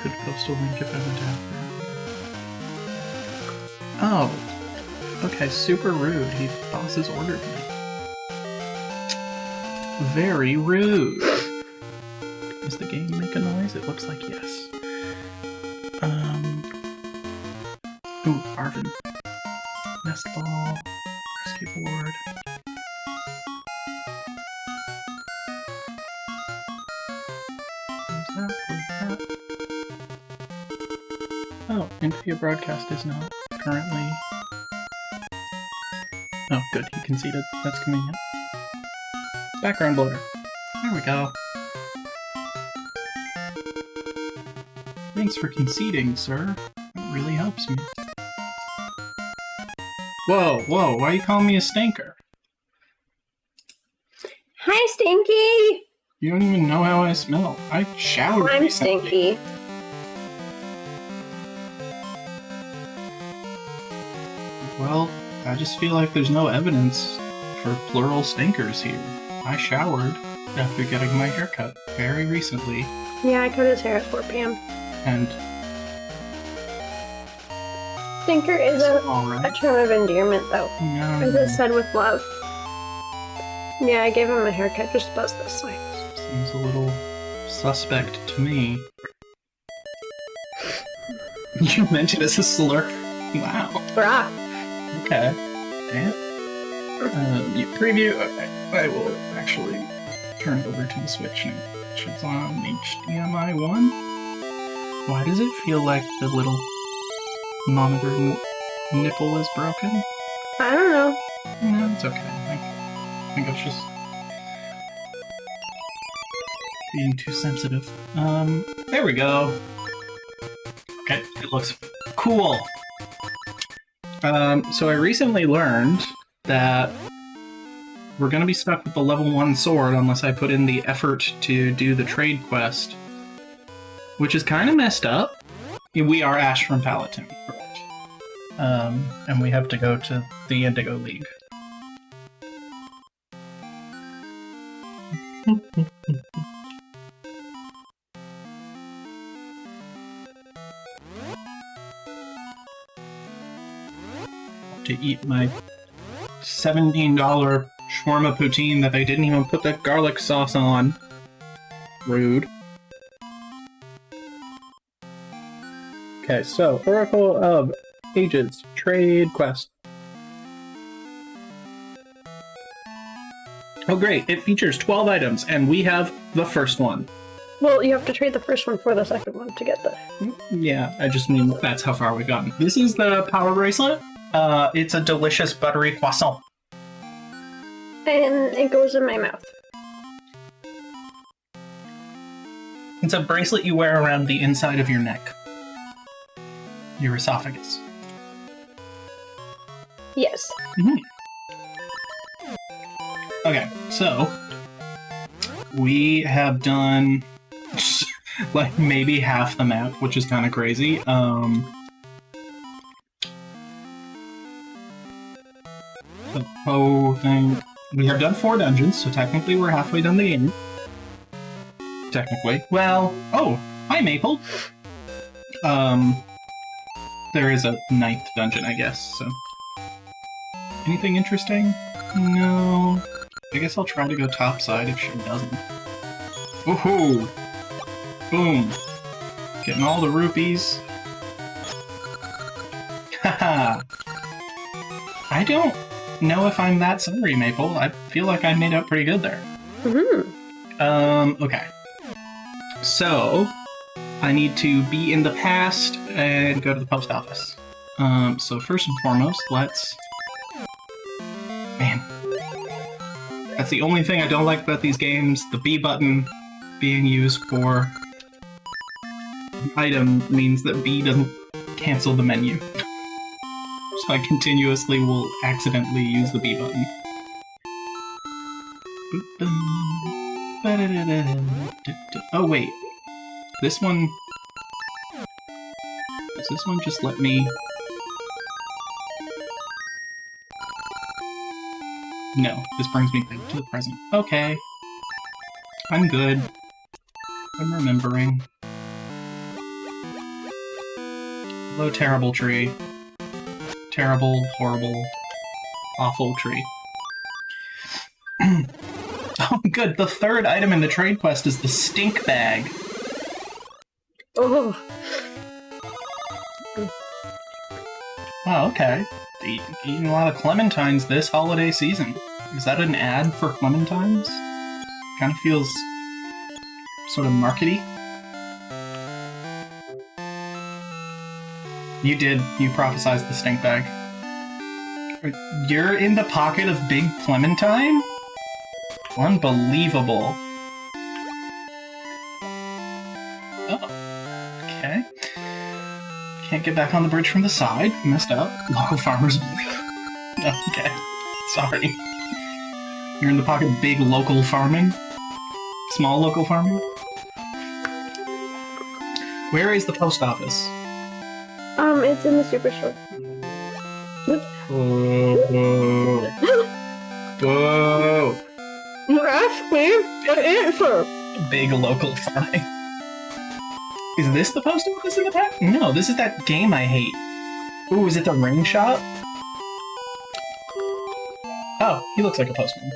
could post a link if I went after. Oh. Okay, super rude. He bosses ordered me. Very rude. Does the game make a noise? It looks like yes. Ooh, Arvin. Nest ball. Rescue board. Oh, Infia Broadcast is not currently... Oh, good, he conceded. That's convenient. Background blur. There we go. Thanks for conceding, sir. That really helps me. Whoa, whoa, why are you calling me a stinker? Hi, Stinky! You don't even know how I smell. I showered I'm recently. Stinky. Well, I just feel like there's no evidence for plural stinkers here. I showered after getting my haircut very recently. Yeah, I cut his hair at 4 p.m. And Stinker is a term of endearment, though. no, As it's said with love. Yeah, I gave him a haircut just about this way. seems a little suspect to me. You meant it as a slur? Wow. Brah. Okay. Damn. You preview? Okay. I will actually turn it over to the Switch now. Which is on HDMI 1. Why does it feel like the little monitor nipple is broken? I don't know. No, it's okay. I think it's just being too sensitive. There we go. Okay, it looks cool. So I recently learned that we're gonna be stuck with the level 1 sword unless I put in the effort to do the trade quest, which is kind of messed up. We are Ash from Palatine, correct? And we have to go to the Indigo League. To eat my $17 shawarma poutine that they didn't even put the garlic sauce on. Rude. Okay, so Oracle of Ages, trade quest. Oh great, it features 12 items, and we have the first one. Well, you have to trade the first one for the second one to get the... Yeah, I just mean that's how far we've gotten. This is the power bracelet. It's a delicious buttery croissant. And it goes in my mouth. It's a bracelet you wear around the inside of your neck. Your esophagus. Yes. Mm-hmm. Okay, so we have done like maybe half the map, which is kind of crazy. The whole thing. We have done 4 dungeons, so technically we're halfway done the game. Technically. Well, oh, hi Maple. There is a 9th dungeon, I guess, so. Anything interesting? No. I guess I'll try to go topside if she doesn't. Woohoo! Boom! Getting all the rupees. Haha! I don't know if I'm that sorry, Maple. I feel like I made out pretty good there. Mm-hmm. Okay. So, I need to be in the past and go to the post office. So first and foremost, let's... Man. That's the only thing I don't like about these games. The B button being used for an item means that B doesn't cancel the menu. So I continuously will accidentally use the B button. Oh wait. This one... Does this one just let me... No, this brings me back to the present. Okay. I'm good. I'm remembering. Hello, terrible tree. Terrible, horrible, awful tree. Oh, good. The third item in the trade quest is the stink bag. Oh. Oh, okay. Eating a lot of clementines this holiday season. Is that an ad for clementines? Kind of feels sort of markety. You did. You prophesized the stink bag. You're in the pocket of Big Clementine? Unbelievable. Oh. Okay. Can't get back on the bridge from the side. Messed up. Local farmers only. Okay. Sorry. You're in the pocket of big local farming? Small local farming? Where is the post office? It's in the superstore. Whoa. Whoa. You asked me to answer. Big local farming. Is this the post office in the pack? No, this is that game I hate. Ooh, is it the ring shop? Oh, he looks like a postman.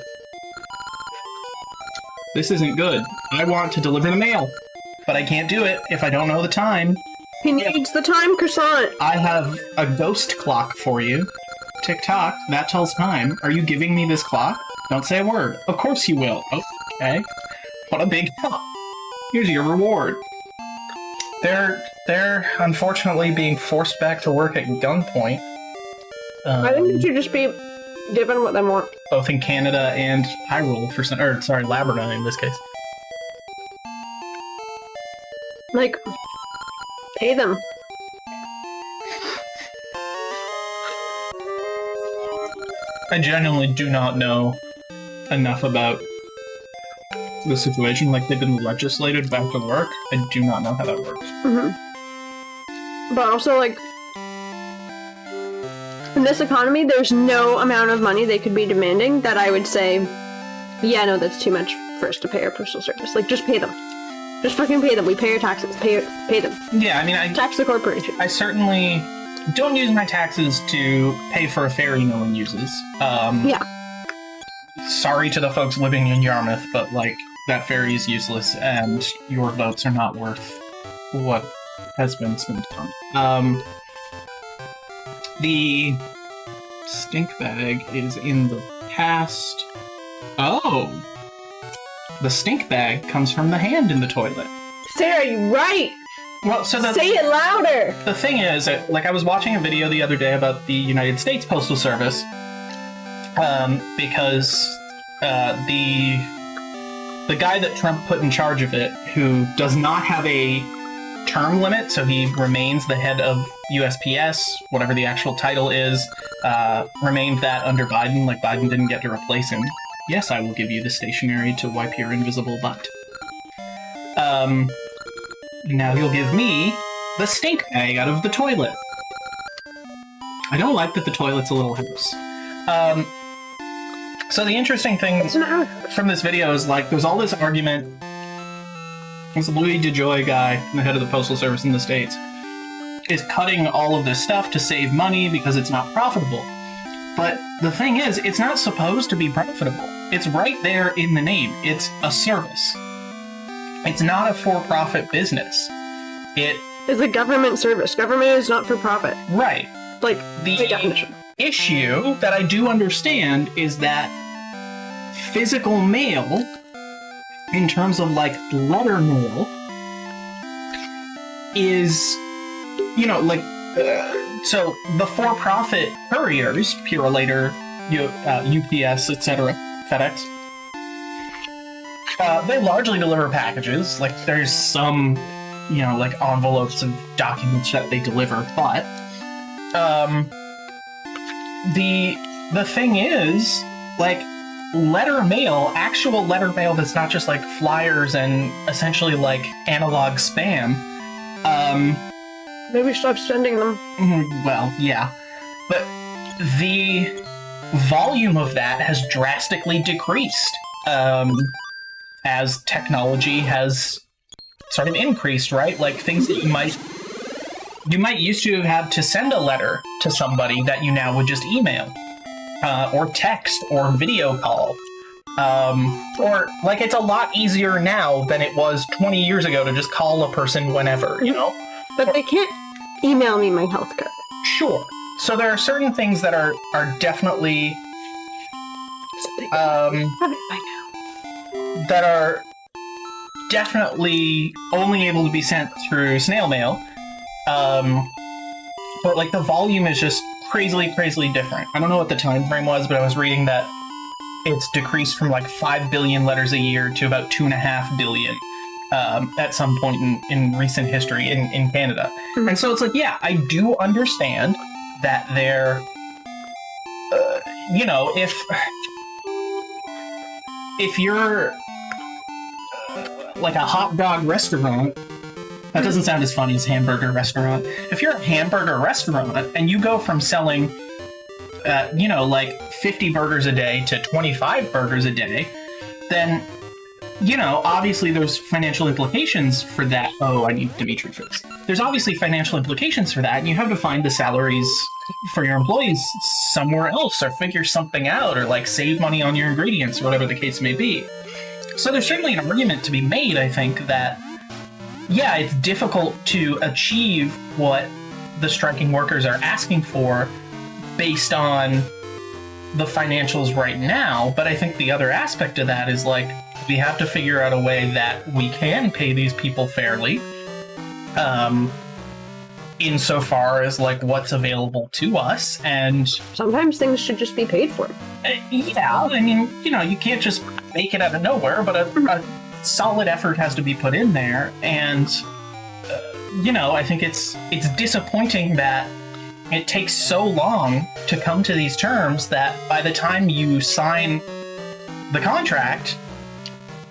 This isn't good. I want to deliver the mail, but I can't do it if I don't know the time. He needs the time croissant. I have a ghost clock for you. Tick-tock, that tells time. Are you giving me this clock? Don't say a word. Of course you will. Okay. What a big help. Here's your reward. They're unfortunately being forced back to work at gunpoint. I think they should just be given what they want. Both in Canada and Hyrule for some, or sorry, Labyrinth in this case. Like, pay them. I genuinely do not know enough about the situation. Like, they've been legislated back to work. I do not know how that works. Mm-hmm. But also, like, in this economy, there's no amount of money they could be demanding that I would say, yeah, no, that's too much for us to pay our postal service. Like, just pay them. Just fucking pay them. We pay our taxes. Pay them. Yeah, I mean, I tax the corporation. I certainly don't use my taxes to pay for a ferry no one uses. Yeah. Sorry to the folks living in Yarmouth, but, like, that ferry is useless, and your votes are not worth what has been spent on. The stink bag is in the past. Oh! The stink bag comes from the hand in the toilet. Sarah, you're right! Well, so say it louder! The thing is, like, I was watching a video the other day about the United States Postal Service, because the guy that Trump put in charge of it, who does not have a term limit, so he remains the head of USPS, whatever the actual title is, remained that under Biden, like Biden didn't get to replace him. Yes, I will give you the stationery to wipe your invisible butt. Now he'll give me the stink bag out of the toilet. I don't like that the toilet's a little house. So the interesting thing from this video is, like, there's all this argument. This Louis DeJoy guy, the head of the Postal Service in the States, is cutting all of this stuff to save money because it's not profitable. But the thing is, it's not supposed to be profitable. It's right there in the name. It's a service. It's not a for-profit business. It is a government service. Government is not for profit. Right. Like, the definition. Issue that I do understand is that physical mail, in terms of, like, letter mail, is, you know, like, so the for-profit couriers, Purolator, UPS, etc., FedEx, they largely deliver packages. Like, there's some, you know, like, envelopes and documents that they deliver, but the thing is, like, letter mail, actual letter mail that's not just, like, flyers and essentially, like, analog spam, maybe stop sending them. Well, yeah. But the volume of that has drastically decreased, as technology has sort of increased, right? Like, things that you might You might used to have had to send a letter to somebody that you now would just email, or text, or video call. Or, like, it's a lot easier now than it was 20 years ago to just call a person whenever, you know? But they can't email me my health card. Sure. So there are certain things that are definitely, Have it by now. that are definitely only able to be sent through snail mail. But, like, the volume is just crazily different. I don't know what the time frame was, but I was reading that it's decreased from, like, 5 billion letters a year to about 2.5 billion at some point in recent history in Canada. Mm-hmm. And so it's like, yeah, I do understand that they're, you know, if you're like a hot dog restaurant, that doesn't sound as funny as hamburger restaurant. If you're a hamburger restaurant and you go from selling, you know, like 50 burgers a day to 25 burgers a day, then, you know, obviously there's financial implications for that. Oh, I need Dimitri for this. There's obviously financial implications for that, and you have to find the salaries for your employees somewhere else, or figure something out, or like save money on your ingredients, or whatever the case may be. So there's certainly an argument to be made, I think, that, yeah, it's difficult to achieve what the striking workers are asking for based on the financials right now, but I think the other aspect of that is, like, we have to figure out a way that we can pay these people fairly, insofar as, like, what's available to us, and sometimes things should just be paid for. Yeah, I mean, you know, you can't just make it out of nowhere, but a solid effort has to be put in there, and, you know, I think it's disappointing that it takes so long to come to these terms that by the time you sign the contract,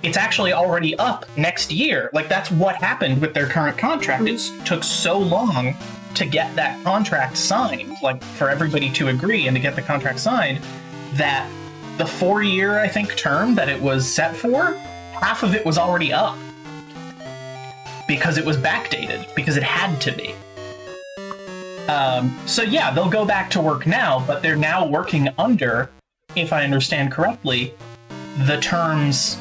it's actually already up next year. Like, that's what happened with their current contract. It took so long to get that contract signed, like, for everybody to agree and to get the contract signed, that the 4-year, I think, term that it was set for, half of it was already up. Because it was backdated, because it had to be. So yeah, they'll go back to work now, but they're now working under, if I understand correctly, the terms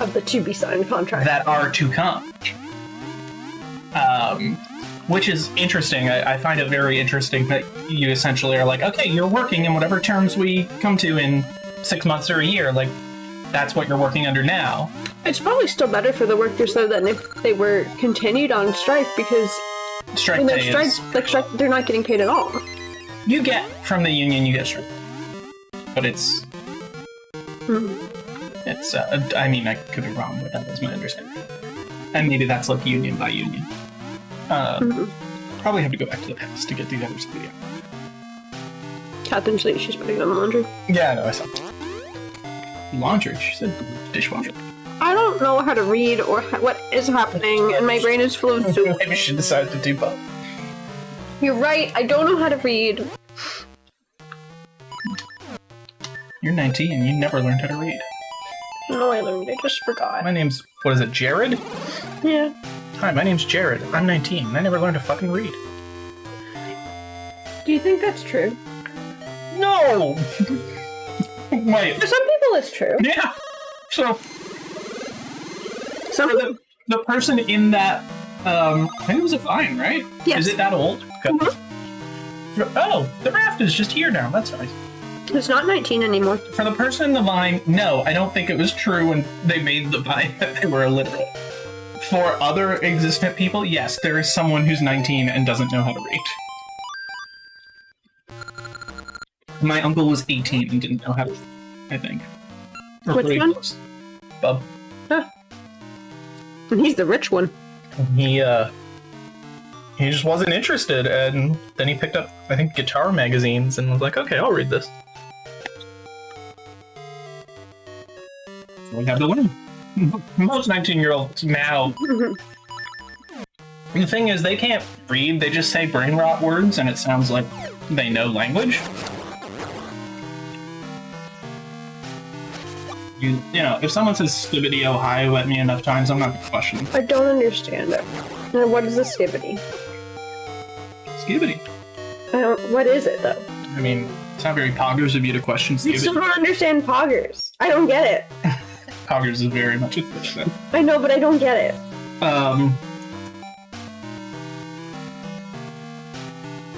of the to-be-signed contract that are to come. Which is interesting. I find it very interesting that you essentially are like, okay, you're working in whatever terms we come to in 6 months or a year. Like, that's what you're working under now. It's probably still better for the workers, though, than if they were continued on strike, because strike when pay they're not getting paid at all. You get from the union, you get strike, but it's. It's. I mean, I could be wrong, but that was my understanding. And maybe that's like union by union. Probably have to go back to the past to get these others. Yeah. Catherine said she's putting on the laundry. Yeah, I know. I saw. Laundry. She said dishwasher. I don't know how to read or what is happening, and my brain is full of soup. Maybe she decided to do both. You're right, I don't know how to read. You're 19 and you never learned how to read. No, I learned, I just forgot. My name's, what is it, Jared? Yeah. Hi, my name's Jared. I'm 19 and I never learned to fucking read. Do you think that's true? No! Wait. For some people it's true. Yeah. So, the person in that, I think it was a Vine, right? Yes. Is it that old? Oh, the raft is just here now. That's nice. It's not 19 anymore. For the person in the Vine, no, I don't think it was true when they made the Vine that they were illiterate. For other existent people, yes, there is someone who's 19 and doesn't know how to read. My uncle was 18 and didn't know how to read, I think. Or which one? Close. Bub. Huh. And he's the rich one. He just wasn't interested, and then he picked up, I think, guitar magazines and was like, okay, I'll read this. So we have to learn. Most 19-year-olds now. The thing is, they can't read, they just say brain rot words, and it sounds like they know language. You know, if someone says Skibbity Ohio at me enough times, I'm not going to question them. I don't understand it. Now, what is a skibbity? Skibidi. What is it, though? I mean, it's not very poggers of you to question You still Skibidi. don't understand poggers. I don't get it. Poggers is very much a fish then. I know, but I don't get it. I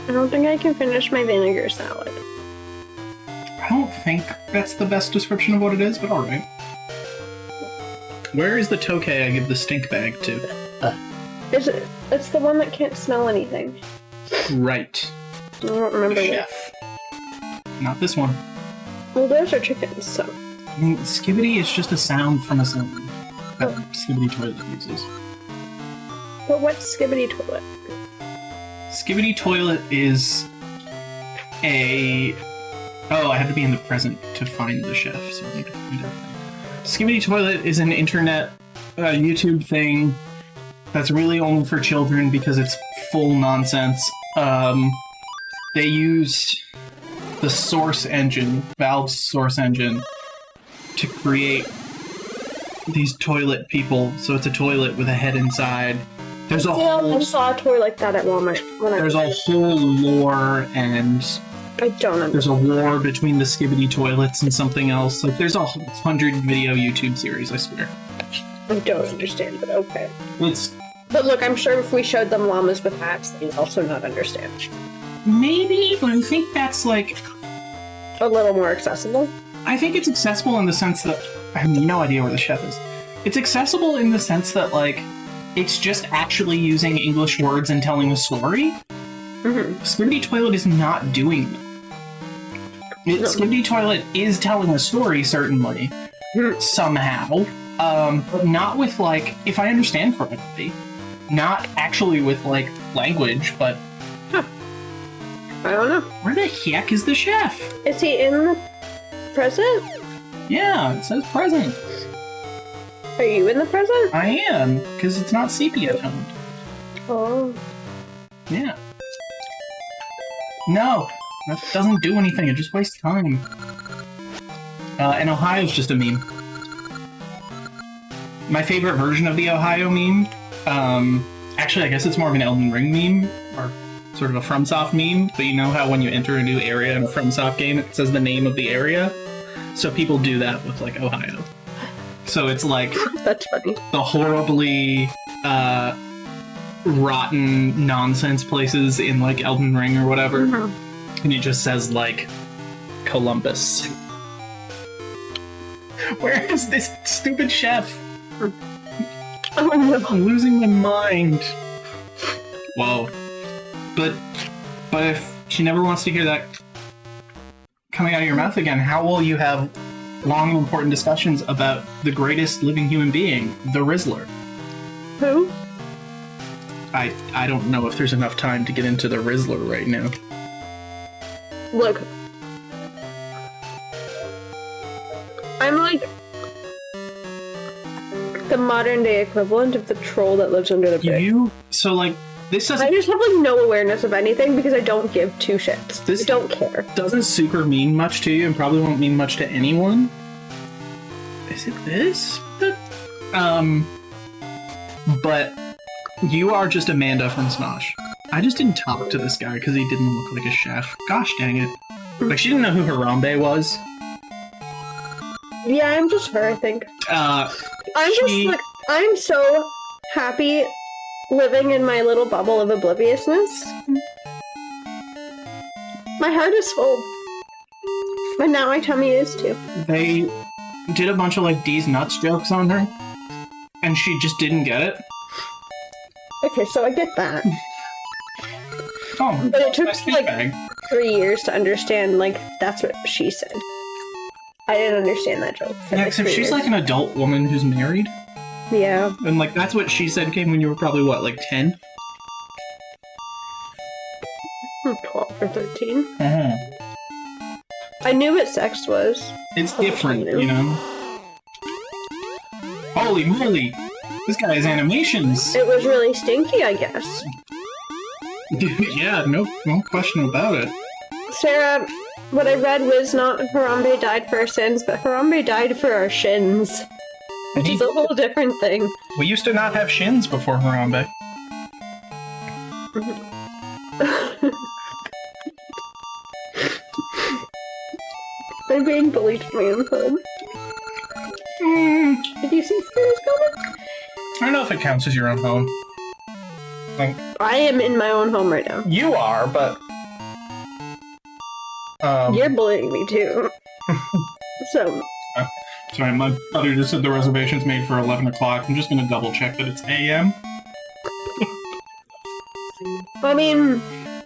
don't think I can finish my vinegar salad. I don't think that's the best description of what it is, but alright. Where is the Tokay I give the stink bag to? It's the one that can't smell anything. Right. I don't remember The that. chef. Not this one. Well, those are chickens, so. I mean, Skibidi is just a sound from a sound that Skibidi Toilet uses. But what's Skibidi Toilet? Skibidi Toilet is a... Oh, I have to be in the present to find the chef, so I need to find out. Skibidi Toilet is an internet YouTube thing that's really only for children because it's full nonsense. They used the Source engine, Valve's Source engine, to create these toilet people. So it's a toilet with a head inside. There's a whole... I saw a toy like that at Walmart. There's a whole lore, and I don't understand. there's a war between the Skibidi toilets and something else. Like, there's a 100 video YouTube series, I swear. I don't understand, but okay. It's... But look, I'm sure if we showed them llamas with hats, they'd also not understand. Maybe, but I think that's, like... A little more accessible? I think it's accessible in the sense that... I have no idea where the chef is. It's accessible in the sense that, like, it's just actually using English words and telling a story. Mm-hmm. Skibidi Toilet is not doing that. Skibidi Toilet is telling a story, certainly, somehow, but not with, like, if I understand correctly, not actually with, like, language, but... I don't know. Where the heck is the chef? Is he in the present? Yeah, it says present. Are you in the present? I am, because it's not sepia toned. Oh. Yeah. No, that doesn't do anything, it just wastes time. And Ohio's just a meme. My favorite version of the Ohio meme, actually I guess it's more of an Elden Ring meme, or sort of a FromSoft meme, but you know how when you enter a new area in a FromSoft game, it says the name of the area? So people do that with, like, Ohio. So it's like... That's funny. The horribly, rotten nonsense places in, like, Elden Ring or whatever. Mm-hmm. And it just says, like, Columbus. Where is this stupid chef? Oh no. I'm losing my mind. Whoa. But if she never wants to hear that coming out of your mouth again, how will you have long and important discussions about the greatest living human being, the Rizzler? Who? I don't know if there's enough time to get into the Rizzler right now. Look. I'm like the modern day equivalent of the troll that lives under the bridge. So, like, this I doesn't... just have, like, no awareness of anything because I don't give two shits. This- I don't care. doesn't super mean much to you and probably won't mean much to anyone. Is it this? But you are just Amanda from Smosh. I just didn't talk to this guy because he didn't look like a chef. Gosh dang it. Like, she didn't know who Harambe was. Yeah, I'm just her, I think. I'm just, She- like, I'm so happy living in my little bubble of obliviousness. My heart is full. And now my tummy is too. They did a bunch of, like, D's nuts jokes on her, and she just didn't get it. Okay, so I get that. Oh, But it took, my stink like, bag. 3 years to understand, like, that's what she said. I didn't understand that joke. For, Yeah, like, except 3 she's years. like an adult woman who's married. Yeah. And, like, that's what she said came when you were probably, what, like 10? 12 or 13. Uh-huh. I knew what sex was. It's Oh, different, I knew. you know? Holy moly! This guy has animations! It was really stinky, I guess. Yeah, no question about it. Sarah, what I read was not Harambe died for our sins, but Harambe died for our shins. Which is a whole different thing. We used to not have shins before Harambe. I'm being bullied to my own home. Did you see stairs going? I don't know if it counts as your own home. Like, I am in my own home right now. you are, but... You're bullying me too. So... Sorry, my brother just said the reservation's made for 11 o'clock. I'm just gonna double check that it's AM. I mean...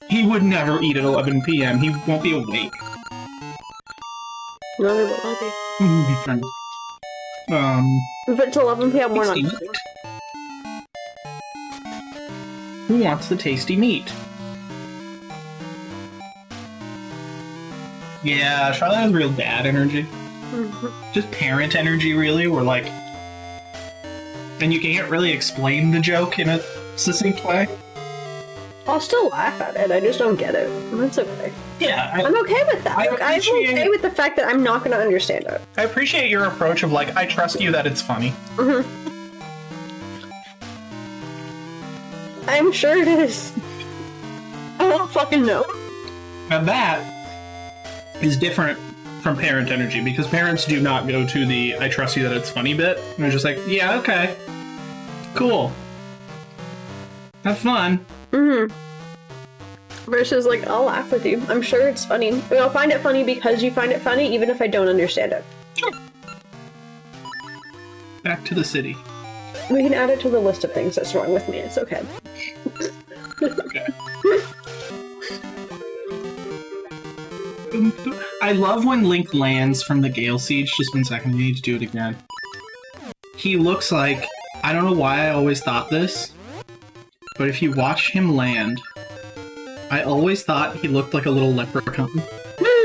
He would never eat at 11 p.m. He won't be awake. Neither will I be. If it's 11 p.m., we're not. Tasty meat. Who wants the tasty meat? Yeah, Charlotte has real dad energy. Just parent energy, really. We're like... And you can't really explain the joke in a succinct way. I'll still laugh at it, I just don't get it. That's okay. Yeah, I'm okay with that. I'm okay with the fact that I'm not going to understand it. I appreciate your approach of like, I trust you that it's funny. I'm sure it is. I don't fucking know. Now that is different from parent energy, because parents do not go to the I trust you that it's funny bit. They're just like, yeah, okay. Cool. Have fun. Versus like, I'll laugh with you. I'm sure it's funny. And I'll find it funny because you find it funny, even if I don't understand it. Sure. Back to the city. We can add it to the list of things that's wrong with me. It's okay. Okay. I love when Link lands from the Gale Siege. Just 1 second, I need to do it again. He looks like... I don't know why I always thought this, but if you watch him land, I always thought he looked like a little leprechaun.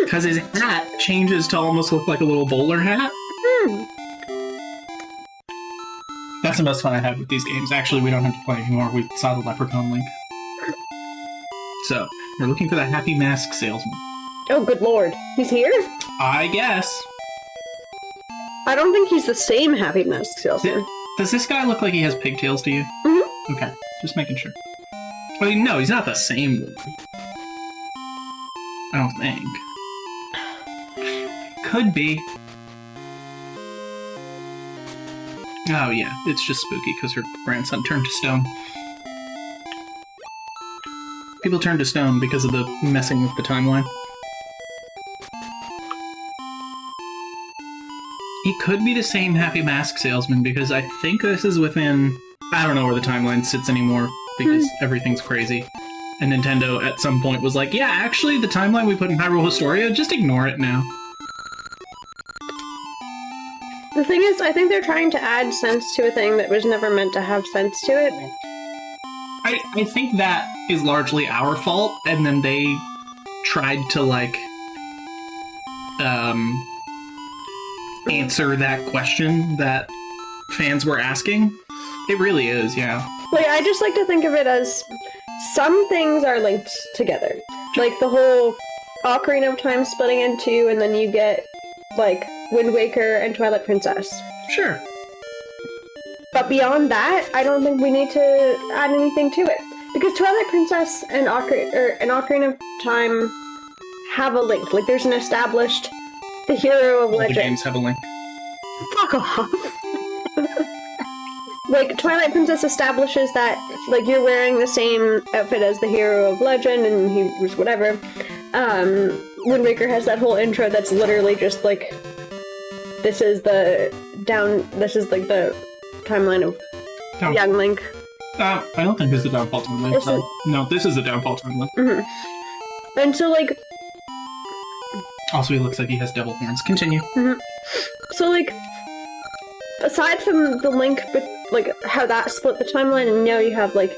Because his hat changes to almost look like a little bowler hat. That's the most fun I had with these games. Actually, we don't have to play anymore. We saw the leprechaun Link. So, we're looking for the happy mask salesman. Oh, good lord. He's here? I guess. I don't think he's the same happy mask salesman. Does this guy look like he has pigtails to you? Okay, just making sure. Well, no, he's not the same one. I don't think. Could be. Oh yeah, it's just spooky because her grandson turned to stone. People turn to stone because of the messing with the timeline. He could be the same happy mask salesman because I think this is within... I don't know where the timeline sits anymore because everything's crazy. And Nintendo at some point was like, yeah, actually the timeline we put in Hyrule Historia, just ignore it now. The thing is, I think they're trying to add sense to a thing that was never meant to have sense to it. I think that is largely our fault, and then they tried to, like, answer that question that fans were asking. It really is, yeah. Like, I just like to think of it as some things are linked together. Like the whole Ocarina of Time splitting in two, and then you get, like, Wind Waker and Twilight Princess. Sure. But beyond that, I don't think we need to add anything to it. Because Twilight Princess and Ocarina of Time have a link. Like, there's an established... The hero of legend. The games have a link. Fuck off. Like, Twilight Princess establishes that, like, you're wearing the same outfit as the hero of legend, and he was whatever. Wind Waker has that whole intro that's literally just, like, this is like, the timeline of young Link. I don't think this is the downfall timeline. No, this is the downfall timeline. And so, like... Also, he looks like he has devil horns. Continue. So, like, aside from the link, but like how that split the timeline, and now you have like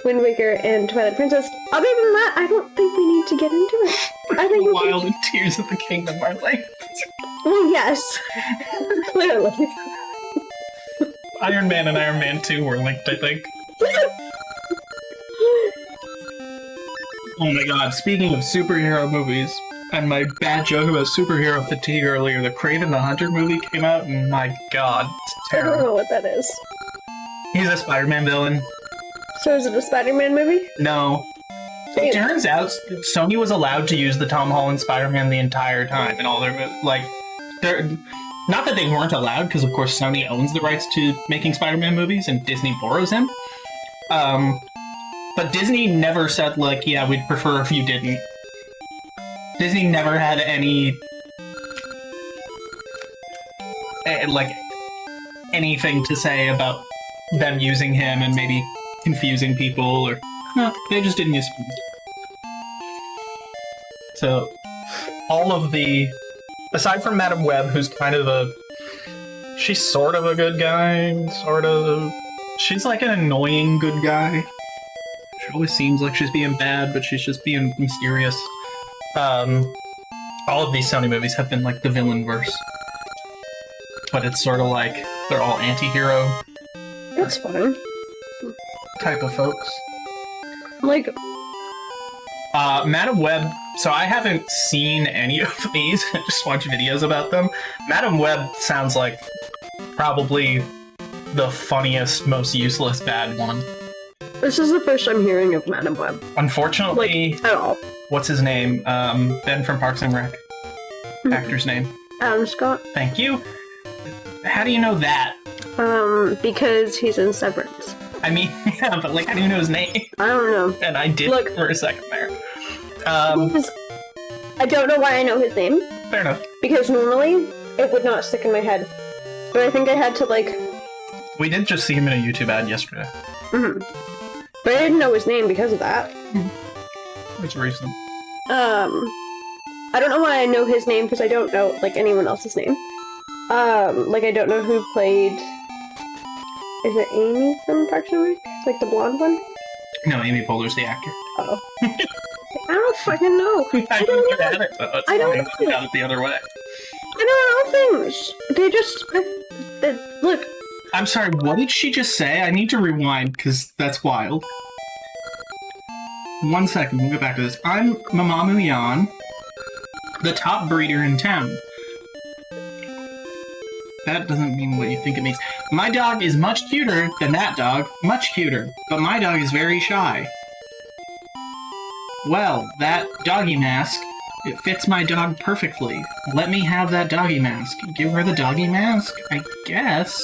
Wind Waker and Twilight Princess. Other than that, I don't think we need to get into it. I think the Wild and Tears of the Kingdom are like. Well, yes, clearly. Iron Man and Iron Man 2 were linked, I think. Oh my god! Speaking of superhero movies. And my bad joke about superhero fatigue earlier, the Kraven the Hunter movie came out, and my god, it's terrible. I don't know what that is. He's a Spider-Man villain. So is it a Spider-Man movie? No. It turns out Sony was allowed to use the Tom Holland Spider-Man the entire time in all their movies. Like, they're not that they weren't allowed, because of course Sony owns the rights to making Spider-Man movies, and Disney borrows him. But Disney never said, like, yeah, we'd prefer if you didn't. Disney never had any, like, anything to say about them using him and maybe confusing people, or no, they just didn't use him. So, all of the, aside from Madame Web, who's kind of she's sort of a good guy, sort of, she's like an annoying good guy. She always seems like she's being bad, but she's just being mysterious. All of these Sony movies have been like the villain verse. But it's sort of like they're all anti-hero. That's fine. Type of folks. Like, Madame Web, so I haven't seen any of these, I just watch videos about them. Madame Web sounds like probably the funniest, most useless bad one. this is the first I'm hearing of Madame Web. Unfortunately, Like, at all. what's his name? Ben from Parks and Rec. Actor's name. Adam Scott. Thank you. How do you know that? Because he's in Severance. I mean, yeah, but like, how do you know his name? I don't know. And I did Look. for a second there. I don't know why I know his name, Fair enough. because normally it would not stick in my head. But I think I had to, like... We did just see him in a YouTube ad yesterday. But I didn't know his name because of that. It's recent. I don't know why I know his name, because I don't know, like, anyone else's name. Like, I don't know who played... Is it Amy from Parks and Rec? Like, the blonde one? No, Amy Poehler's the actor. Oh. I don't fucking know. I don't get it, though. It's I don't funny. know. Got it the other way. I don't know things. They just... look. I'm sorry, what did she just say? I need to rewind, because that's wild. 1 second, we'll get back to this. I'm Mamamoo Yan, the top breeder in town. That doesn't mean what you think it means. My dog is much cuter than that dog, much cuter, but my dog is very shy. Well, that doggy mask, it fits my dog perfectly. Let me have that doggy mask. Give her the doggy mask, I guess.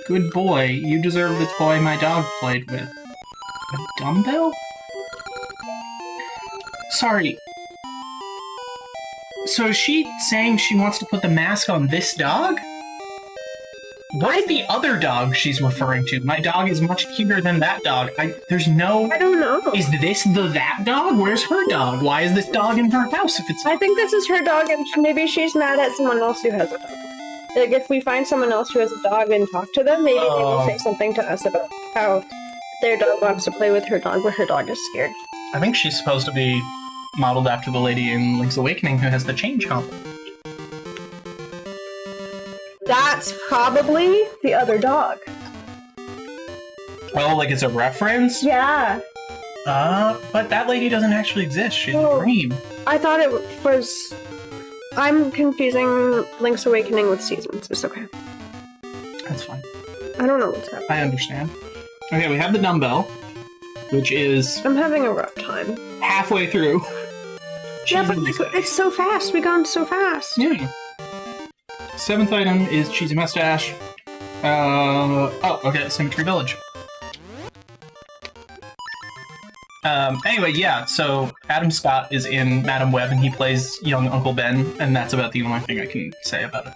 Good boy, you deserve the toy my dog played with. A dumbbell? Sorry. So is she saying she wants to put the mask on this dog? What's the other dog she's referring to? My dog is much cuter than that dog. There's no... I don't know. Is this that dog? Where's her dog? Why is this dog in her house if it's... I think this is her dog, and maybe she's mad at someone else who has a dog. Like, if we find someone else who has a dog and talk to them, maybe they will say something to us about how their dog wants to play with her dog, but her dog is scared. I think she's supposed to be modeled after the lady in Link's Awakening who has the chain chomp. That's probably the other dog. Oh, like it's a reference? Yeah. But that lady doesn't actually exist. She's Oh. a dream. I thought it was... I'm confusing Link's Awakening with Seasons. It's okay. That's fine. I don't know what's happening. I understand. Okay, we have the dumbbell, which is I'm having a rough time. halfway through. Yeah, but Cheesy mustache. it's so fast. We gone so fast. Yeah. 7th item is cheesy mustache. Oh, okay, Symmetry Village. Anyway, yeah, so Adam Scott is in Madame Web and he plays young Uncle Ben, and that's about the only thing I can say about it.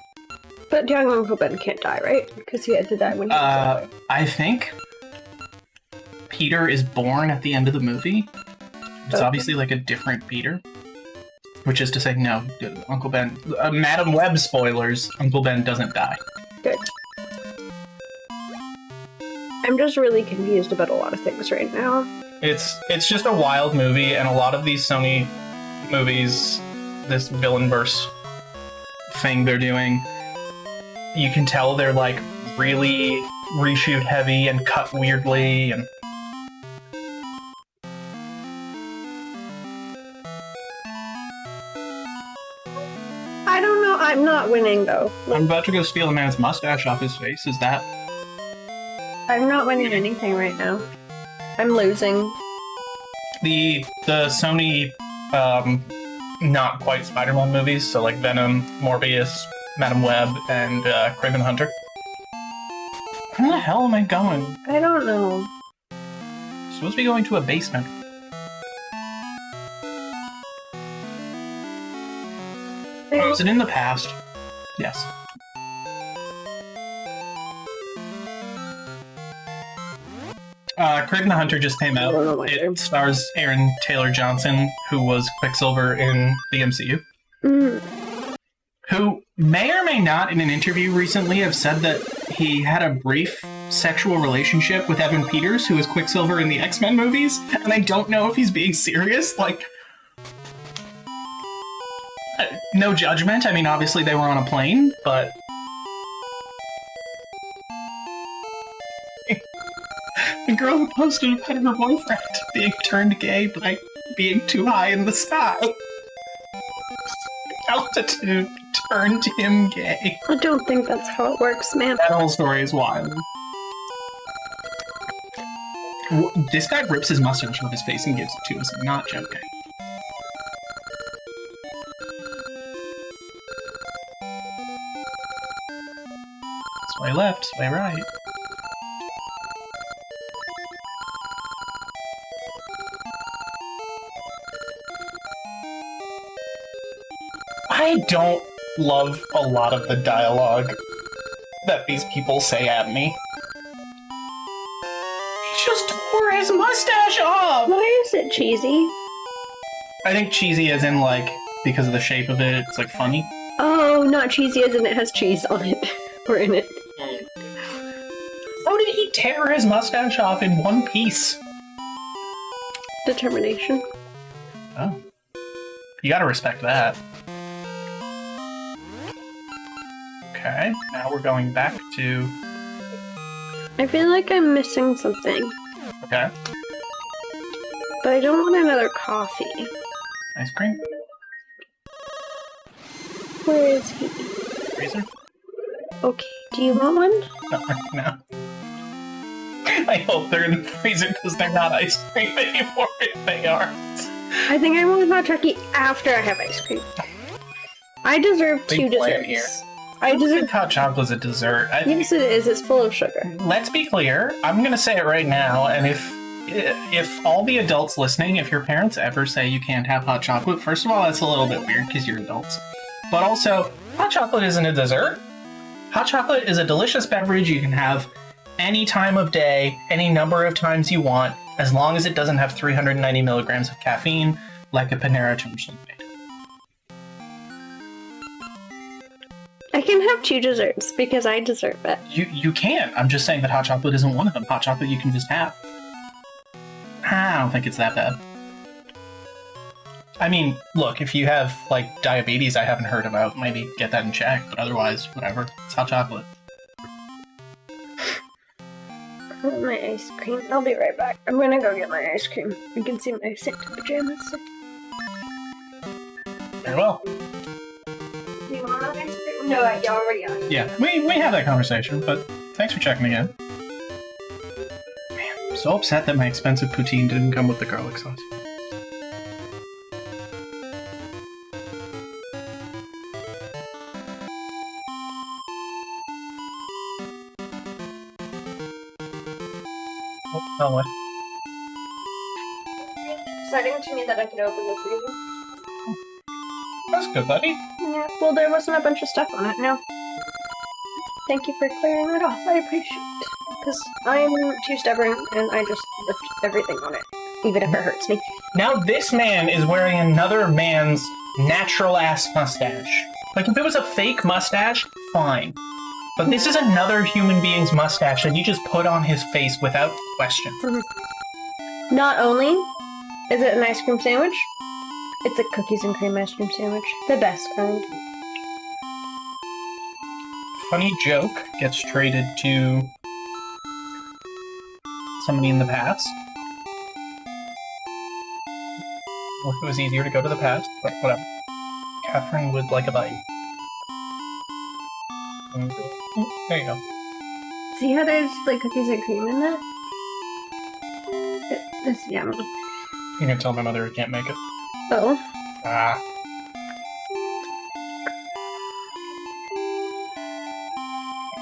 But young Uncle Ben can't die, right? Because he had to die when he was alive. I think Peter is born at the end of the movie. It's Okay. obviously like a different Peter. Which is to say, no, Uncle Ben... Madame Web spoilers, Uncle Ben doesn't die. Good. I'm just really confused about a lot of things right now. It's just a wild movie, and a lot of these Sony movies, this villain-verse thing they're doing, you can tell they're like really reshoot heavy and cut weirdly, and I don't know. I'm not winning though. I'm about to go steal a man's mustache off his face. Is that... I'm not winning anything right now. I'm losing. the Sony, not quite Spider-Man movies, so like Venom, Morbius, Madam Web, and Kraven the Hunter. Where the hell am I going? I don't know. Supposed to be going to a basement. Oh, is it in the past? Yes. Kraven the Hunter just came out. It stars Aaron Taylor Johnson, who was Quicksilver in the MCU. Who may or may not, in an interview recently, have said that he had a brief sexual relationship with Evan Peters, who was Quicksilver in the X-Men movies, and I don't know if he's being serious. Like, no judgment. I mean, obviously they were on a plane, but... The girl who posted about her boyfriend being turned gay by being too high in the sky. Altitude turned him gay. I don't think that's how it works, man. That whole story is wild. This guy rips his mustache off his face and gives it to us. I'm not joking. Sway left, sway right. I don't love a lot of the dialogue that these people say at me. He just tore his mustache off! Why is it cheesy? I think cheesy as in, like, because of the shape of it, it's, like, funny. Oh, not cheesy as in it has cheese on it. Or in it. How did he tear his mustache off in one piece? Determination. Oh. You gotta respect that. Okay, now we're going back to... I feel like I'm missing something. Okay. But I don't want another coffee. Ice cream? Where is he? Freezer? Okay, do you want one? No. I hope they're in the freezer because they're not ice cream anymore if they are. I think I want hot turkey after I have ice cream. I deserve Big two plan desserts. here. I deserve... hot chocolate's a dessert. Yes, it is. It's full of sugar. Let's be clear. I'm gonna say it right now, and if all the adults listening, if your parents ever say you can't have hot chocolate, first of all, that's a little bit weird because you're adults. But also, hot chocolate isn't a dessert. Hot chocolate is a delicious beverage you can have any time of day, any number of times you want, as long as it doesn't have 390 milligrams of caffeine, like a Panera Junction made. I can have two desserts because I deserve it. You can. I'm just saying that hot chocolate isn't one of them. Hot chocolate you can just have. I don't think it's that bad. I mean, look, if you have, like, diabetes I haven't heard about, maybe get that in check, but otherwise, whatever. It's hot chocolate. I want my ice cream. I'll be right back. I'm gonna go get my ice cream. You can see my Santa pajamas. Very well. Do you want an ice cream? No, you already are. Yeah, we had that conversation, but thanks for checking again. Man, I'm so upset that my expensive poutine didn't come with the garlic sauce. Oh, what? Exciting to me that I could open the freezer. That's good, buddy. Yeah, well, there wasn't a bunch of stuff on it, no. Thank you for clearing that off, I appreciate it. Because I'm too stubborn, and I just lift everything on it, even if it hurts me. Now this man is wearing another man's natural-ass mustache. Like, if it was a fake mustache, fine. But this is another human being's mustache that you just put on his face without question. Not only is it an ice cream sandwich, it's a cookies and cream ice cream sandwich. The best kind. Funny joke gets traded to somebody in the past. Or if it was easier to go to the past, but whatever. Catherine would like a bite. There you go. See how there's like cookies and cream in that? It's yummy. You can tell my mother I can't make it. Oh. Ah.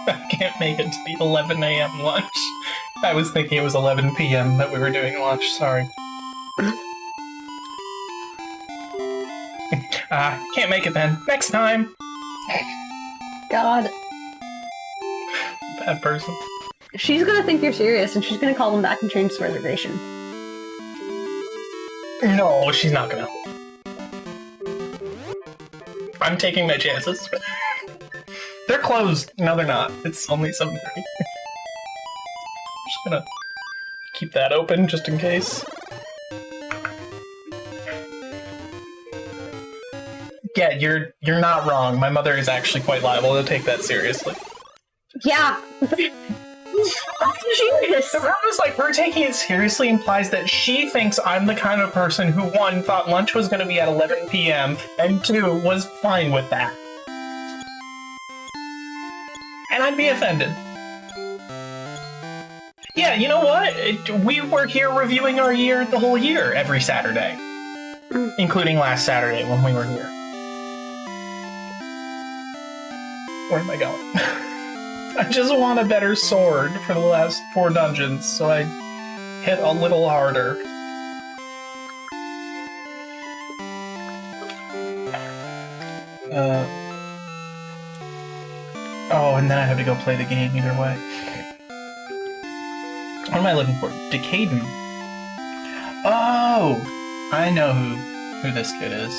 I can't make it to the 11 a.m. lunch. I was thinking it was 11 p.m. that we were doing lunch, sorry. Can't make it then. Next time! God. Bad person. She's gonna think you're serious, and she's gonna call them back and change the reservation. No, she's not gonna. I'm taking my chances. They're closed. No, they're not. It's only 7:30. Just gonna keep that open just in case. Yeah, you're not wrong. My mother is actually quite liable to take that seriously. Yeah. Jesus. The problem is, like, her taking it seriously implies that she thinks I'm the kind of person who, 1, thought lunch was going to be at 11 p.m., and 2, was fine with that. And I'd be offended. Yeah, you know what? We were here reviewing our year the whole year every Saturday. Including last Saturday when we were here. Where am I going? I just want a better sword for the last 4 dungeons, so I hit a little harder. Oh, and then I have to go play the game either way. What am I looking for? Decaden. Oh! I know who this kid is.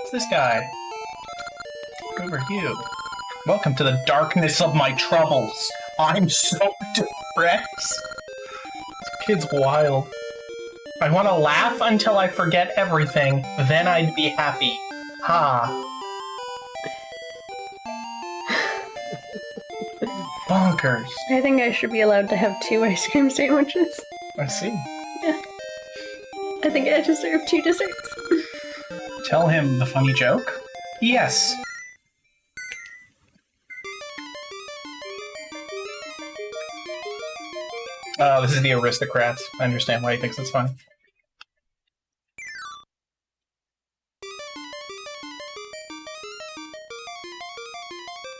It's this guy. Over you. Welcome to the darkness of my troubles. I'm so depressed. This kid's wild. I want to laugh until I forget everything, then I'd be happy. Ha. Bonkers. I think I should be allowed to have 2 ice cream sandwiches. I see. Yeah. I think I deserve 2 desserts. Tell him the funny joke? Yes. This is the aristocrats. I understand why he thinks it's funny.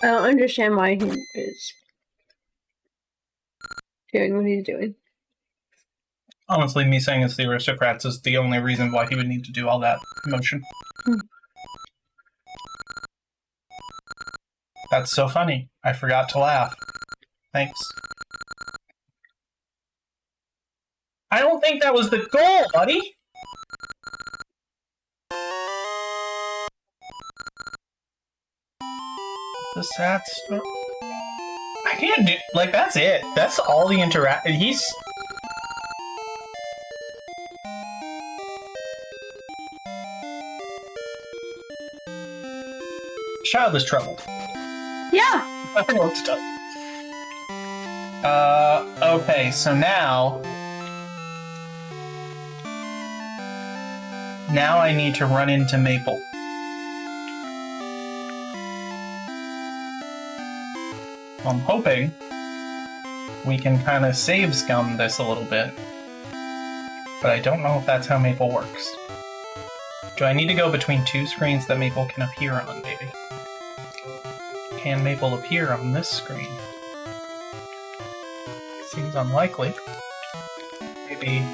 I don't understand why he is doing what he's doing. Honestly, me saying it's the aristocrats is the only reason why he would need to do all that motion. That's so funny. I forgot to laugh. Thanks. I don't think that was the goal, buddy! The sad stuff. I can't do... Like, that's it. That's all the he's... Child is troubled. Yeah! I know what to do. Okay, so now... Now I need to run into Maple. I'm hoping we can kind of save scum this a little bit. But I don't know if that's how Maple works. Do I need to go between 2 screens that Maple can appear on, maybe? Can Maple appear on this screen? Seems unlikely. Maybe...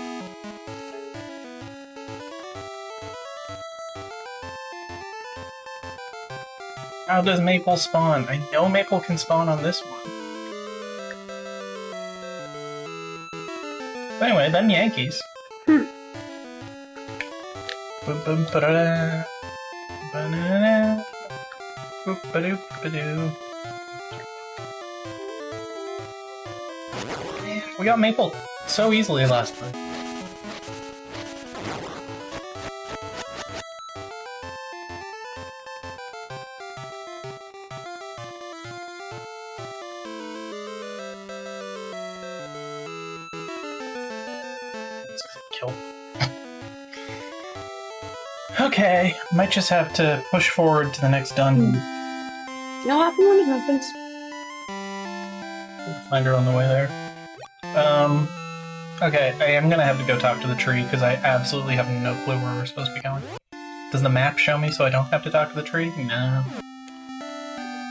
How does Maple spawn? I know Maple can spawn on this one. But anyway, then Yankees. Boom, boom, ba-da-da. Ba-na-na. Boop, ba-doop, ba-doo. We got Maple so easily last time. Kill. Okay, might just have to push forward to the next dungeon. It'll happen when it happens. We'll find her on the way there. Okay, I am gonna have to go talk to the tree because I absolutely have no clue where we're supposed to be going. Does the map show me so I don't have to talk to the tree? No.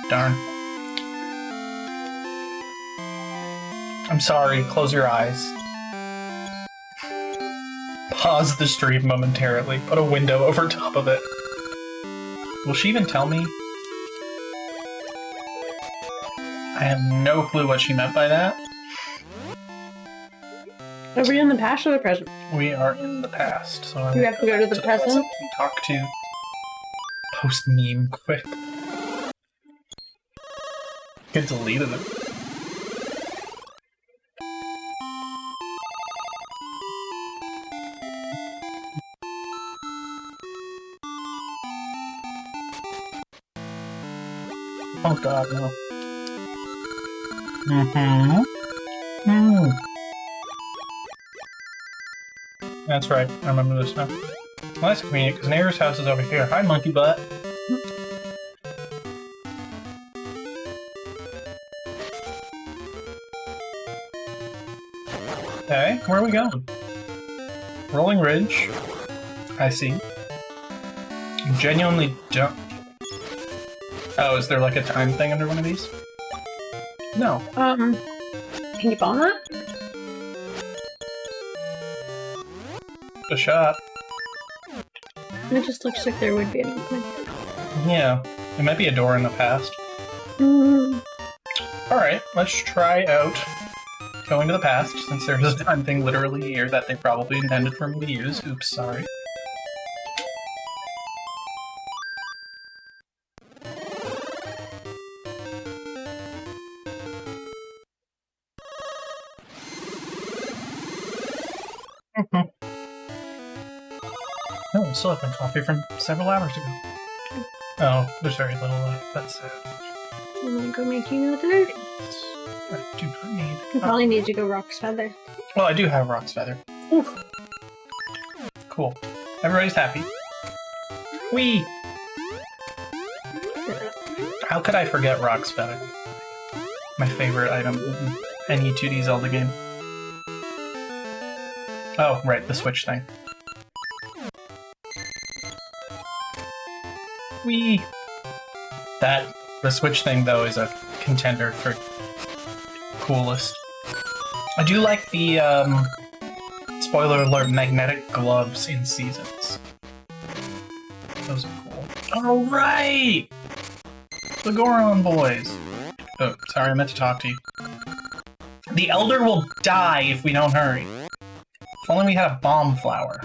Darn. I'm sorry, close your eyes. Pause the stream momentarily, put a window over top of it. Will she even tell me? I have no clue what she meant by that. Are we in the past or the present? We are in the past, so You have to go to the present? and talk to post meme quick. I deleted it. Oh god, no. That's right, I remember this now. Well, that's convenient, because Neighbor's house is over here. Hi, monkey butt. Okay, where are we going? Rolling Ridge. I see. Genuinely don't... Oh, is there like a time thing under one of these? No. Can you bomb that? A shot. It just looks like there would be anything. Yeah. It might be a door in the past. Mm. Alright, let's try out going to the past, since there's a time thing literally here that they probably intended for me to use. Oops, sorry. Oh, I still have my coffee from several hours ago. Oh, there's very little left. That's sad. I'm gonna go make you another. I do not need... You probably need to go Rock's Feather. Well, I do have Rock's Feather. Oof. Cool. Everybody's happy. Whee! How could I forget Rock's Feather? My favorite item in any 2D Zelda game. Oh, right, the Switch thing. Whee! The Switch thing, though, is a contender for coolest. I do like the, spoiler alert, magnetic gloves in Seasons. Those are cool. Alright! The Goron boys! Oh, sorry, I meant to talk to you. The Elder will die if we don't hurry. If only we had a bomb flower.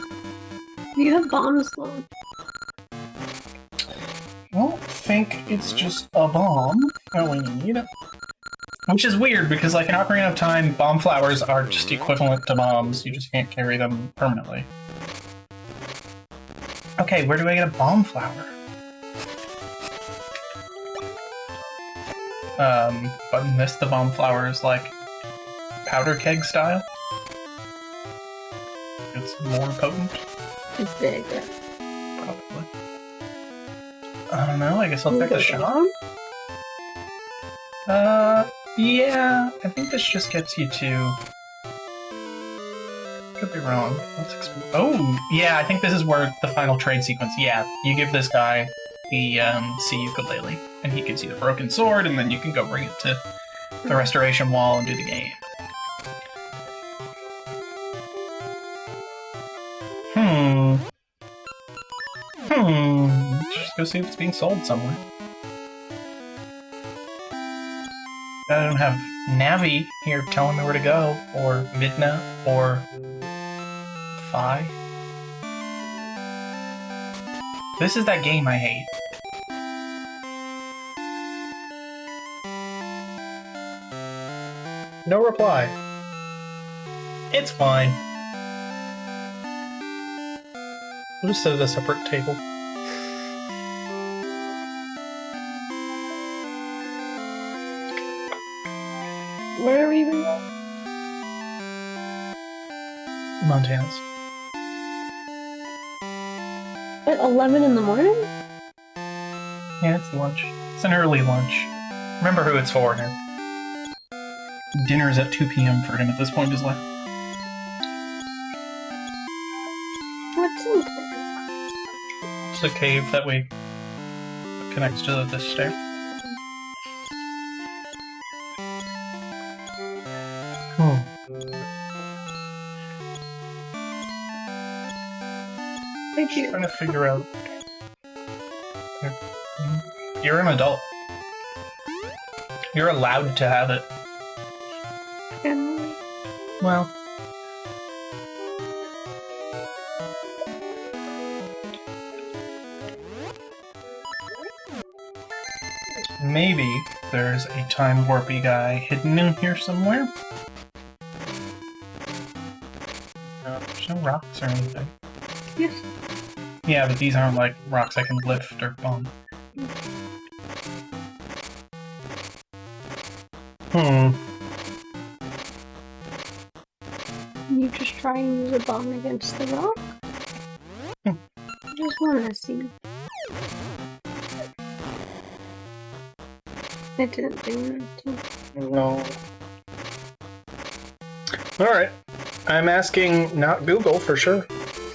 You have bombs though. I don't think it's just a bomb that we need. Which is weird, because like in Ocarina of Time, bomb flowers are just equivalent to bombs. You just can't carry them permanently. Okay, where do I get a bomb flower? But in this, the bomb flower is like powder keg style. It's more potent. It's big. Probably. I don't know, I guess I'll take a shot. Yeah, I think this just gets you to... Could be wrong. Let's explore. Oh, yeah, I think this is where the final trade sequence... Yeah, you give this guy the sea ukulele, and he gives you the broken sword, and then you can go bring it to the restoration wall and do the game. Just go see if it's being sold somewhere. I don't have Navi here telling me where to go, or Midna, or Fi. This is that game I hate. No reply. It's fine. We'll just sit at a separate table. Where are we even going? Montana's. At 11 in the morning? Yeah, it's lunch. It's an early lunch. Remember who it's for now. Dinner's at 2 p.m. for him at this point in his life. What's in there? It's the cave that connects to this stair. Oh. I'm trying to figure out. You're an adult. You're allowed to have it. Well. Maybe there's a time warpy guy hidden in here somewhere. There's no rocks or anything. Yes. Yeah, but these aren't like rocks I can lift or bomb. You just try and use a bomb against the rock? I just wanna see. It didn't do nothing. No. Alright. I'm asking not Google for sure.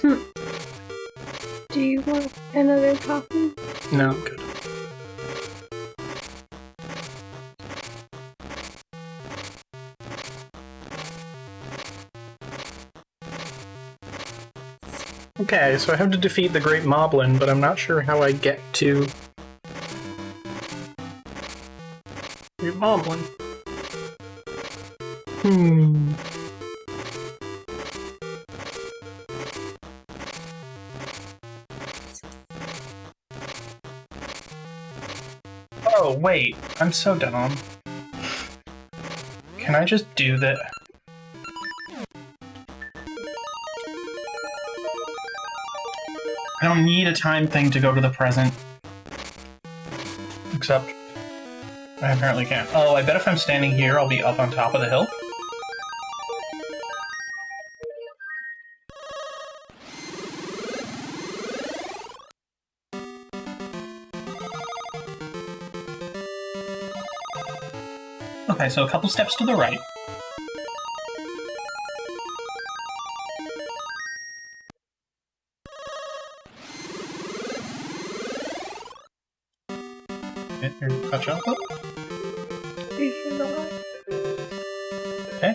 Do you want another coffee? No, I'm good. Okay, so I have to defeat the Great Moblin, but I'm not sure how I get to... Great Moblin. Oh, wait. I'm so dumb. Can I just do that? I don't need a time thing to go to the present. Except, I apparently can't. Oh, I bet if I'm standing here, I'll be up on top of the hill. Okay, so a couple steps to the right. Okay, here, touch up. Okay.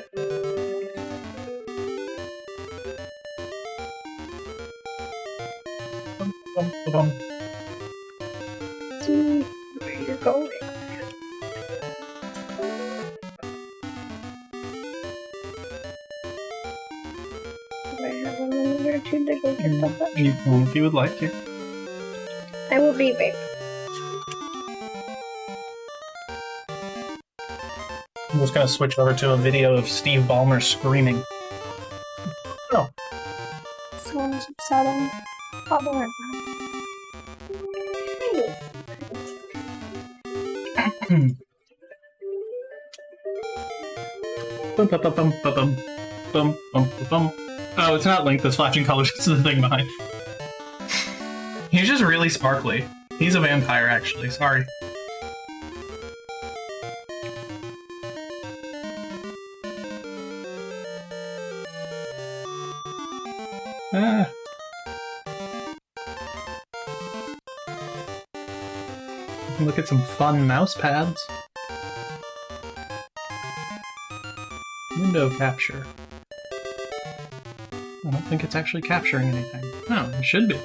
Bum. See where you're going. I have a minute or two to go get the bus. If you would like to. I will be back. I'm just gonna switch over to a video of Steve Ballmer screaming. Oh. This one's upsetting. I'll be right Oh, it's not Link that's flashing colors, it's the thing behind. He's just really sparkly. He's a vampire, actually, sorry. Look at some fun mouse pads. Window capture. I don't think it's actually capturing anything. No, it should be.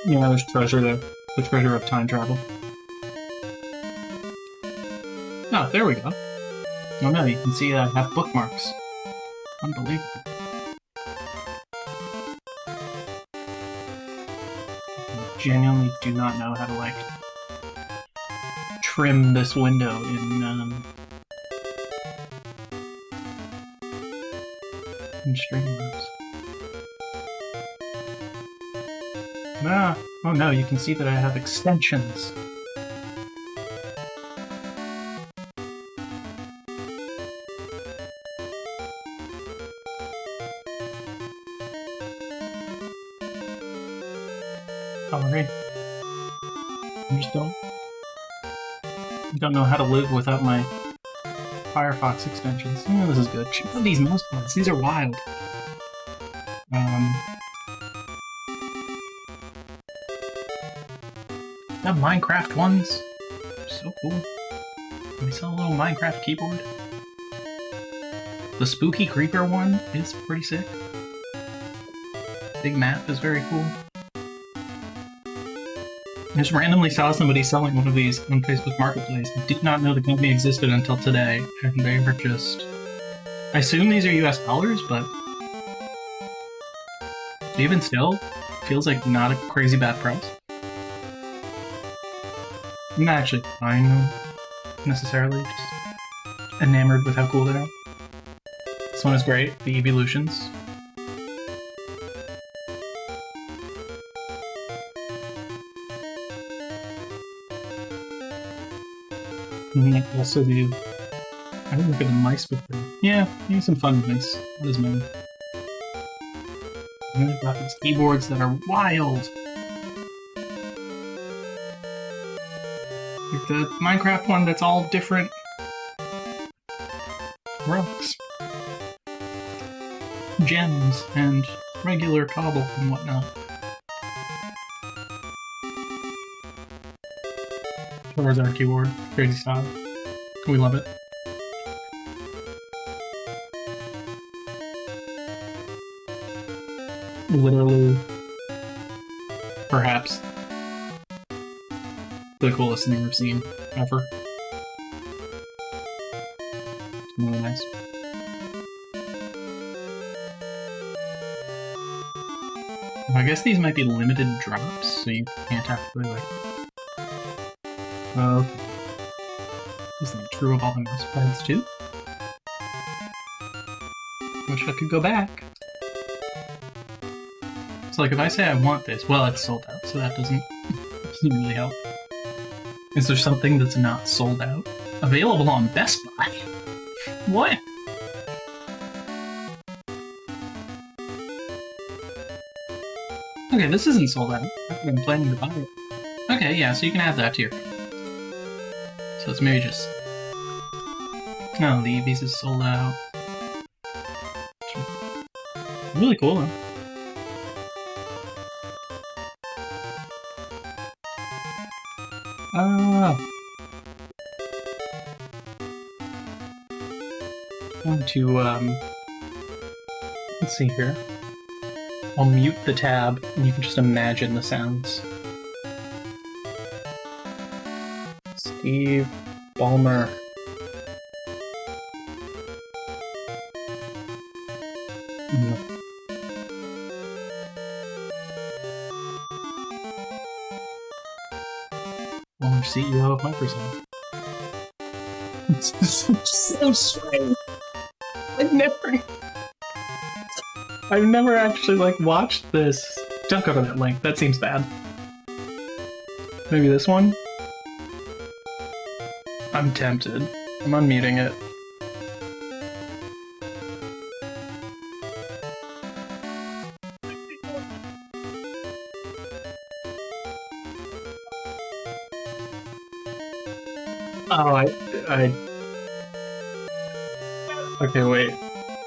Yeah, there's treasure there. The treasure of time travel. Oh, there we go. Oh no, you can see I have bookmarks. Unbelievable. I genuinely do not know how to, like, trim this window in Streamlabs. Ah, oh no, you can see that I have extensions. Sorry. I just don't know how to live without my Firefox extensions. Oh, this is good. Check out these mouse pads. These are wild. They have Minecraft ones. So cool. Can we sell a little Minecraft keyboard? The spooky creeper one is pretty sick. Big map is very cool. I just randomly saw somebody selling one of these on Facebook Marketplace. I did not know the company existed until today, and they were just... I assume these are US dollars, but... even still, feels like not a crazy bad price. I'm not actually buying them, necessarily, just enamored with how cool they are. This one is great, the Evolutions. Also do... I didn't look at the mice before. Yeah, maybe some fun mice. What is mine? And they've got these keyboards that are wild! Like the Minecraft one that's all different rocks, gems, and regular cobble and whatnot. Charizard keyboard, crazy style. We love it. Literally, perhaps the coolest thing I've seen ever. It's really nice. I guess these might be limited drops, so you can't actually like... Oh, okay. Is that true of all the mouse pads too? Wish I could go back. So like if I say I want this, well it's sold out, so that doesn't really help. Is there something that's not sold out? Available on Best Buy? What? Okay, this isn't sold out. I've been planning to buy it. Okay, yeah, so you can add that here. So it's maybe just... No, the Eevees is sold out. Really cool though. I'm going to, let's see here. I'll mute the tab, and you can just imagine the sounds. Steve Ballmer. Former CEO of Microsoft. It's so strange. I've never actually like watched this. Don't go to that link. That seems bad. Maybe this one? I'm tempted. I'm unmuting it. Oh, Okay, wait.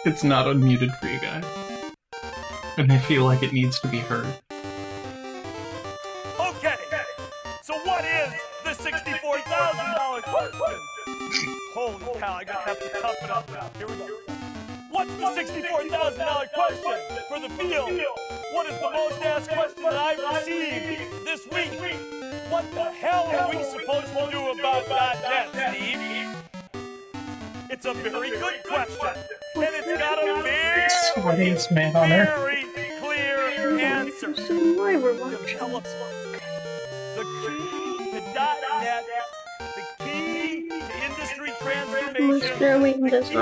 It's not unmuted for you guys. And I feel like it needs to be heard. Okay, so what is the $64,000 question? Holy cow, I gonna have to tough it up now. Here we go. What's the $64,000 question for the field? What is the most asked question that I've received this week? What the hell are we supposed to do about .NET, Steve? It's a very good question, and it's got a very clear answer. Developers. The key to .NET, the key to industry transformation, the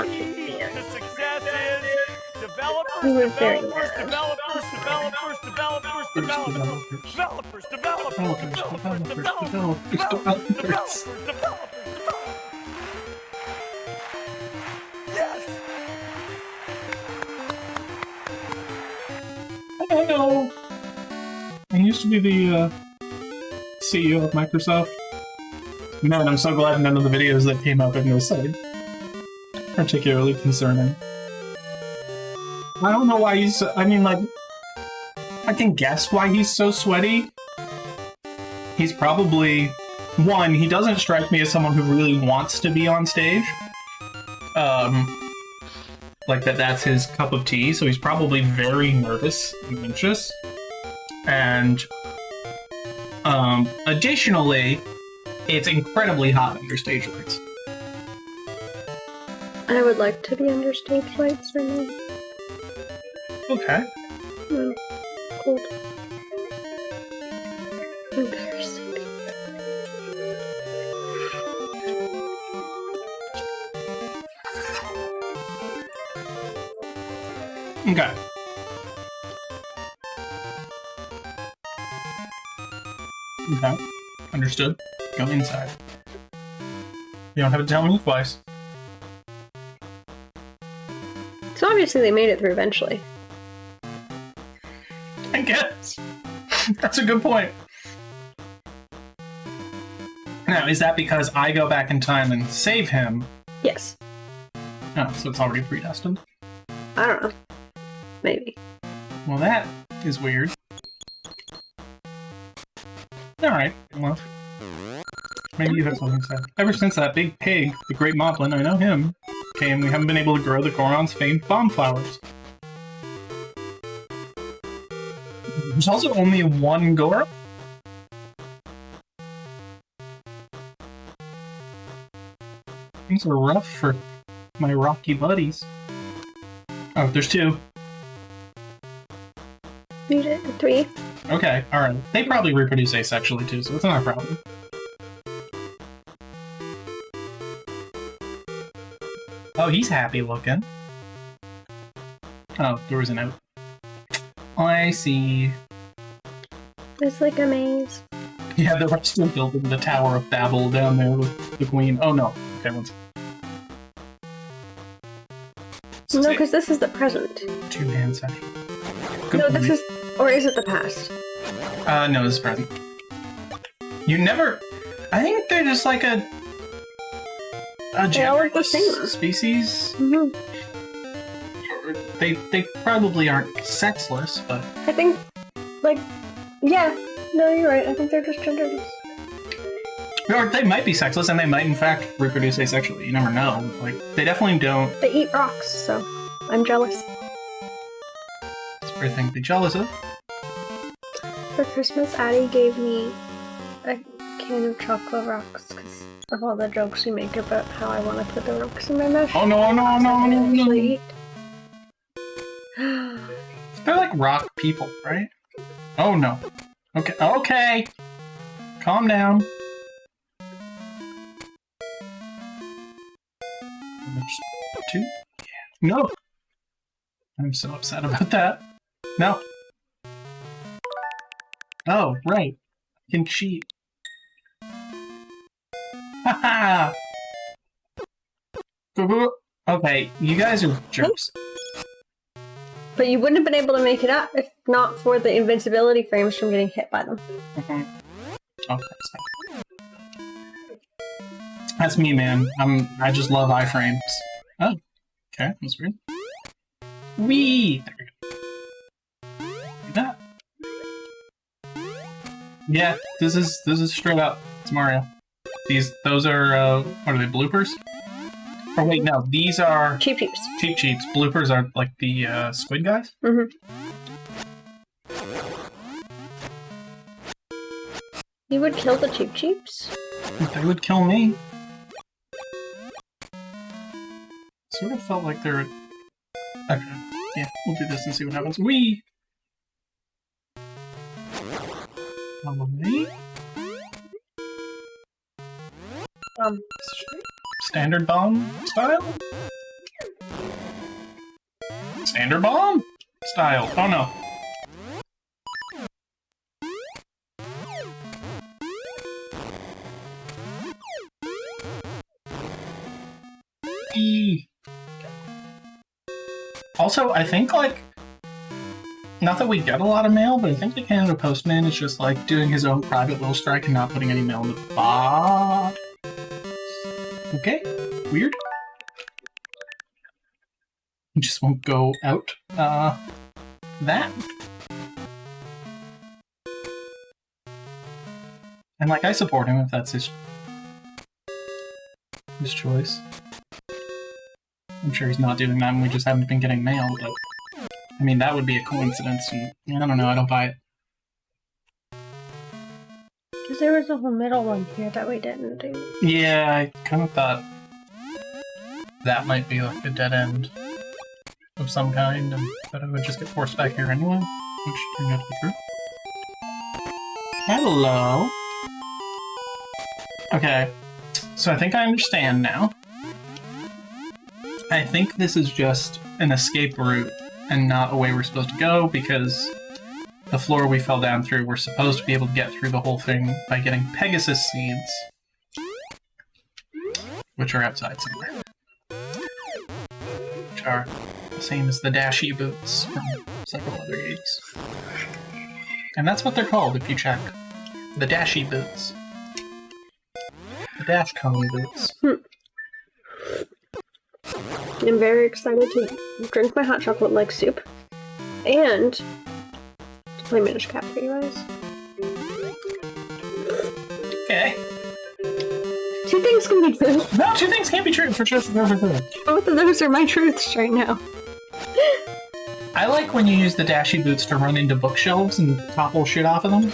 key to success is developers. Yes! I know! I used to be the CEO of Microsoft. Man, I'm so glad none of the videos that came up in this are particularly concerning. I don't know why he's... I mean, like... I can guess why he's so sweaty. He's probably... One, he doesn't strike me as someone who really wants to be on stage. Like that's his cup of tea, so he's probably very nervous and anxious. And additionally, it's incredibly hot under stage lights. I would like to be under stage lights right now. Okay. No. Cold. I'm very sleepy. Okay. Okay. Understood. Go inside. You don't have to tell me twice. So obviously they made it through eventually. I guess. That's a good point. Now, is that because I go back in time and save him? Yes. Oh, so it's already predestined? I don't know. Maybe. Well, that is weird. Alright, well. Maybe you have something to say. Ever since that big pig, the Great Moblin, I know him, came, we haven't been able to grow the Goron's famed bomb flowers. There's also only one Goron? Things are rough for my rocky buddies. Oh, there's two. You did 3. Okay, alright. They probably reproduce asexually too, so it's not a problem. Oh, he's happy looking. Oh, there was a note. I see. It's like a maze. Yeah, they're still building the Tower of Babel down there with the Queen. Oh no. Okay, one second. No, because this is the present. Two-hand section. Good No, point. this is... Or is it the past? No, this is present. You never... I think they're just like a They all work the genderless same. species. Mm-hmm. They probably aren't sexless, but... I think, like, yeah. No, you're right. I think they're just genderless. Or they might be sexless, and they might in fact reproduce asexually. You never know. Like, they definitely don't... They eat rocks, so I'm jealous. It's a weird thing to be jealous of. For Christmas, Addie gave me a can of chocolate rocks because of all the jokes we make about how I want to put the rocks in my mouth. Oh no, no, no, no, no. Eat. They're like rock people, right? Oh no. Okay, okay! Calm down. There's 2? No! I'm so upset about that. No. Oh, right. I can cheat. Haha! Okay, you guys are jerks. But you wouldn't have been able to make it up if not for the invincibility frames from getting hit by them. Oh, that's That's me, man. I just love iframes. Oh, okay, that's weird. Wee! There we go. Do that. Yeah, this is straight up. It's Mario. Those are what are they, bloopers? Or wait, no, these are Cheap Cheeps. Cheap Cheeps. Bloopers are like the squid guys? Mm-hmm. You would kill the Cheap Cheeps? They would kill me. Sort of felt like they're... Okay, yeah, we'll do this and see what happens. Whee! Follow me. Standard bomb style? Standard bomb style. Oh no. Also, I think, like, Not that we get a lot of mail, but I think the Canada Postman is just like doing his own private little strike and not putting any mail in the box. Okay, weird. He just won't go out. That. And like, I support him if that's his choice. I'm sure he's not doing that and we just haven't been getting mail, but I mean, that would be a coincidence, and I don't know, I don't buy it. Because there was a whole middle one here that we didn't do. Yeah, I kind of thought that might be like a dead end of some kind, and that I would just get forced back here anyway, which turned out to be true. Hello! Okay, so I think I understand now. I think this is just an escape route and not a way we're supposed to go, because the floor we fell down through, we're supposed to be able to get through the whole thing by getting Pegasus seeds, which are outside somewhere. Which are the same as the Dashy boots from several other games. And that's what they're called if you check. The Dashy boots. The Dash Cone boots. I'm very excited to drink my hot chocolate like soup and to play Minish Cap for you guys. Okay. Two things can be true. No, two things can't be true for sure. Both of those are my truths right now. I like when you use the Dashy boots to run into bookshelves and topple shit off of them.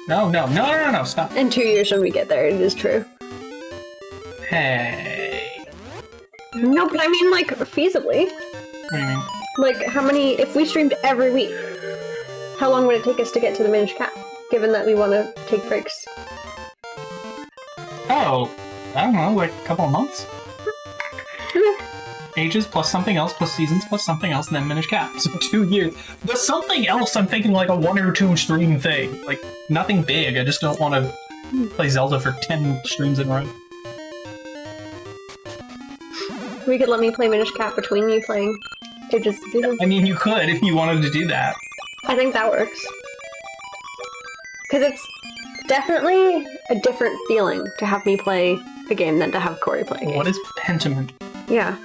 No, stop. In 2 years when we get there, it is true. Hey. No, but I mean, like, feasibly. What do you mean? Like, how many, if we streamed every week, how long would it take us to get to the Minish Cap, given that we want to take breaks? Oh, I don't know, like a couple of months? Ages plus something else plus seasons plus something else and then Minish Cap. So 2 years. The something else, I'm thinking like a 1 or 2 stream thing. Like, nothing big. I just don't want to play Zelda for 10 streams in a row. We could let me play Minish Cap between you playing Ages of Seasons. I mean, you could if you wanted to do that. I think that works. Because it's definitely a different feeling to have me play a game than to have Corey play a game. What is Pentiment? Yeah.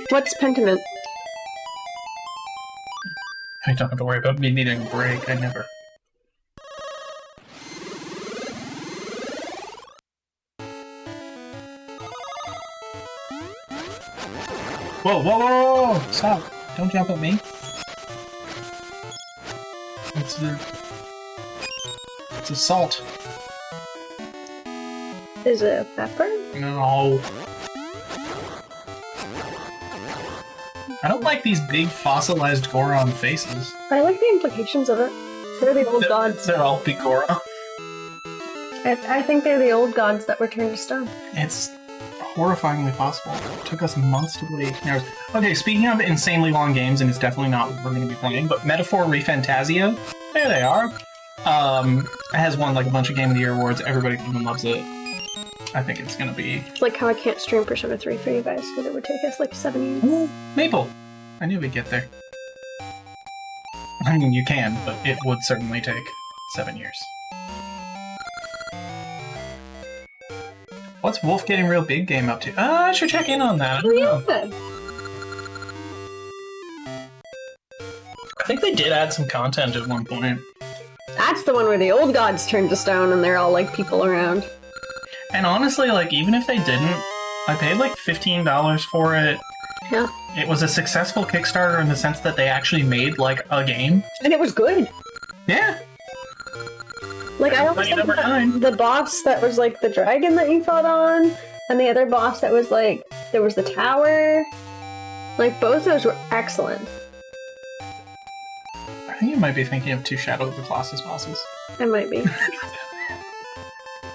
What's Pentiment? I don't have to worry about me needing a break. I never. Whoa, whoa, whoa, whoa! Stop! Don't jump at me. It's a salt. Is it a pepper? No. I don't like these big fossilized Goron faces. I like the implications of it. They're the old gods. They're all big Goron. I think they're the old gods that were turned to stone. It's horrifyingly possible. It took us months to play 18 hours. Okay, speaking of insanely long games, and it's definitely not what we're going to be playing, but Metaphor ReFantazio, there they are. It has won like a bunch of Game of the Year awards. Everybody loves it. I think it's going to be... It's like how I can't stream Persona 3 for you guys, because it would take us like 7 years. Ooh, Maple! I knew we'd get there. I mean, you can, but it would certainly take 7 years. What's Wolf Getting Real Big Game up to? I should check in on that. I don't know. I think they did add some content at one point. That's the one where the old gods turned to stone and they're all like people around. And honestly, like, even if they didn't, I paid like $15 for it. Yeah. It was a successful Kickstarter in the sense that they actually made like a game. And it was good. Yeah. Like, I always think about the boss that was like the dragon that you fought on, and the other boss that was like, there was the tower. Like, both those were excellent. I think you might be thinking of 2 Shadow of the Colossus bosses. I might be.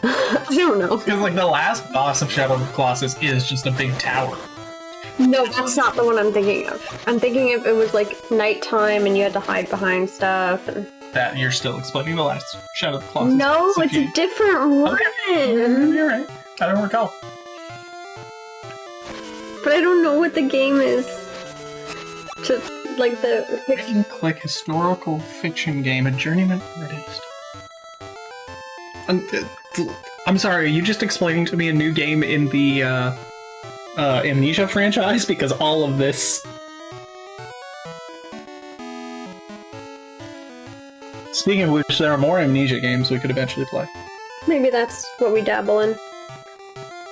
I don't know. Because like the last boss of Shadow of the Colossus is just a big tower. No, that's not the one I'm thinking of. I'm thinking of it was like nighttime and you had to hide behind stuff. And... That you're still explaining the last Shadow of the Colossus. No, it's a different one. Okay. You're right. I don't recall. But I don't know what the game is. To, like, the... Click historical fiction game, a journeyman artist. I'm sorry, are you just explaining to me a new game in the, Amnesia franchise? Because all of this... Speaking of which, there are more Amnesia games we could eventually play. Maybe that's what we dabble in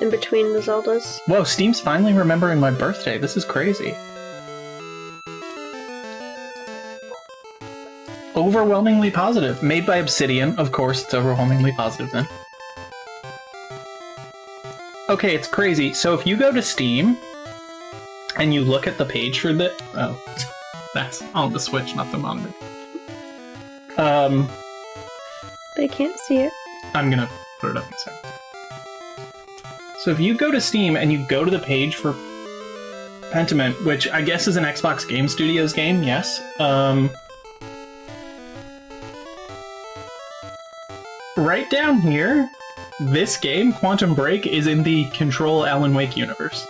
between the Zeldas. Whoa, Steam's finally remembering my birthday. This is crazy. Overwhelmingly positive. Made by Obsidian. Of course, it's overwhelmingly positive then. Okay, it's crazy. So if you go to Steam and you look at the page for the... Oh, that's on the Switch, not the monitor. They can't see it. I'm gonna put it up in a second. So if you go to Steam and you go to the page for Pentiment, which I guess is an Xbox Game Studios game, yes. Right down here, this game, Quantum Break, is in the Control Alan Wake universe.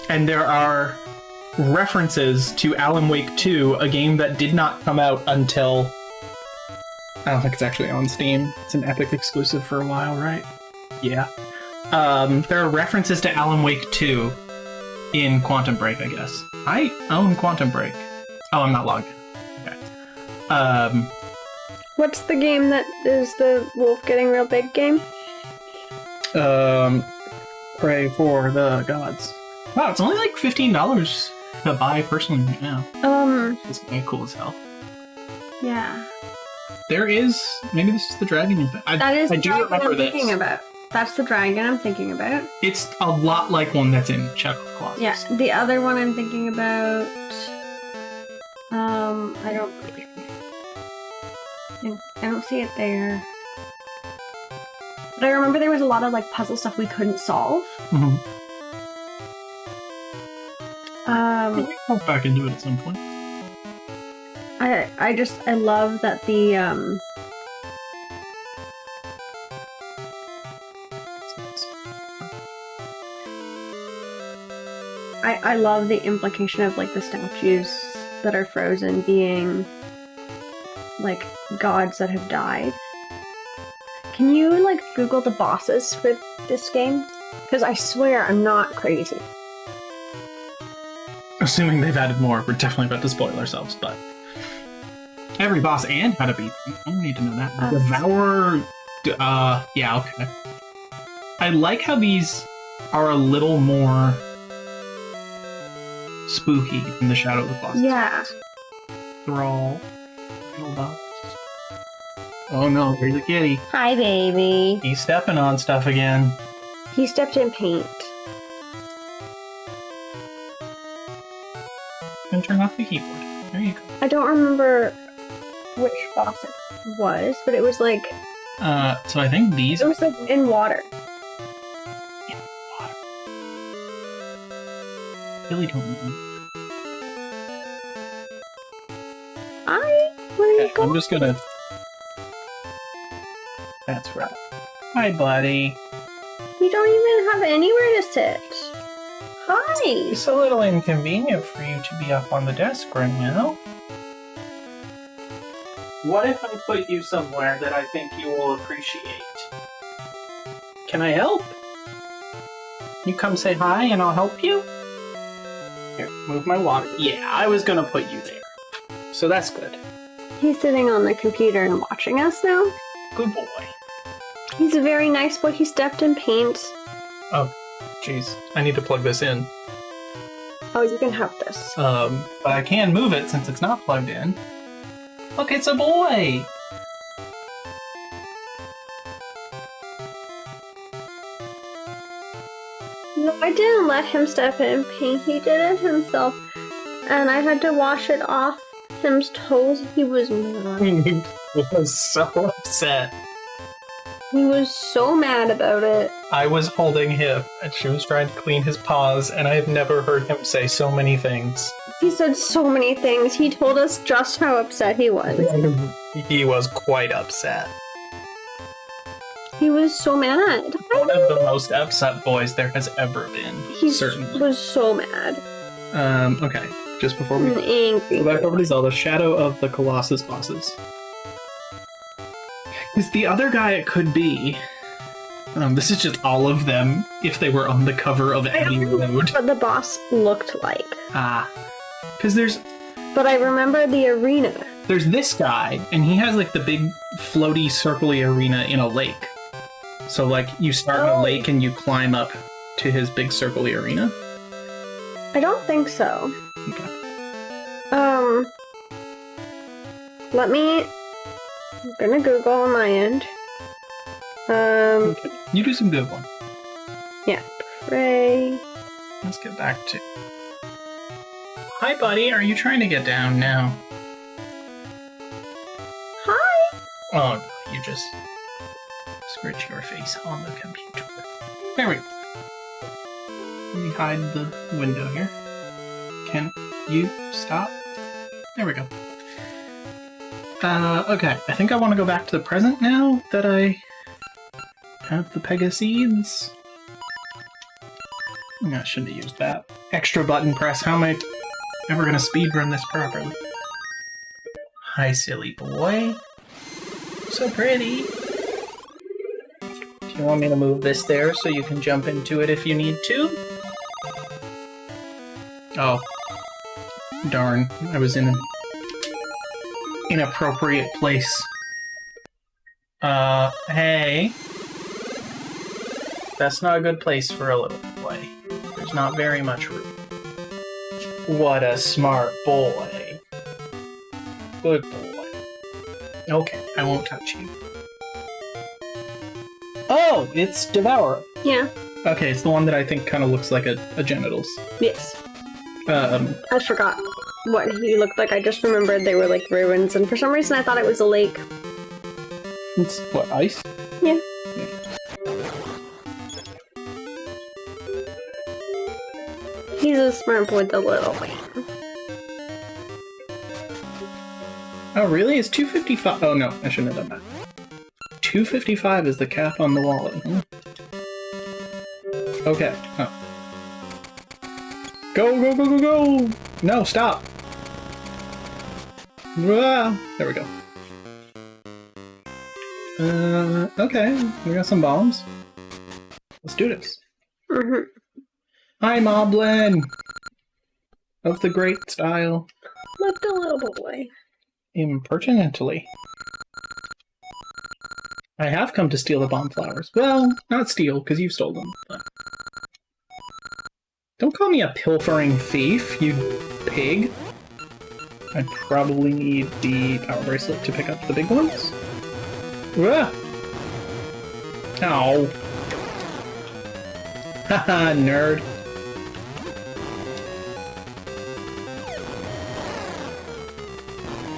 And there are references to Alan Wake 2, a game that did not come out until... I don't think it's actually on Steam. It's an Epic exclusive for a while, right? Yeah. There are references to Alan Wake 2 in Quantum Break, I guess. I own Quantum Break. Oh, I'm not logged in. Okay. What's the game that is the wolf getting real big game? Pray for the gods. Wow, it's only like $15 to buy personally right now. It's cool as hell. Yeah. There is... Maybe this is the dragon you think. That is the do dragon remember I'm this. thinking about. That's the dragon I'm thinking about. It's a lot like one that's in Shadow of the Colossus. Yeah, the other one I'm thinking about... I don't see it there. But I remember there was a lot of, like, puzzle stuff we couldn't solve. Mm-hmm. We'll pop back into it at some point. I love that the, I love the implication of, like, the statues that are frozen being, like, gods that have died. Can you, like, Google the bosses for this game? Because I swear I'm not crazy. Assuming they've added more, we're definitely about to spoil ourselves, but... Every boss and how to beat them. I don't need to know that. Devour... yeah, okay. I like how these are a little more... spooky than the Shadow of the Colossus. Yeah. Thrall. Real boss. Oh no, there's a kitty. Hi, baby. He's stepping on stuff again. He stepped in paint. And turn off the keyboard. There you go. I don't remember which boss it was, but it was like... So I think these... It was like in water. In water. Really don't know. Where are you Okay, going? I'm just gonna... That's right. Hi, buddy. You don't even have anywhere to sit. Hi! It's a little inconvenient for you to be up on the desk right now. What if I put you somewhere that I think you will appreciate? Can I help? You come say hi and I'll help you? Here, move my water. Yeah, I was gonna put you there. So that's good. He's sitting on the computer and watching us now. Good boy. He's a very nice boy. He stepped in paint. Oh, jeez. I need to plug this in. Oh, you can have this. But I can move it since it's not plugged in. Look, it's a boy! No, I didn't let him step in paint. He did it himself. And I had to wash it off him's toes. He was mad. He was so upset. He was so mad about it. I was holding him, and she was trying to clean his paws, and I have never heard him say so many things. He said so many things. He told us just how upset he was. He was quite upset. He was so mad. Hi, one of the most upset boys there has ever been. He certainly. was so mad. Okay. Just before we An angry. go back over to Zelda, Shadow of the Colossus bosses. Is the other guy it could be? This is just all of them if they were on the cover of Abbey Road. What the boss looked like. Because there's But I remember the arena. this guy, and he has like the big floaty circly arena in a lake. So like you start in a lake and you climb up to his big circly arena. I don't think so. Okay. Let me... I'm gonna Google on my end. Okay. You do some good one. Yeah. Pray. Let's get back to... Hi, buddy. Are you trying to get down now? Hi! Oh, no. You just scratch your face on the computer. There we go. Let me hide the window here. Can you stop? There we go. Okay. I think I want to go back to the present now that I have the Pegaseeds. I shouldn't have used that. Extra button press. How am I ever going to speedrun this properly? Hi, silly boy. So pretty. Do you want me to move this there so you can jump into it if you need to? Oh. Darn. I was in an inappropriate place. Hey. That's not a good place for a little boy. There's not very much room. What a smart boy. Good boy. Okay, I won't touch you. Oh, it's Devour. Yeah. Okay, it's the one that I think kind of looks like a genitals. Yes. I forgot what he looked like. I just remembered they were like ruins, and for some reason I thought it was a lake. It's what, ice? Yeah. He's a smart boy, the little man. Oh, really? It's 255. Oh, no, I shouldn't have done that. 255 is the cap on the wallet. Huh? Okay. Oh. Go, go, go, go, go! No, stop! Ah, there we go. Okay. We got some bombs. Let's do this. Mm-hmm. Hi, Moblin! Of the great style. Look, the little boy. Impertinently. I have come to steal the bomb flowers. Well, not steal, because you stole them, but... Don't call me a pilfering thief, you pig. I probably need the power bracelet to pick up the big ones. Ah! Ow. Haha, nerd.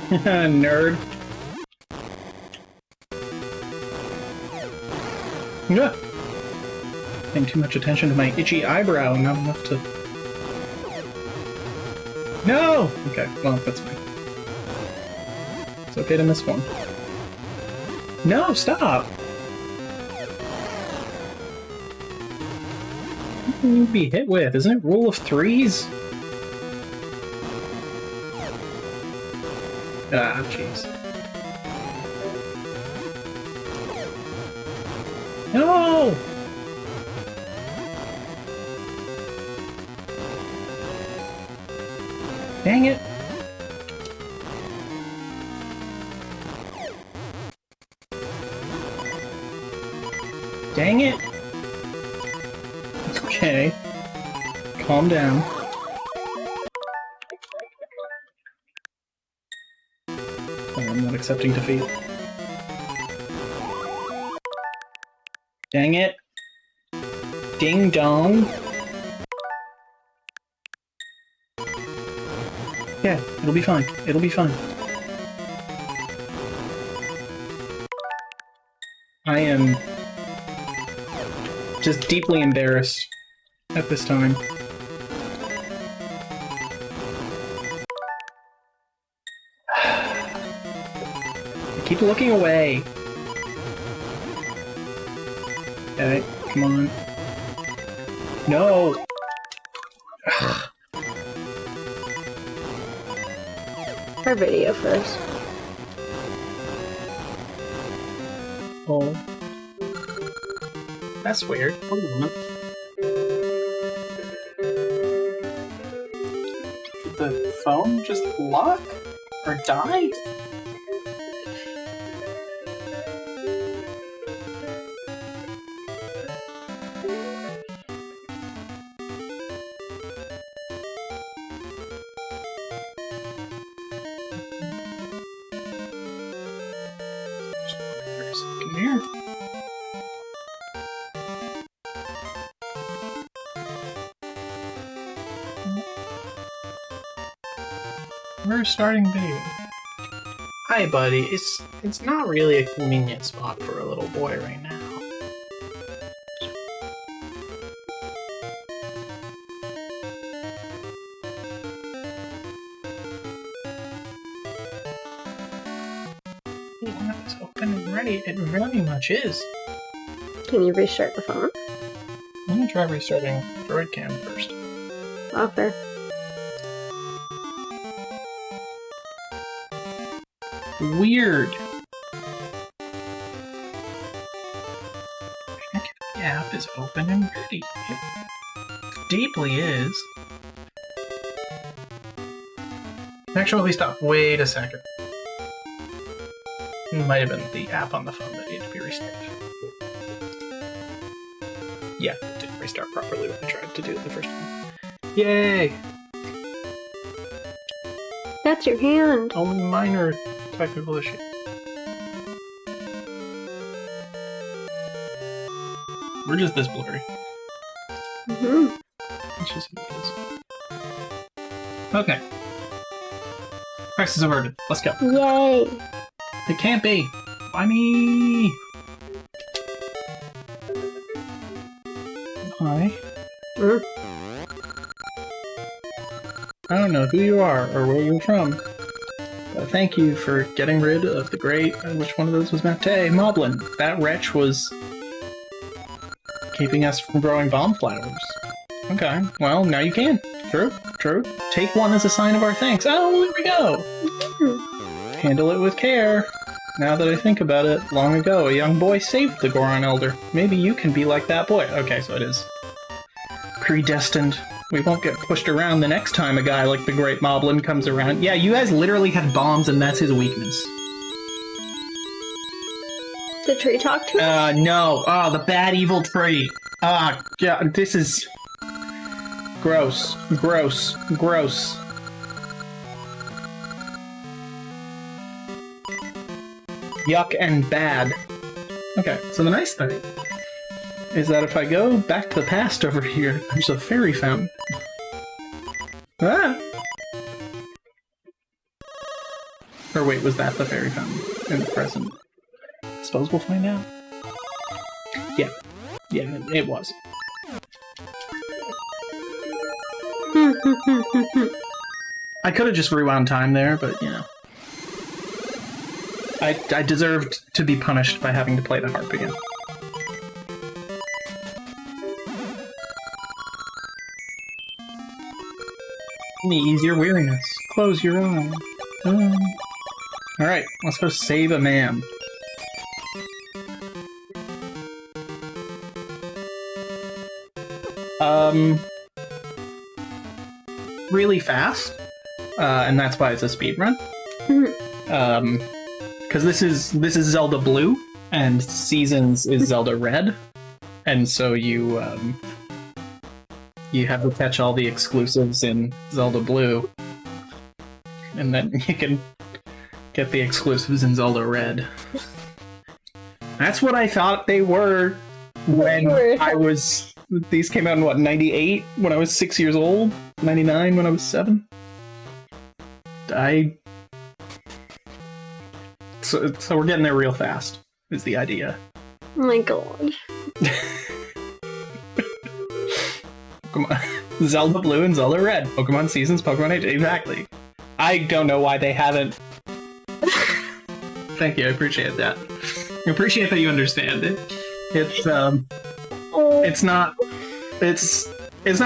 Nerd. Yeah. Paying too much attention to my itchy eyebrow and not enough to... No! Okay, well, that's fine. It's okay to miss one. No, stop! What can you be hit with? Isn't it rule of threes? Ah, jeez. No! Dang it! Dang it! It's okay. Calm down. I'm not accepting defeat. Dang it! Ding dong! Yeah, it'll be fine. It'll be fine. I am just deeply embarrassed at this time. I keep looking away. Okay. Come on. No! Our video first. Oh. That's weird. Hold on a minute. Did the phone just lock? Or die? Come here. We're starting video. Hi, buddy. It's not really a convenient spot for a little boy right now. The app is open and ready. It very much is. Can you restart the phone? Let me try restarting Droid Cam first. Oh, fair. Weird. Check if the app is open and ready. It deeply is. Actually, stop. Wait a second. It might have been the app on the phone that needed to be restarted. Yeah, it didn't restart properly when I tried to do it the first time. Yay! That's your hand. Only minor technical issue. We're just this blurry. Mm-hmm. It's just who it is. Okay. Crisis averted. Let's go. Yay. It can't be. Why me? Hi. Mm. I don't know who you are or where you're from. But thank you for getting rid of the great... Which one of those was Mate? Moblin. That wretch was... keeping us from growing bomb flowers. Okay, well, now you can. True, true. Take one as a sign of our thanks. Oh, there we go! Handle it with care. Now that I think about it, long ago, a young boy saved the Goron Elder. Maybe you can be like that boy. Okay, so it is predestined. We won't get pushed around the next time a guy like the Great Moblin comes around. Yeah, you guys literally had bombs and that's his weakness. The tree talk to us? No. Oh, the bad evil tree. Yeah, this is... gross. Gross. Gross. Yuck and bad. Okay, so the nice thing is that if I go back to the past over here, there's a fairy fountain. Ah! Or wait, was that the fairy fountain in the present? Suppose we'll find out. Yeah. Yeah, it was. I could have just rewound time there, but, you know. I deserved to be punished by having to play the harp again. Let me ease your weariness. Close your eyes. Alright, let's go save a man. Really fast, and that's why it's a speedrun. Because this is Zelda Blue, and Seasons is Zelda Red, and so you have to catch all the exclusives in Zelda Blue, and then you can get the exclusives in Zelda Red. That's what I thought they were when I was... These came out in, what, 98? When I was 6 years old? 99 when I was 7? So we're getting there real fast, is the idea. Oh my god. Pokemon. Zelda Blue and Zelda Red. Pokemon Seasons, Pokemon Age. Exactly. I don't know why they haven't... Thank you, I appreciate that. I appreciate that you understand it. It's, Oh it's not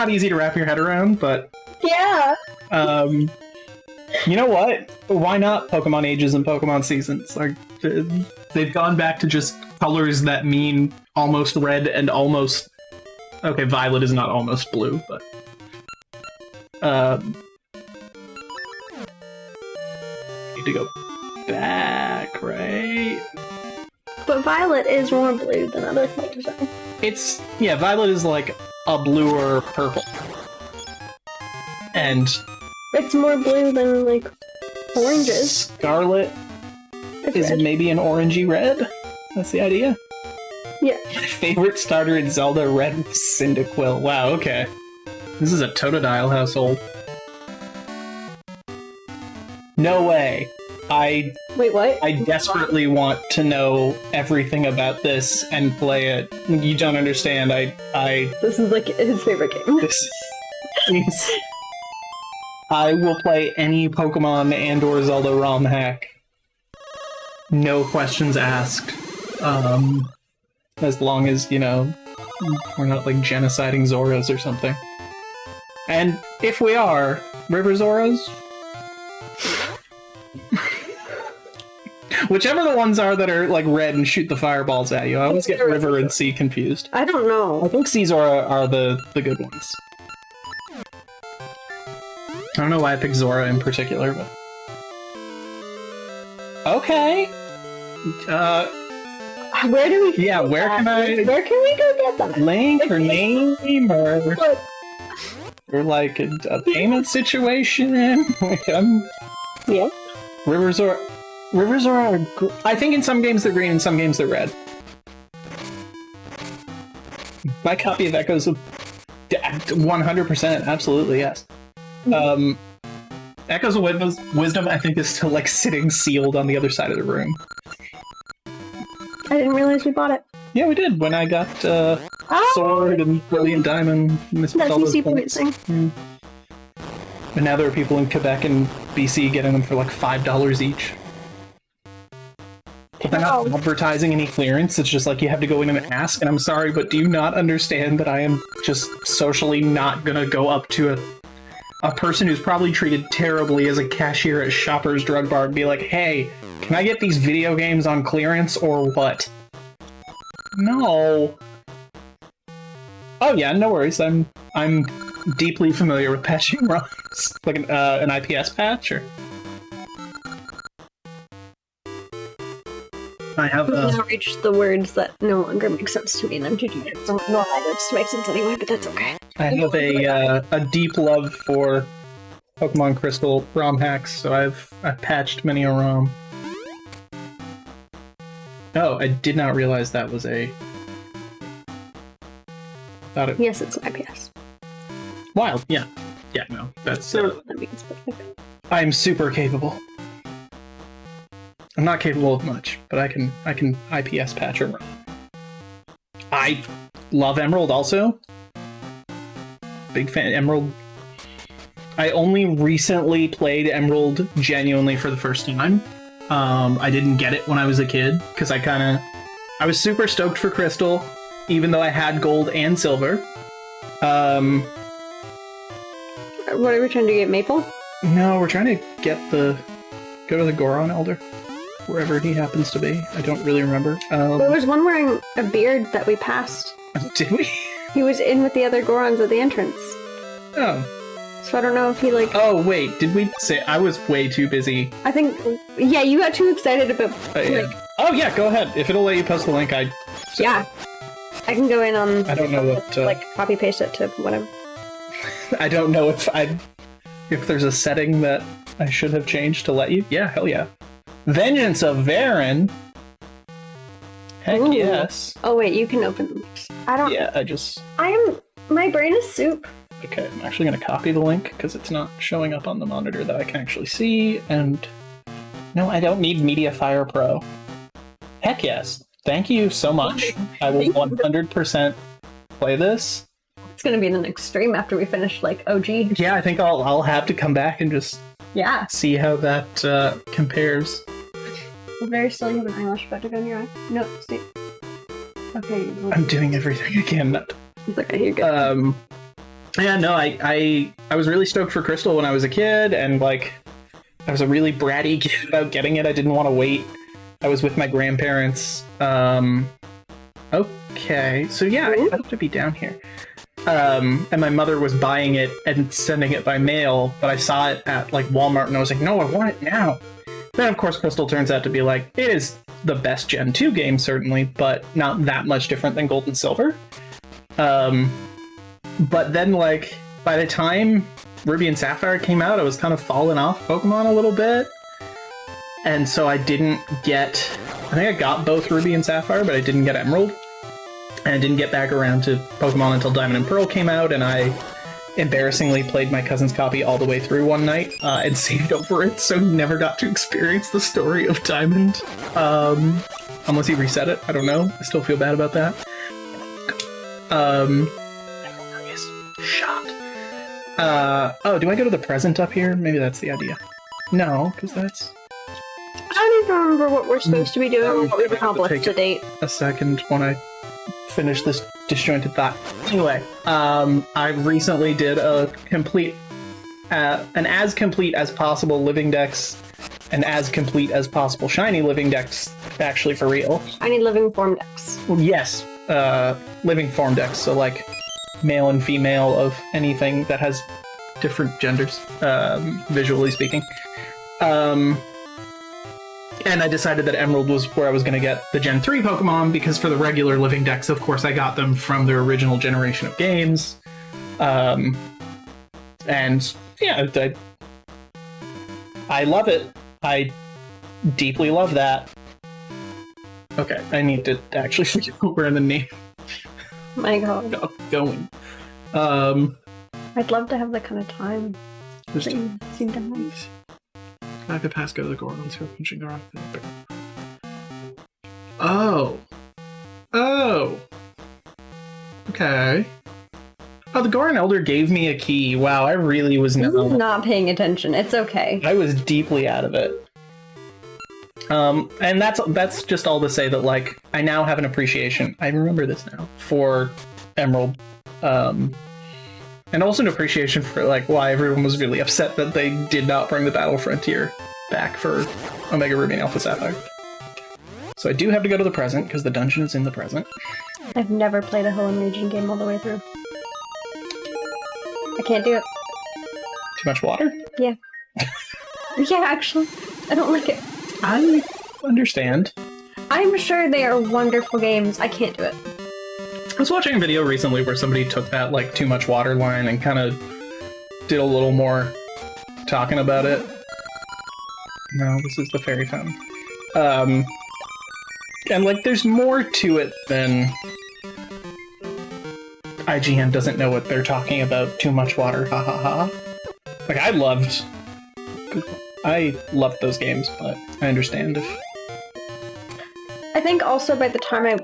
easy to wrap your head around, but Yeah. you know what? Why not Pokemon Ages and Pokemon Seasons? Like, they've gone back to just colors that mean almost red and almost... Okay, violet is not almost blue, but... need to go back, right? But violet is more blue than other colors. Yeah, violet is like a blue or purple. And... It's more blue than, like, oranges. Scarlet It's is red. maybe an orangey red? That's the idea? Yeah. My favorite starter in Zelda, Red Cyndaquil. Wow, okay. This is a Totodile household. No way. Wait, what? I desperately want to know everything about this and play it. You don't understand. This is, like, his favorite game. This is... I will play any Pokemon and or Zelda ROM hack. No questions asked. As long as, you know, we're not like genociding Zoras or something. And if we are, River Zoras? Whichever the ones are that are like red and shoot the fireballs at you. I always get River and Sea confused. I don't know. I think Sea Zora are the good ones. I don't know why I picked Zora in particular, but... Okay! Where do we... Yeah, where can I... Where can we go get them? Link or name or... What? Or like a payment situation? Like, Yeah. River Zora are... I think in some games they're green, in some games they're red. My copy of Echoes of... 100%, absolutely, yes. Echoes of Wisdom, I think, is still like sitting sealed on the other side of the room. I didn't realize we bought it. Yeah, we did when I got Sword and Brilliant Diamond. That PC points thing. And now there are people in Quebec and BC getting them for like $5 each. But they're not advertising any clearance. It's just like you have to go in and ask. And I'm sorry, but do you not understand that I am just socially not gonna go up to a person who's probably treated terribly as a cashier at Shoppers Drug Bar and be like, hey, can I get these video games on clearance or what? No. Oh yeah, no worries. I'm deeply familiar with patching ROMs. Like an IPS patch, or... I have We've now reached the words that no longer make sense to me, and I'm too tired. So no words make sense anyway, but that's okay. I have a deep love for Pokemon Crystal ROM hacks, so I've patched many a ROM. Oh, I did not realize that was a... Thought it... Yes, it's an IPS. Wild, yeah. Yeah, no, that's... I don't know what that means, but okay. I'm super capable. I'm not capable of much, but I can IPS patch a ROM. I love Emerald also. Big fan. Emerald. I only recently played Emerald genuinely for the first time. I didn't get it when I was a kid, because I was super stoked for Crystal, even though I had Gold and Silver. What are we trying to get, Maple? No, we're trying to go to the Goron Elder, wherever he happens to be. I don't really remember. There was one wearing a beard that we passed. Did we? He was in with the other Gorons at the entrance. Oh. So I don't know if he, like... Oh, wait, did we say... I was way too busy. I think... Yeah, you got too excited about... Yeah. Oh, yeah, go ahead. If it'll let you post the link, Yeah. I can go in on... I don't know what... Like, copy-paste it to whatever. I don't know if there's a setting that I should have changed to let you. Yeah, hell yeah. Vengeance of Varen. Heck Ooh. yes. Oh, wait, you can open them. I don't... Yeah, My brain is soup. Okay, I'm actually going to copy the link, because it's not showing up on the monitor that I can actually see, and... No, I don't need MediaFire Pro. Heck yes. Thank you so much. I will 100% play this. It's gonna be the next stream after we finish, like, OG. Yeah, I think I'll have to come back and just Yeah. see how that compares. Very still, you have an eyelash about to go in your eye. No, stay. Okay. I'm doing everything I can It's okay, you're good. Yeah, no, I was really stoked for Crystal when I was a kid, and like I was a really bratty kid about getting it. I didn't want to wait. I was with my grandparents. Okay, so yeah, I have to be down here. And my mother was buying it and sending it by mail, but I saw it at like Walmart, and I was like, no, I want it now. Then of course Crystal turns out to be like, it is the best Gen 2 game certainly, but not that much different than Gold and Silver. But then, like, by the time Ruby and Sapphire came out, I was kind of falling off Pokemon a little bit. And so I didn't get... I think I got both Ruby and Sapphire, but I didn't get Emerald. And I didn't get back around to Pokemon until Diamond and Pearl came out, and I embarrassingly played my cousin's copy all the way through one night and saved over it, so he never got to experience the story of Diamond. Unless he reset it. I don't know. I still feel bad about that. Shot. Oh, do I go to the present up here? Maybe that's the idea. No, because that's... I don't even remember what we're supposed to be doing, what we've accomplished to date. A second when I finish this disjointed thought. Anyway, I recently did a complete... an as complete as possible Living Dex, and as complete as possible Shiny Living Dex, actually for real. Shiny Living Form Dex. Well, yes, Living Form Dex, so like male and female of anything that has different genders, visually speaking. And I decided that Emerald was where I was going to get the Gen 3 Pokemon, because for the regular Living Dex, of course, I got them from their original generation of games. And yeah, I love it. I deeply love that. Okay, I need to actually figure out where the name My god. going. I'd love to have that kind of time. There's that you seem to have. I could pass go to the Gorons who are punching around. Oh. Oh. Okay. Oh, the Goron Elder gave me a key. Wow, I really was not paying attention. It's okay. I was deeply out of it. And that's just all to say that, like, I now have an appreciation. I remember this now for Emerald. And also an appreciation for, like, why everyone was really upset that they did not bring the Battle Frontier back for Omega Ruby and Alpha Sapphire. So I do have to go to the present, because the dungeon is in the present. I've never played a Hoenn region game all the way through. I can't do it. Too much water? Yeah. Yeah, actually. I don't like it. I understand. I'm sure they are wonderful games. I can't do it. I was watching a video recently where somebody took that, like, too much water line and kind of did a little more talking about it. No, this is the fairy fountain. And, like, there's more to it than IGN doesn't know what they're talking about, too much water, ha ha ha. Like, I loved those games, but I understand if... I think also by the time I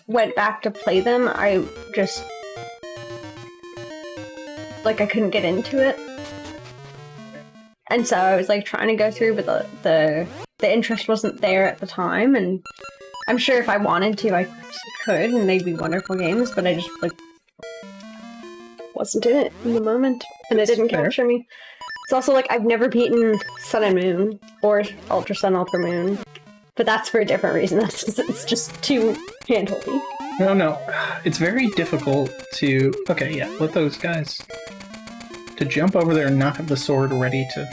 went back to play them, I just... like, I couldn't get into it. And so I was, like, trying to go through, but the interest wasn't there at the time, and I'm sure if I wanted to, I could, and they'd be wonderful games, but I just, like, wasn't in it in the moment, and it didn't capture me. It's also, like, I've never beaten Sun and Moon, or Ultra Sun, Ultra Moon, but that's for a different reason. That's just, it's just too hand-holdy. No. It's very difficult to... Okay, yeah, let those guys... to jump over there and not have the sword ready to...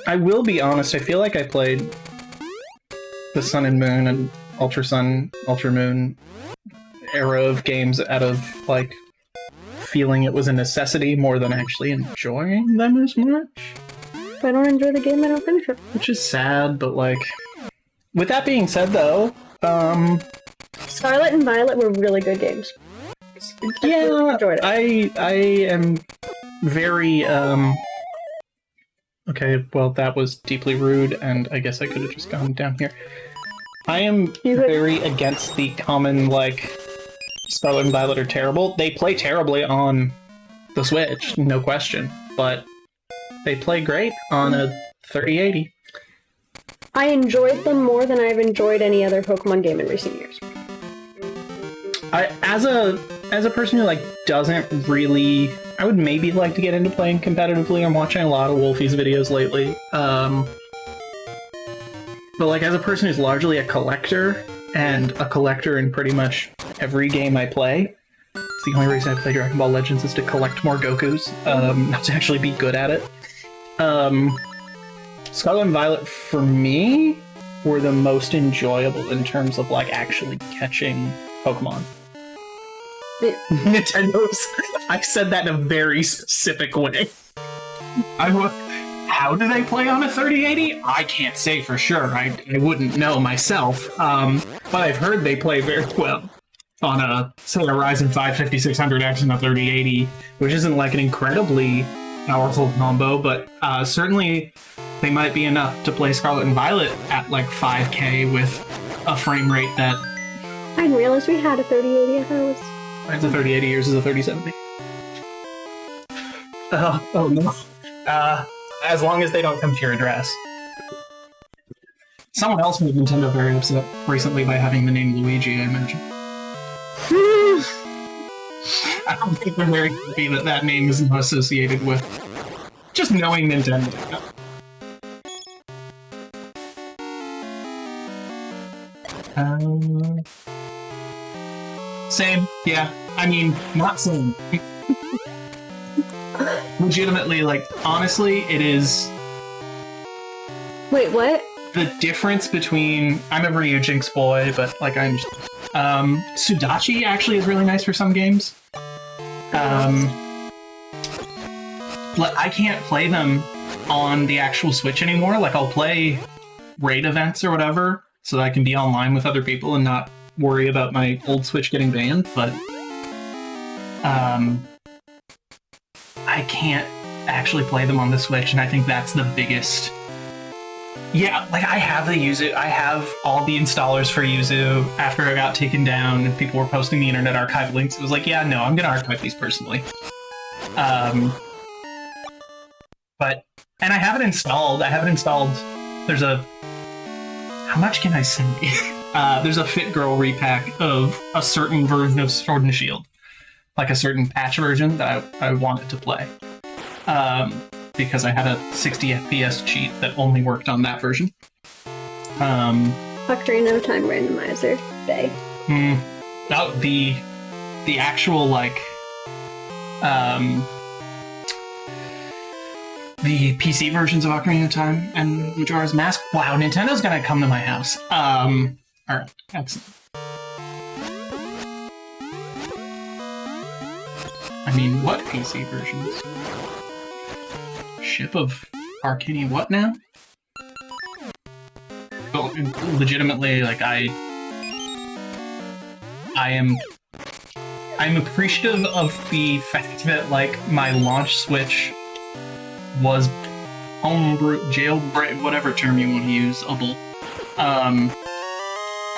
I will be honest, I feel like I played the Sun and Moon and Ultra Sun, Ultra Moon era of games out of, like, feeling it was a necessity more than actually enjoying them as much. If I don't enjoy the game, I don't finish it. Which is sad, but, like... With that being said, though, Scarlet and Violet were really good games. Yeah, really enjoyed it. I am very, Okay, well, that was deeply rude, and I guess I could have just gone down here. I am very against the common, like, Scarlet and Violet are terrible. They play terribly on the Switch, no question, but they play great on a 3080. I enjoyed them more than I've enjoyed any other Pokemon game in recent years. As a person who like doesn't really, I would maybe like to get into playing competitively. I'm watching a lot of Wolfie's videos lately. But like as a person who's largely a collector, and a collector in pretty much every game I play, it's the only reason I play Dragon Ball Legends is to collect more Gokus, not to actually be good at it. Scarlet and Violet, for me, were the most enjoyable in terms of like actually catching Pokemon. Nintendo's. I said that in a very specific way. How do they play on a 3080? I can't say for sure. I wouldn't know myself. But I've heard they play very well on a, say, a Ryzen 5 5600X and a 3080, which isn't like an incredibly powerful combo, but certainly they might be enough to play Scarlet and Violet at like 5K with a frame rate that... I didn't realize we had a 3080 at house. It's a 3080, yours is a 3070. Oh no. As long as they don't come to your address. Someone else made Nintendo very upset recently by having the name Luigi, I imagine. I don't think they're very happy that that name is not associated with just knowing Nintendo. Same, yeah. I mean, not same. Legitimately, like, honestly, it is... Wait, what? The difference between... I'm a Ryujinx boy, but, like, I'm... Sudachi actually is really nice for some games. But I can't play them on the actual Switch anymore. Like, I'll play raid events or whatever, so that I can be online with other people and not worry about my old Switch getting banned, but... I can't actually play them on the Switch, and I think that's the biggest... Yeah, like, I have the Yuzu, I have all the installers for Yuzu after it got taken down and people were posting the Internet Archive links. It was like, yeah, no, I'm gonna archive these personally. But, and I have it installed, there's a... How much can I say? There's a Fit Girl repack of a certain version of Sword and Shield. Like a certain patch version that I wanted to play. Because I had a 60 FPS cheat that only worked on that version. Ocarina of Time randomizer day. Oh, the actual, like, the PC versions of Ocarina of Time and Majora's Mask. Wow, Nintendo's gonna come to my house. Alright, excellent. I mean, what PC versions? Ship of Arcania what now? Well, legitimately, like, I'm appreciative of the fact that, like, my launch Switch was homebrew, jailbreak, whatever term you want to use,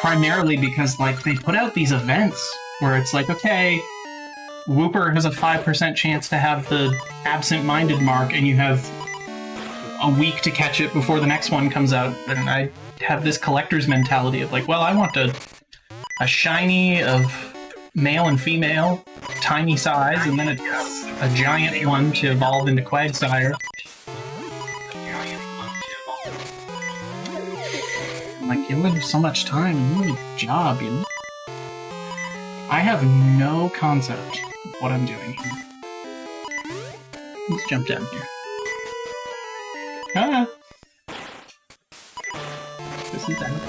primarily because, like, they put out these events where it's like, okay, Wooper has a 5% chance to have the absent-minded mark, and you have a week to catch it before the next one comes out. And I have this collector's mentality of like, well, I want a shiny of male and female, tiny size, and then a giant one to evolve into Quagsire. I'm like, you only have so much time, and you need a job, you know? I have no concept of what I'm doing here. Let's jump down here. Ah! This is down.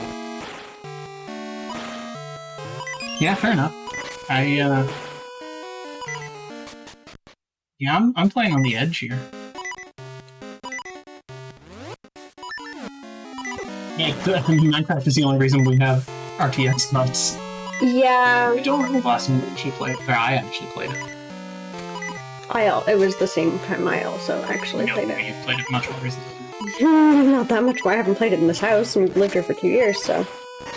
Yeah, fair enough. Yeah, I'm playing on the edge here. Yeah, I mean, Minecraft is the only reason we have RTX nuts. Yeah. I don't remember the last time we actually played it. Or I actually played it. It was the same time I also actually played it. You've played it much more recently. Not that much more. I haven't played it in this house, and we've lived here for 2 years, so...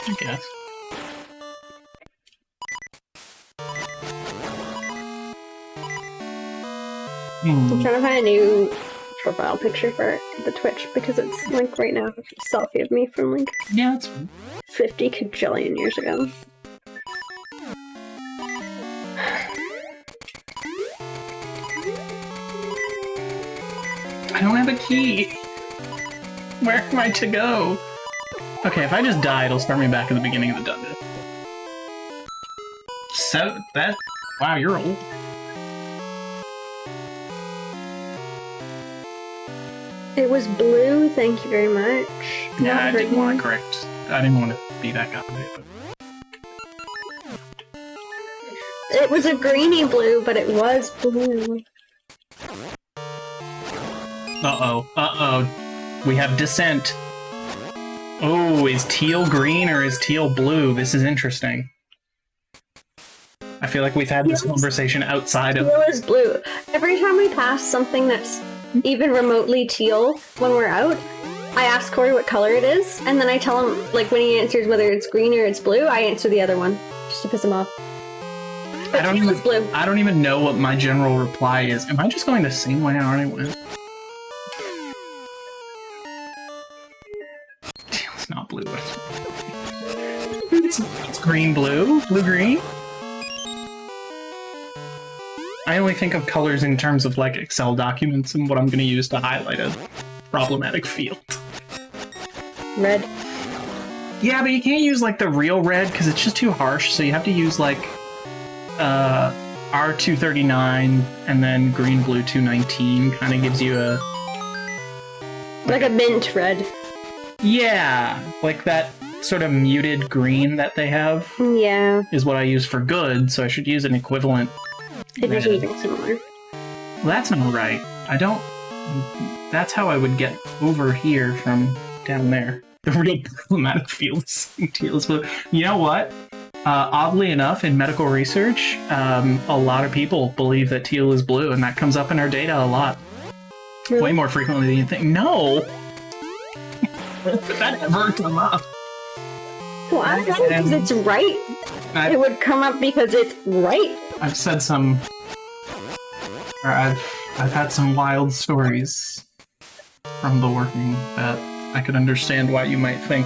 I guess. I'm trying to find a new profile picture for the Twitch because it's like right now a selfie of me from like Yeah, that's fine. 50 kajillion years ago. I don't have a key. Where am I to go? Okay, if I just die, it'll start me back at the beginning of the dungeon. So, that... Wow, you're old. It was blue, thank you very much. Yeah, Not I didn't green. want to correct. I didn't want to be that guy. But... It was a greeny blue, but it was blue. Uh-oh. Uh-oh. We have dissent. Oh, is teal green or is teal blue? This is interesting. I feel like we've had this conversation outside of... Teal is blue. Every time we pass something that's even remotely teal when we're out, I ask Corey what color it is, and then I tell him, like, when he answers whether it's green or it's blue, I answer the other one, just to piss him off. But teal is blue. I don't even know what my general reply is. Am I just going the same way I already went? Teal's not blue. It's green, blue, blue, green. I only think of colors in terms of like Excel documents and what I'm going to use to highlight a problematic field. Red. Yeah, but you can't use like the real red because it's just too harsh. So you have to use like R239 and then green blue 219 kind of gives you a... Like a mint red. Yeah, like that sort of muted green that they have Yeah. is what I use for good, so I should use an equivalent. It was something similar. Well, that's not right. I don't... That's how I would get over here from down there. The real problematic field is teal is blue. You know what? Oddly enough, in medical research, a lot of people believe that teal is blue, and that comes up in our data a lot. Really? Way more frequently than you think. No! Did that ever come up? Well, I don't know because it's right. It would come up because it's right. I've said some... Or I've had some wild stories from the working that I could understand why you might think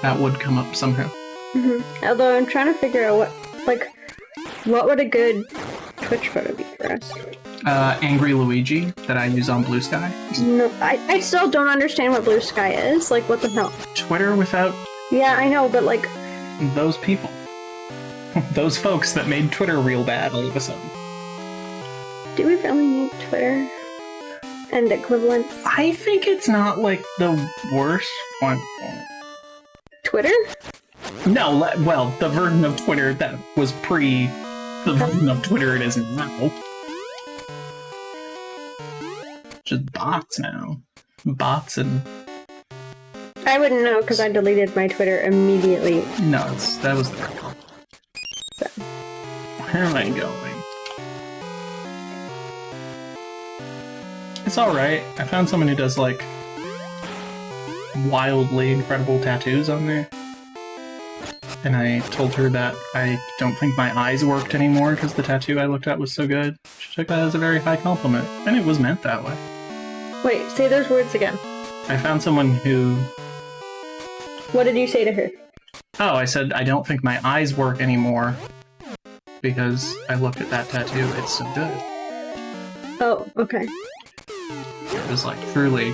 that would come up somehow. Mm-hmm. Although I'm trying to figure out what would a good Twitch photo be for us? Angry Luigi that I use on Blue Sky. No, I still don't understand what Blue Sky is. Like, what the hell? Twitter without Yeah, I know, but like... those people. Those folks that made Twitter real bad all of a sudden. Do we really need Twitter? And equivalents? I think it's not, like, the worst one. Twitter? No, well, the version of Twitter that was pre... the version of Twitter it is now. Just bots now. Bots and... I wouldn't know, because I deleted my Twitter immediately. No, that was the call. So. Where am I going? It's alright. I found someone who does, like, wildly incredible tattoos on there. And I told her that I don't think my eyes worked anymore because the tattoo I looked at was so good. She took that as a very high compliment. And it was meant that way. Wait, say those words again. I found someone who... What did you say to her? Oh, I said, I don't think my eyes work anymore because I looked at that tattoo. It's so good. Oh, okay. It was, like, truly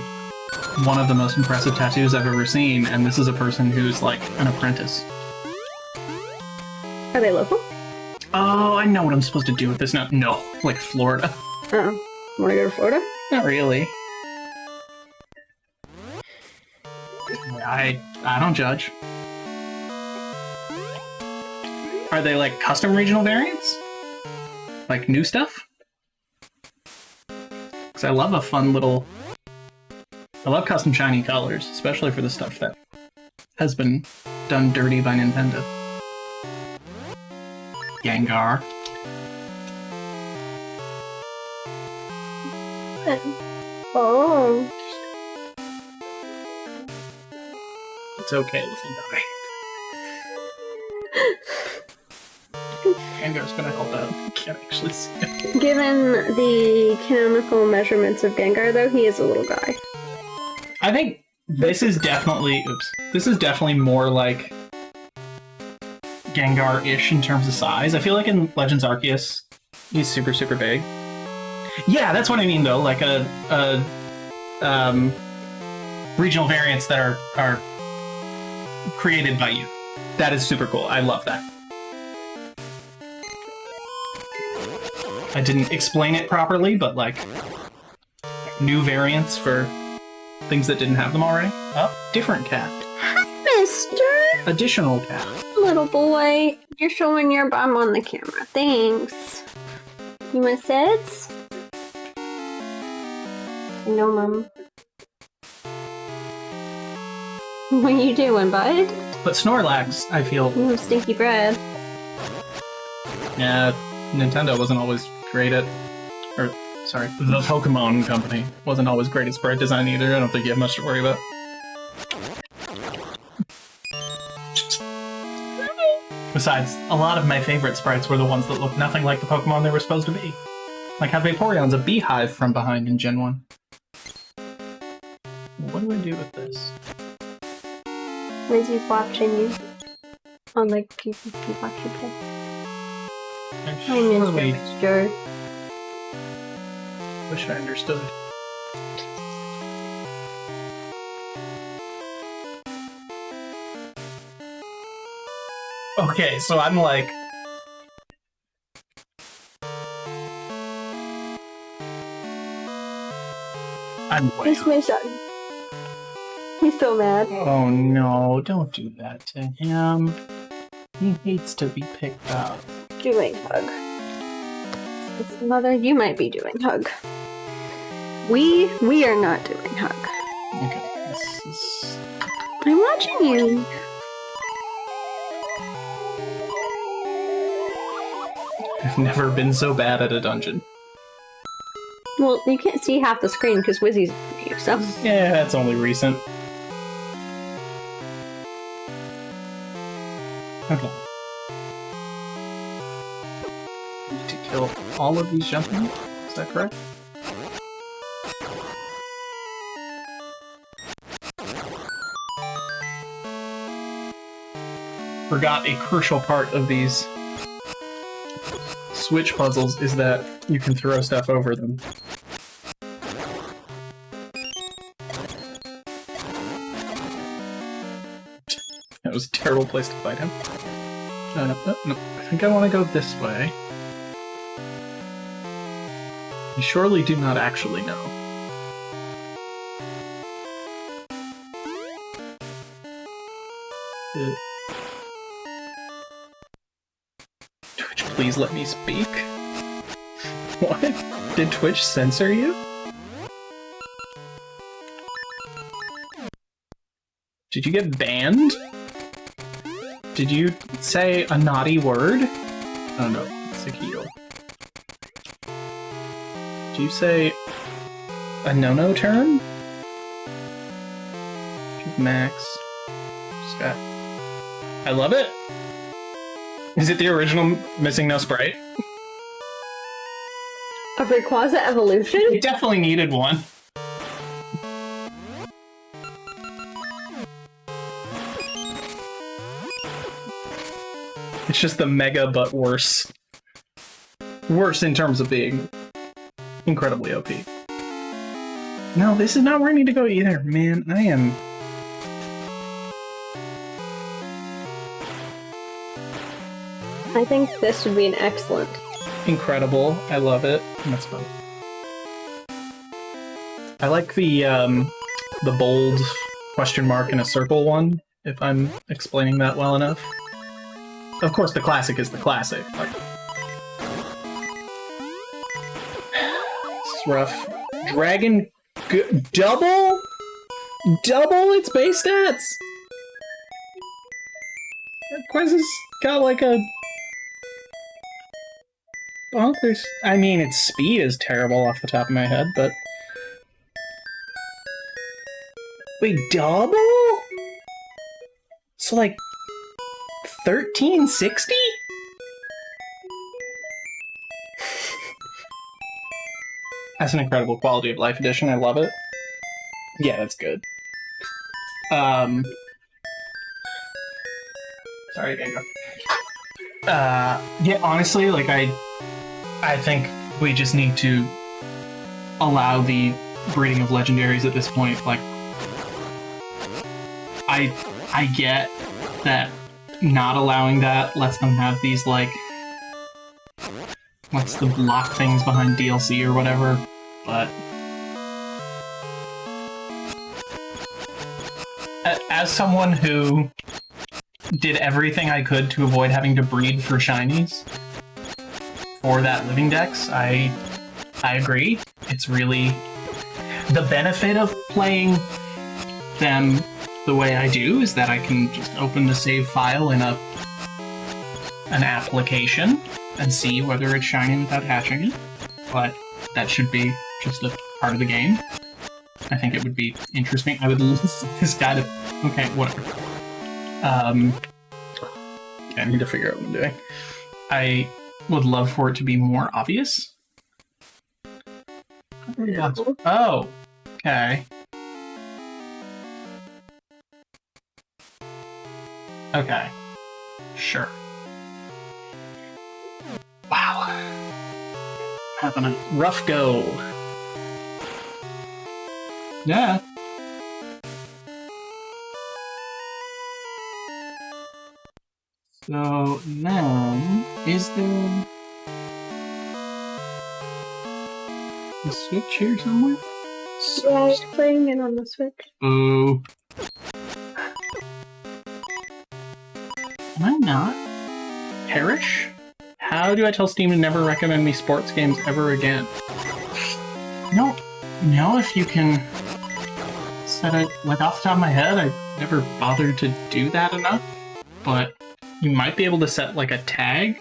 one of the most impressive tattoos I've ever seen, and this is a person who's, like, an apprentice. Are they local? Oh, I know what I'm supposed to do with this now. No, like Florida. Oh. Wanna go to Florida? Not really. I don't judge. Are they like custom regional variants? Like new stuff? Because I love a fun little... I love custom shiny colors, especially for the stuff that has been done dirty by Nintendo. Gengar. Oh. It's okay, listen, die. Gengar's gonna help out. I can't actually see it. Given the canonical measurements of Gengar, though, he is a little guy. I think this is definitely... Oops. This is definitely more like Gengar-ish in terms of size. I feel like in Legends Arceus, he's super, super big. Yeah, that's what I mean, though. Like regional variants that are created by you. That is super cool. I love that. I didn't explain it properly, but like new variants for things that didn't have them already. Oh, different cat. Hi, mister! Additional cat. Little boy, you're showing your bum on the camera. Thanks. You want sets? No, Mom. What you doing, bud? But Snorlax, I feel... Ooh, stinky bread. Yeah, Nintendo wasn't always great at... Or, sorry, the Pokemon Company wasn't always great at sprite design either. I don't think you have much to worry about. Besides, a lot of my favorite sprites were the ones that looked nothing like the Pokemon they were supposed to be. Like how Vaporeon's a beehive from behind in Gen 1. What do I do with this? Lizzie's watching you. On the PvP watch you play. I mister. Wish I understood. Okay, so I'm like... I'm way He's my son. He's so mad. Oh no, don't do that to him. He hates to be picked up. Doing hug. His mother, you might be doing hug. We are not doing hug. Okay, this is... I'm watching you. I've never been so bad at a dungeon. Well, you can't see half the screen because Wizzy's in front of you, so... Yeah, that's only recent. Okay. Need to kill all of these jumping? Is that correct? Forgot a crucial part of these Switch puzzles is that you can throw stuff over them. That was a terrible place to fight him. No, I think I want to go this way. You surely do not actually know. Twitch, please let me speak. What? Did Twitch censor you? Did you get banned? Did you say a naughty word? Oh no, it's a heel. Did you say a no-no term? Max. Scott. I love it! Is it the original Missing No Sprite? A Rayquaza evolution? It definitely needed one. It's just the mega, but worse. Worse in terms of being incredibly OP. No, this is not where I need to go either. Man, I am... I think this would be an excellent. Incredible. I love it. That's fun. I like the bold question mark in a circle one, if I'm explaining that well enough. Of course, the classic is the classic. Like, this is rough. Dragon double its base stats. Quiz's got like a bonkers. I mean, its speed is terrible off the top of my head, but wait, double? So like 1360? That's an incredible quality of life edition. I love it. Yeah, that's good. Sorry, Bingo. Yeah, honestly, like I think we just need to allow the breeding of legendaries at this point. Like, I get that not allowing that lets them have these, like, what's the block things behind DLC or whatever, but as someone who did everything I could to avoid having to breed for shinies for that living dex, I agree. It's really the benefit of playing them the way I do is that I can just open the save file in an application and see whether it's shiny without hatching it. But that should be just a part of the game. I think it would be interesting. I would love this guy to... Okay, whatever. I need to figure out what I'm doing. I would love for it to be more obvious. Oh, okay. Okay. Sure. Wow. Having a rough go. Yeah. So then, is there a switch here somewhere? Yeah, I was playing it on the Switch. Oh. Am I not? Perish? How do I tell Steam to never recommend me sports games ever again? No, if you can set it, like, off the top of my head, I never bothered to do that enough, but you might be able to set, like, a tag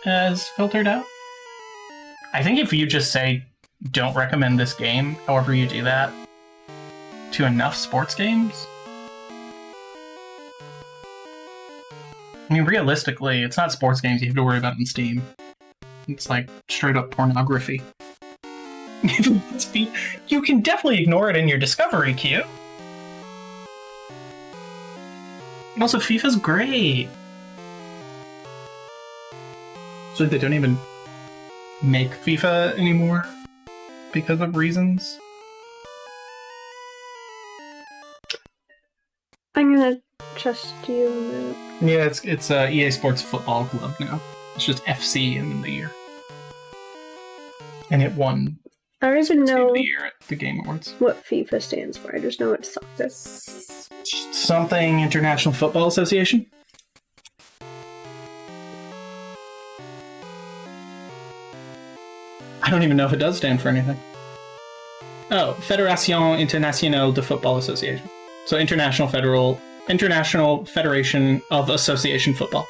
as filtered out. I think if you just say, don't recommend this game, however you do that, to enough sports games, I mean, realistically, it's not sports games you have to worry about in Steam. It's like straight up pornography. You can definitely ignore it in your discovery queue. Also, FIFA's great. So they don't even make FIFA anymore because of reasons. I'm gonna trust you on that. Yeah, it's EA Sports Football Club now. It's just FC in the year. And it won I don't even Game know of the Year at the Game Awards. what FIFA stands for. I just know it's soccer. Something International Football Association? I don't even know if it does stand for anything. Oh, Fédération Internationale de Football Association. So International Federation of Association Football.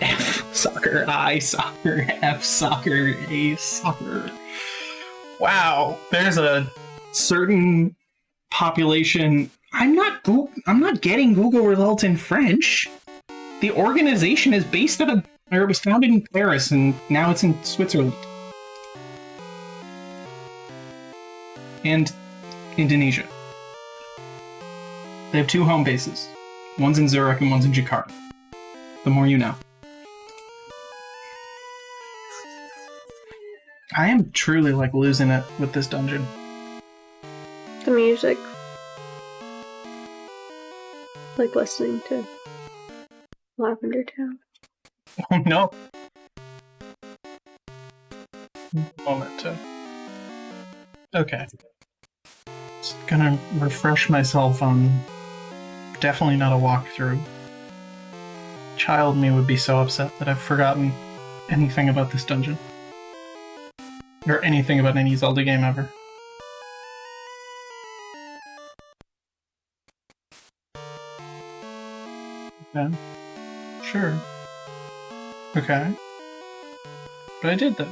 F soccer, I soccer, F soccer, A soccer. Wow, there's a certain population. I'm not getting Google results in French. The organization is based at it was founded in Paris and now it's in Switzerland. And Indonesia. They have 2 home bases. One's in Zurich and one's in Jakarta. The more you know. I am truly, like, losing it with this dungeon. The music. Like listening to Lavender Town. Oh no. Moment to... Okay. Just gonna refresh myself on definitely not a walkthrough. Child me would be so upset that I've forgotten anything about this dungeon. Or anything about any Zelda game ever. Okay. Sure. Okay. But I did that.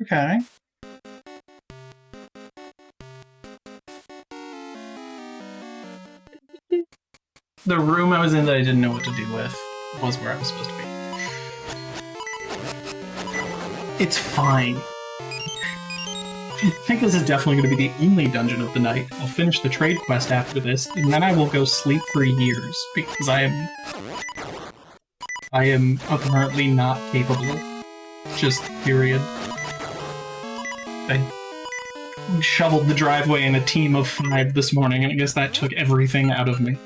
Okay. The room I was in that I didn't know what to do with was where I was supposed to be. It's fine. I think this is definitely going to be the only dungeon of the night. I'll finish the trade quest after this, and then I will go sleep for years, because I am apparently not capable. Just period. I shoveled the driveway in a team of 5 this morning, and I guess that took everything out of me.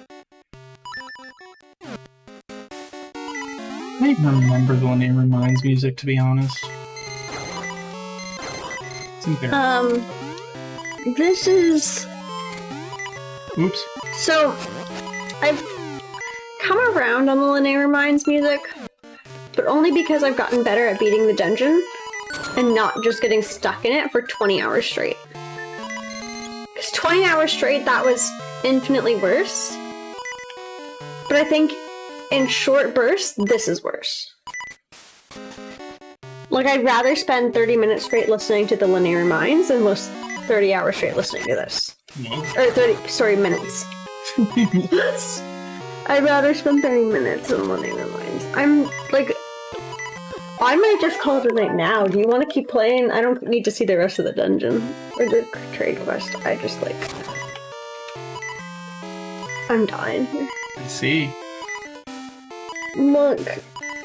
I don't even remember the Linnea Reminds music, to be honest. It's embarrassing. This is... Oops. So, I've come around on the Linnea Reminds music, but only because I've gotten better at beating the dungeon and not just getting stuck in it for 20 hours straight. Because 20 hours straight, that was infinitely worse. But I think in short bursts, this is worse. Like, I'd rather spend 30 minutes straight listening to the Linnea Reminds than 30 hours straight listening to this. No. Or 30, minutes. I'd rather spend 30 minutes on Linnea Reminds. I'm, like... I might just call it a night now. Do you want to keep playing? I don't need to see the rest of the dungeon. Or the trade quest. I just, like... I'm dying here. I see. Look,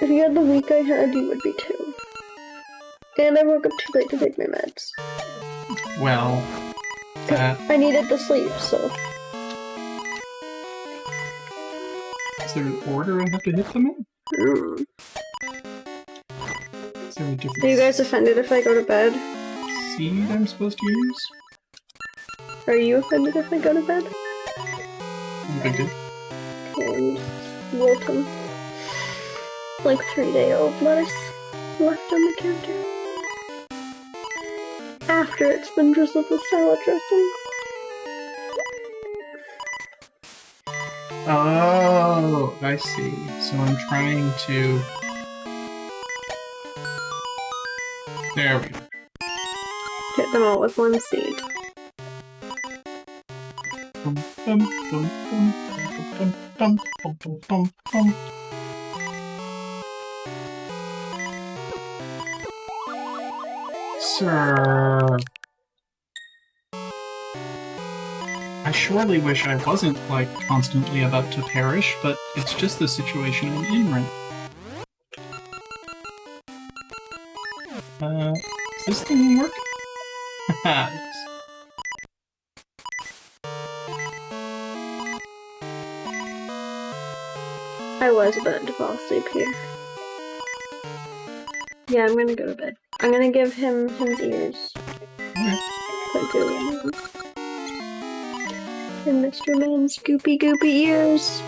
if you had the week I had, you would be too. And I woke up too late to take my meds. Well, that... I needed the sleep, so... Is there an order I have to hit them in? Is there a different Are you guys offended if I go to bed? seed I'm supposed to use? Are you offended if I go to bed? No big deal. And Wilton. Like 3-day-old lettuce left on the counter. After it's been drizzled with salad dressing. Oh, I see. So I'm trying to... There we go. Hit them all with one seed. Bum, bum, bum, bum, bum, bum, bum, bum, bum, bum. Sir... I surely wish I wasn't, like, constantly about to perish, but it's just the situation I'm in right now. Is this thing work? Haha, yes. I was about to fall asleep here. Yeah, I'm gonna go to bed. I'm gonna give him his ears. Okay. Put Gooey in them. And Mr. Man's goopy goopy ears.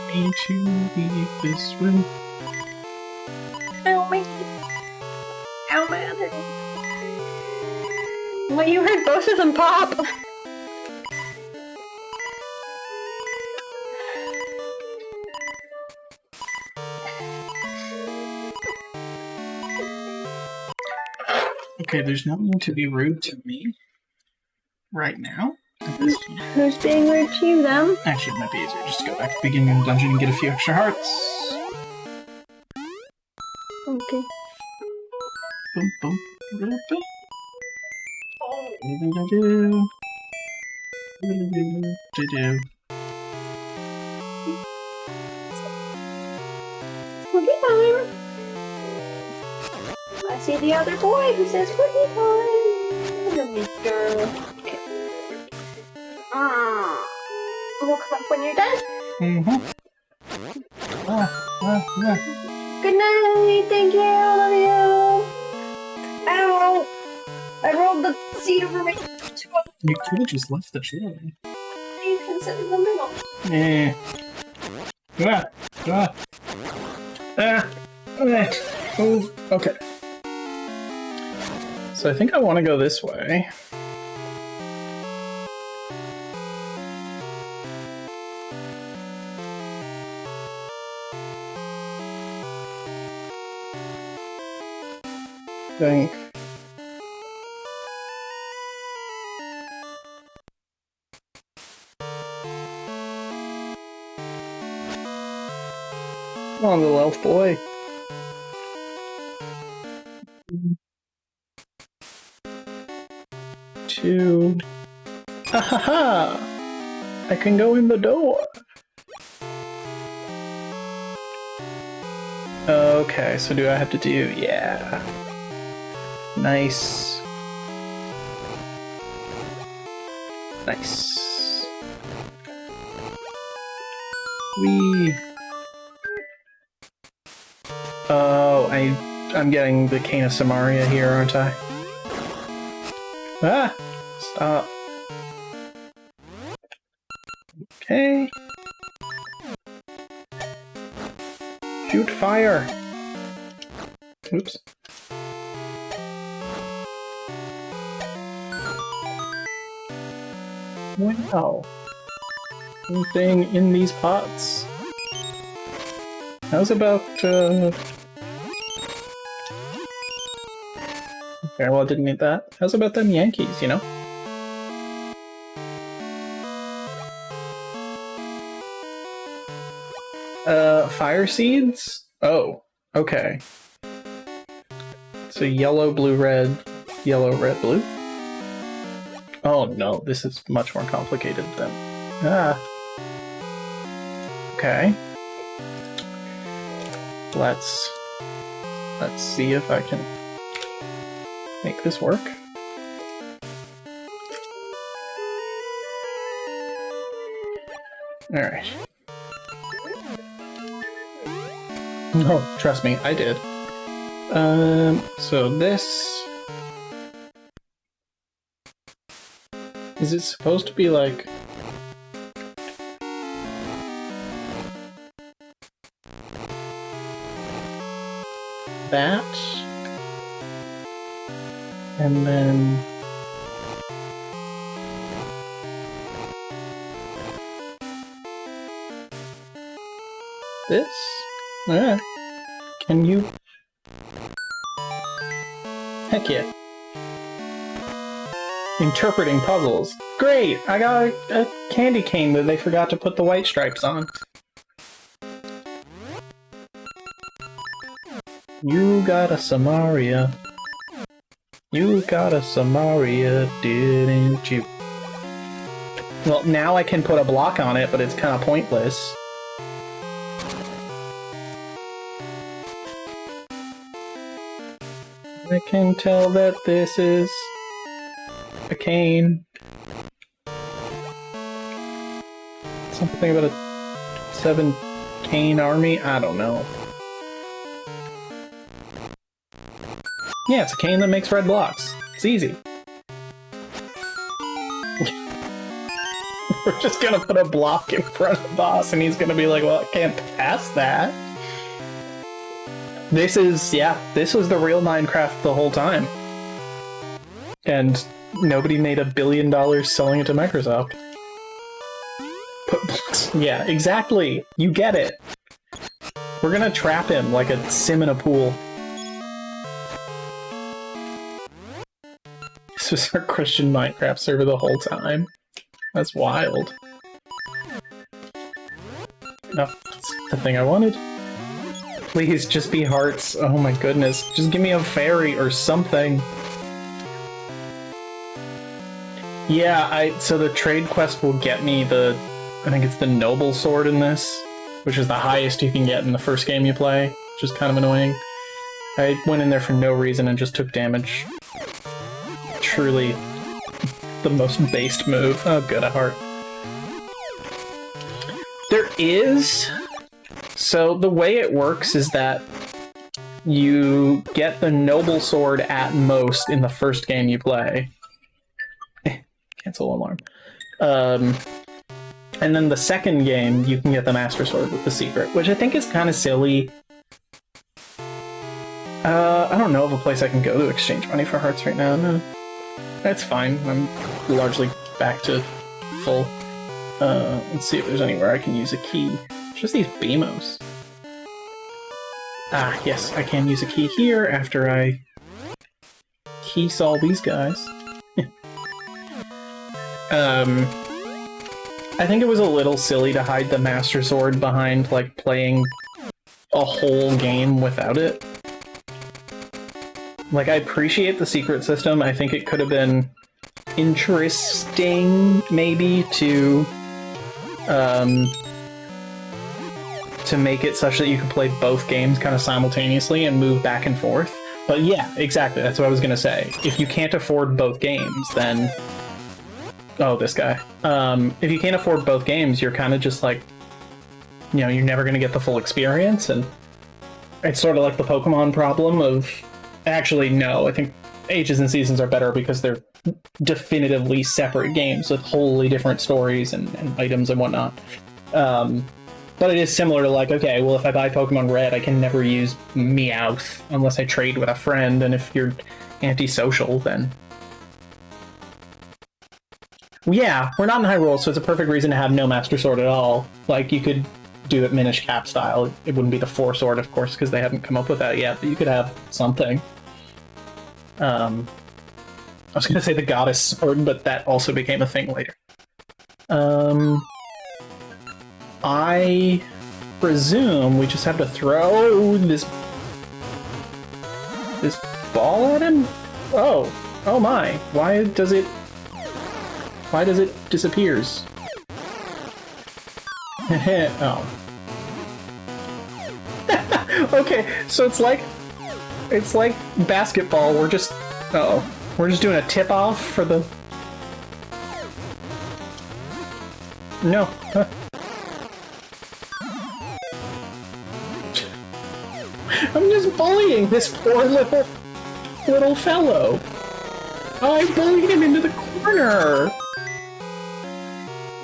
Me to leave this room. Ow, my... Ow, my other... Well, you heard both of them pop! Okay, there's no need to be rude to me. Right now. At this time. Who's being rude to you, them? Actually, it might be easier just to go back to the beginning of the dungeon and get a few extra hearts. Okay. Boom, boom, boom, boom. Do-do-do-do. Do-do-do-do-do. Cookie time! I see the other boy who says cookie time! Okay. We'll come up when you're done. Mm-hmm. Good night! Thank you! Love you! Ow! I rolled the seat over my... You could have just left the chair. You can sit in the middle. Eh. Oh, okay. So I think I want to go this way. Think. Come on, little elf boy. do? Ha ha ha! I can go in the door! Okay, so do I have to do... yeah. Nice. Nice. Whee! Oh, I'm getting the Cane of Samaria here, aren't I? Ah! Stop. Okay. Shoot fire! Oops. Wow. Anything in these pots? How's about, okay, well, I didn't need that. How's about them Yankees, you know? Fire seeds? Oh, okay. So yellow, blue, red, yellow, red, blue? Oh no, this is much more complicated than... ah. Okay. Let's see if I can make this work. Alright. No, trust me, I did. So this... is it supposed to be like... that? And then... this? Ah. Can you... heck yeah. Interpreting puzzles. Great! I got a candy cane that they forgot to put the white stripes on. You got a Samaria. You got a Samaria, didn't you? Well, now I can put a block on it, but it's kind of pointless. I can tell that this is a cane. Something about a 7 cane army? I don't know. Yeah, it's a cane that makes red blocks. It's easy. We're just gonna put a block in front of the boss and he's gonna be like, well, I can't pass that. This is, yeah, this was the real Minecraft the whole time. And nobody made $1 billion selling it to Microsoft. Yeah, exactly. You get it. We're gonna trap him like a sim in a pool. This was our Christian Minecraft server the whole time. That's wild. No, that's the thing I wanted. Please, just be hearts. Oh my goodness. Just give me a fairy or something. Yeah, so the trade quest will get me the... I think it's the noble sword in this, which is the highest you can get in the first game you play, which is kind of annoying. I went in there for no reason and just took damage. Truly the most based move. Oh, good, a heart. There is... So the way it works is that you get the noble sword at most in the first game you play. Cancel alarm. And then the second game, you can get the Master Sword with the secret, which I think is kind of silly. I don't know of a place I can go to exchange money for hearts right now. No. That's fine. I'm largely back to full. Let's see if there's anywhere I can use a key. Just these BMOs. Ah, yes, I can use a key here after I keys all these guys. I think it was a little silly to hide the Master Sword behind, like, playing a whole game without it. Like, I appreciate the secret system. I think it could have been interesting, maybe, to make it such that you can play both games kind of simultaneously and move back and forth. But yeah, exactly, that's what I was gonna say. If you can't afford both games, then... Oh, this guy. If you can't afford both games, you're kind of just like, you know, you're never gonna get the full experience, and it's sort of like the Pokemon problem of... Actually, no, I think Ages and Seasons are better because they're definitively separate games with wholly different stories and items and whatnot. But it is similar to like, okay, well, if I buy Pokemon Red, I can never use Meowth unless I trade with a friend, and if you're antisocial, then... Yeah, we're not in Hyrule, so it's a perfect reason to have no Master Sword at all. Like, you could do it Minish Cap style. It wouldn't be the Four Sword, of course, because they haven't come up with that yet, but you could have something. I was going to say the Goddess Sword, but that also became a thing later. I presume we just have to throw this ball at him? Oh my, why does it disappears? Oh. Okay, so it's like basketball, we're just doing a tip-off for the... No. Huh. I'm just bullying this poor little fellow. I bullied him into the corner.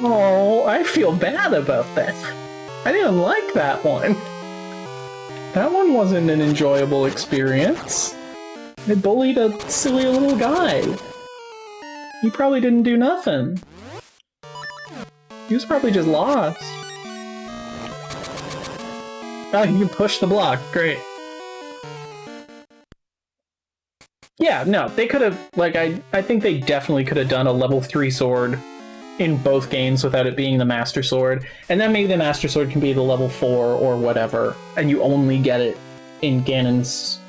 Oh, I feel bad about that. I didn't like that one. That one wasn't an enjoyable experience. I bullied a silly little guy. He probably didn't do nothing. He was probably just lost. Oh, you can push the block. Great. Yeah, no, they could have, like, I think they definitely could have done a level 3 sword in both games without it being the Master Sword. And then maybe the Master Sword can be the level 4 or whatever, and you only get it in Ganon's,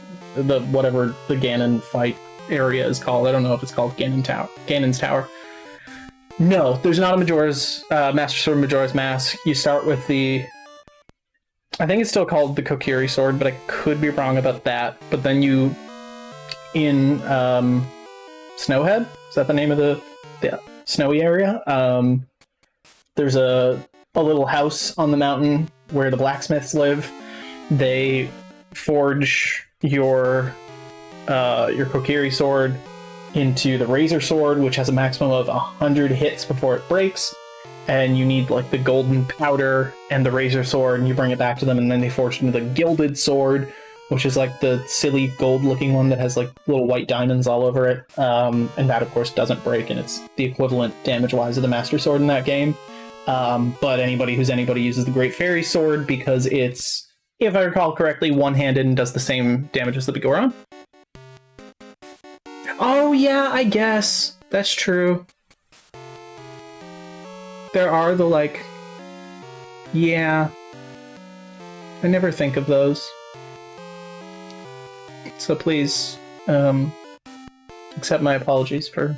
whatever the Ganon fight area is called. I don't know if it's called Ganon's Tower. No, there's not a Majora's Master Sword, Majora's Mask. You start with the... I think it's still called the Kokiri Sword, but I could be wrong about that. But then you... In Snowhead? Is that the name of the snowy area? There's a little house on the mountain where the blacksmiths live. They forge your Kokiri Sword into the Razor Sword, which has a maximum of 100 hits before it breaks. And you need like the golden powder and the Razor Sword, and you bring it back to them, and then they forge into the Gilded Sword, which is like the silly gold-looking one that has like little white diamonds all over it. And that, of course, doesn't break, and it's the equivalent damage-wise of the Master Sword in that game. But anybody uses the Great Fairy Sword because it's, if I recall correctly, one-handed and does the same damage as the Bigoron. Oh yeah, I guess. That's true. There are the, like... Yeah. I never think of those. So please, accept my apologies for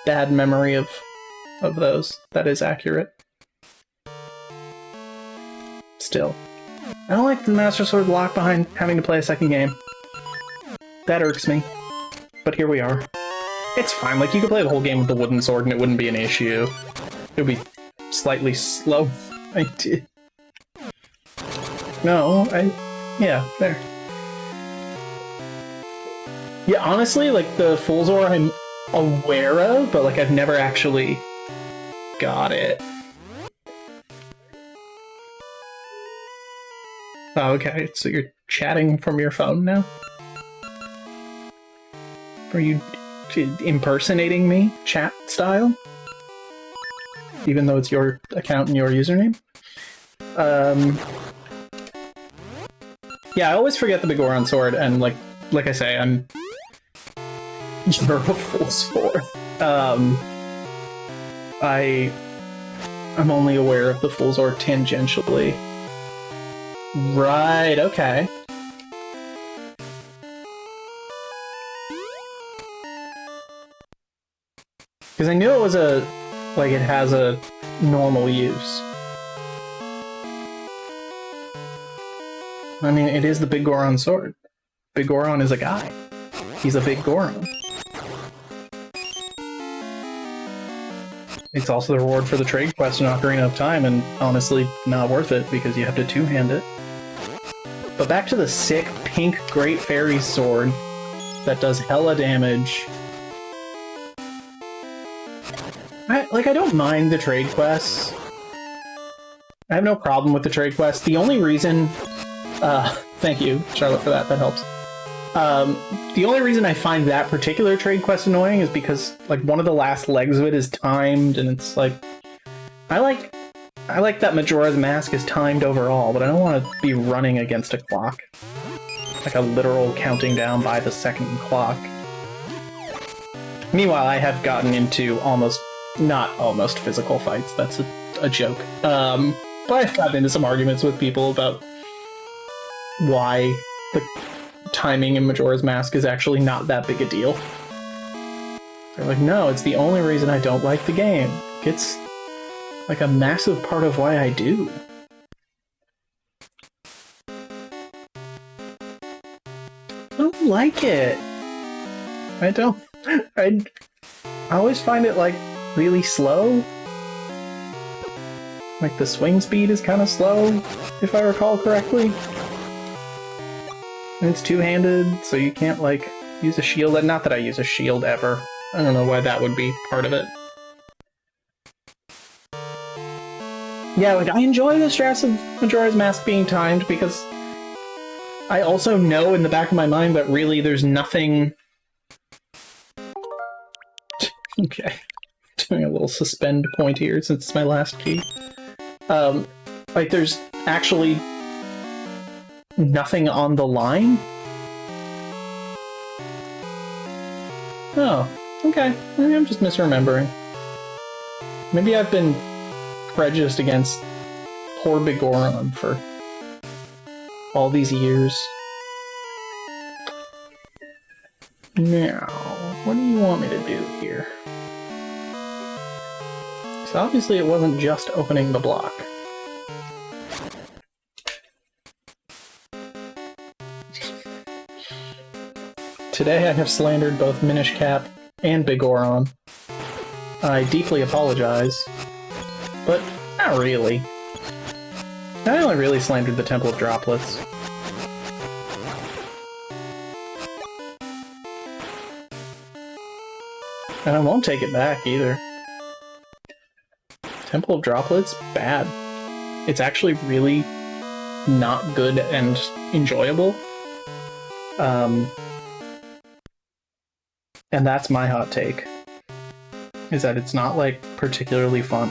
bad memory of those. That is accurate. Still. I don't like the Master Sword lock behind having to play a second game. That irks me. But here we are. It's fine, like, you could play the whole game with the wooden sword and it wouldn't be an issue. It would be slightly slow. I did. No, yeah, there. Yeah, honestly, like, the Fool's Ore I'm aware of, but, like, I've never actually got it. Oh, okay, so you're chatting from your phone now? Are you impersonating me, chat style? Even though it's your account and your username? Yeah, I always forget the Bigoron Sword, and, like I say, I'm... You're a fool sword. I'm only aware of the Fool's Ore tangentially. Right, okay. Because I knew it was it has a normal use. I mean, it is the Big Goron sword. Big Goron is a guy. He's a Big Goron. It's also the reward for the trade quest in Ocarina of Time, and honestly, not worth it because you have to two-hand it. But back to the sick pink Great Fairy sword that does hella damage. I don't mind the trade quests. I have no problem with the trade quests. The only reason... thank you, Charlotte, for that. That helps. The only reason I find that particular trade quest annoying is because, like, one of the last legs of it is timed, and it's like... I like that Majora's Mask is timed overall, but I don't want to be running against a clock. Like a literal counting down by the second clock. Meanwhile, I have gotten into not almost physical fights, that's a joke. But I've gotten into some arguments with people about why the timing in Majora's Mask is actually not that big a deal. They're like, no, it's the only reason I don't like the game. It's like a massive part of why I do. I don't like it. I don't. I always find it, like, really slow. Like, the swing speed is kind of slow, if I recall correctly. And it's two-handed, so you can't, like, use a shield. Not that I use a shield ever. I don't know why that would be part of it. Yeah, like, I enjoy the stress of Majora's Mask being timed because I also know in the back of my mind that really there's nothing... Okay. Doing a little suspend point here since it's my last key. Like, there's actually nothing on the line? Oh, okay. Maybe I'm just misremembering. Maybe I've been prejudiced against poor Big Goron for all these years. Now, what do you want me to do here? So obviously it wasn't just opening the block. Today I have slandered both Minish Cap and Big Goron. I deeply apologize, but not really. I only really slandered the Temple of Droplets. And I won't take it back either. Temple of Droplets? Bad. It's actually really not good and enjoyable. And that's my hot take. Is that it's not, like, particularly fun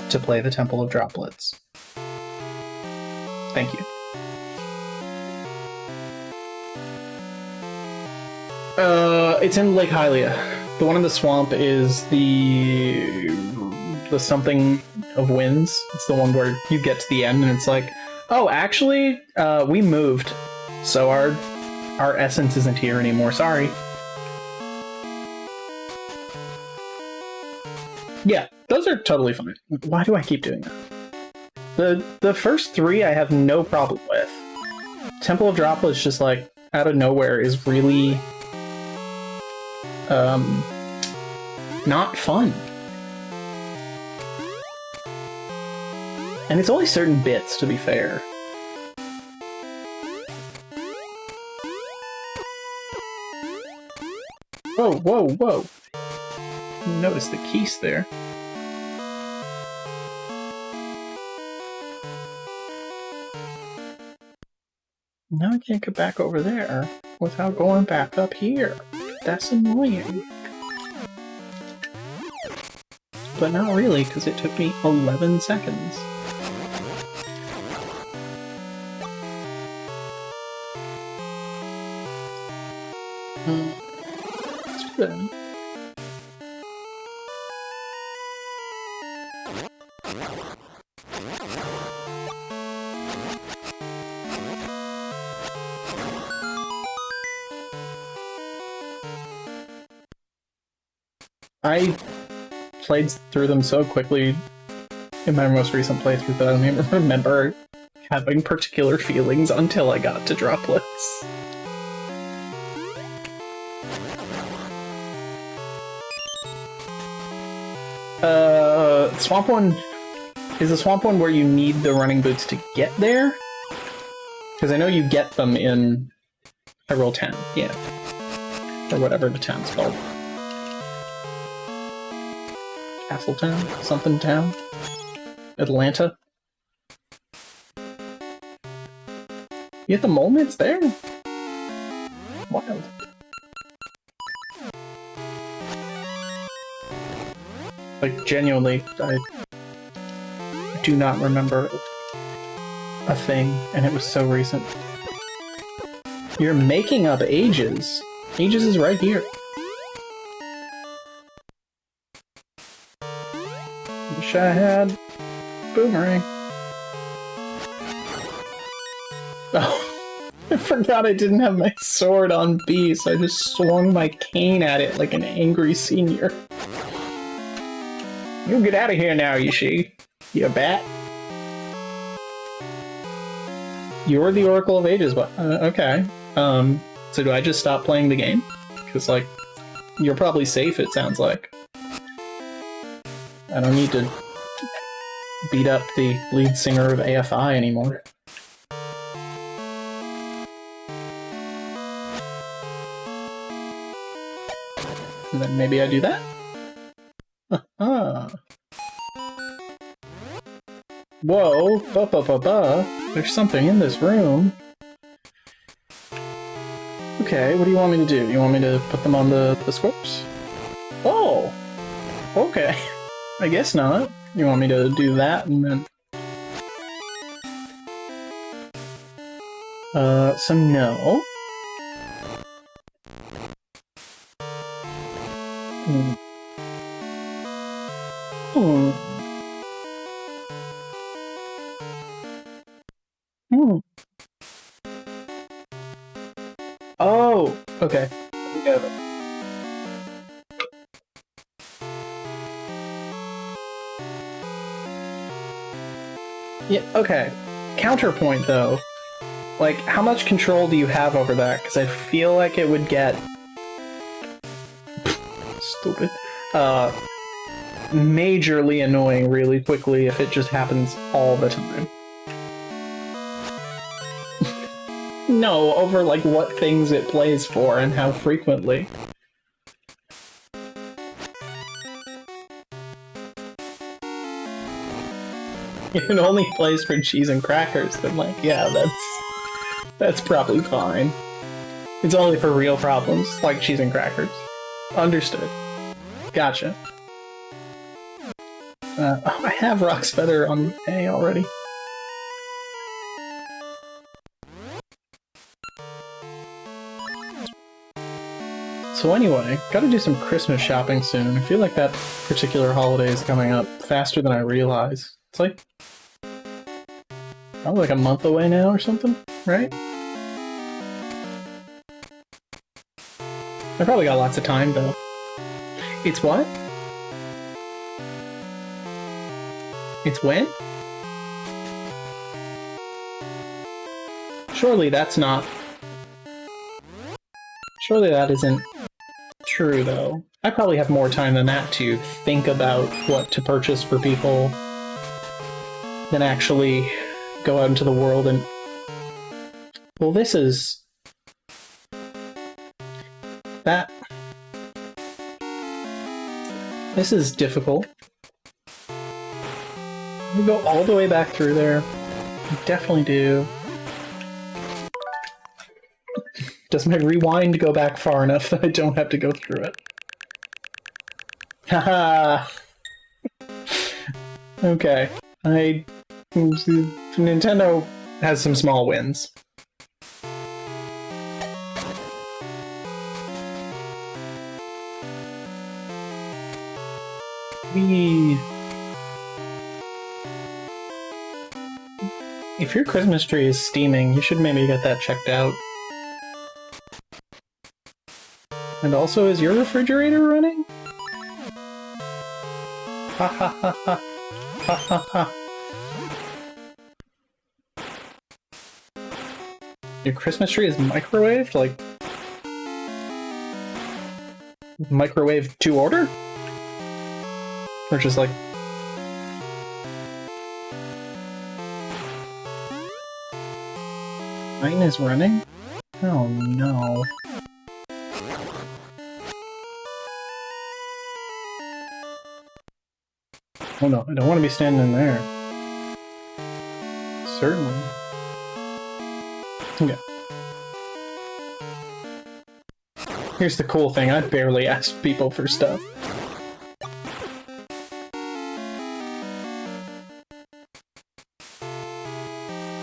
to play the Temple of Droplets. Thank you. It's in Lake Hylia. The one in the swamp is the something of winds. It's the one where you get to the end and it's like, oh, actually, we moved, so our essence isn't here anymore. Sorry. Yeah, those are totally fine. Why do I keep doing that? The first three I have no problem with. Temple of Droplets just, like, out of nowhere is really not fun. And it's only certain bits, to be fair. Whoa, whoa, whoa. Notice the keys there. Now I can't get back over there without going back up here. That's annoying. But not really, because it took me 11 seconds. Let's do that. I played through them so quickly in my most recent playthrough that I don't even remember having particular feelings until I got to Droplets. Swamp one... Is the Swamp one where you need the running boots to get there? Because I know you get them in Hyrule 10, yeah. Or whatever the town's called. Castle Town? Something Town? Atlanta? You get the mole mitts there? Wild. Like, genuinely, I do not remember a thing, and it was so recent. You're making up Ages. Ages is right here. Wish I had Boomerang. Oh, I forgot I didn't have my sword on B, so I just swung my cane at it like an angry senior. You get out of here now, Yoshi. You bat. You're the Oracle of Ages, but okay. So do I just stop playing the game? Because, like, you're probably safe, it sounds like. I don't need to beat up the lead singer of AFI anymore. And then maybe I do that? Ah. Whoa, there's something in this room. Okay, what do you want me to do? You want me to put them on the scripts? Oh! Okay. I guess not. You want me to do that and then... so no. Oh, okay. Let me go. Yeah, okay. Counterpoint, though. Like, how much control do you have over that? Because I feel like it would get... stupid. Majorly annoying really quickly if it just happens all the time. No, over, like, what things it plays for and how frequently. If it only plays for cheese and crackers, then, like, yeah, that's probably fine. It's only for real problems, like cheese and crackers. Understood. Gotcha. Oh, I have Rock's Feather on A already. So anyway, gotta do some Christmas shopping soon. I feel like that particular holiday is coming up faster than I realize. It's like... probably like a month away now or something, right? I probably got lots of time, though. It's what? It's when? Surely that's not... surely that isn't true, though. I probably have more time than that to think about what to purchase for people than actually go out into the world and... well, this is... that... this is difficult. We go all the way back through there. We definitely do. Does my rewind go back far enough that I don't have to go through it? Haha! Okay. Nintendo has some small wins. If your Christmas tree is steaming, you should maybe get that checked out. And also, is your refrigerator running? Ha ha ha ha. Ha ha ha. Your Christmas tree is microwaved? Like... microwave to order? Or just like... Mine is running? Oh no. Oh no, I don't want to be standing in there. Certainly. Yeah. Here's the cool thing, I barely ask people for stuff.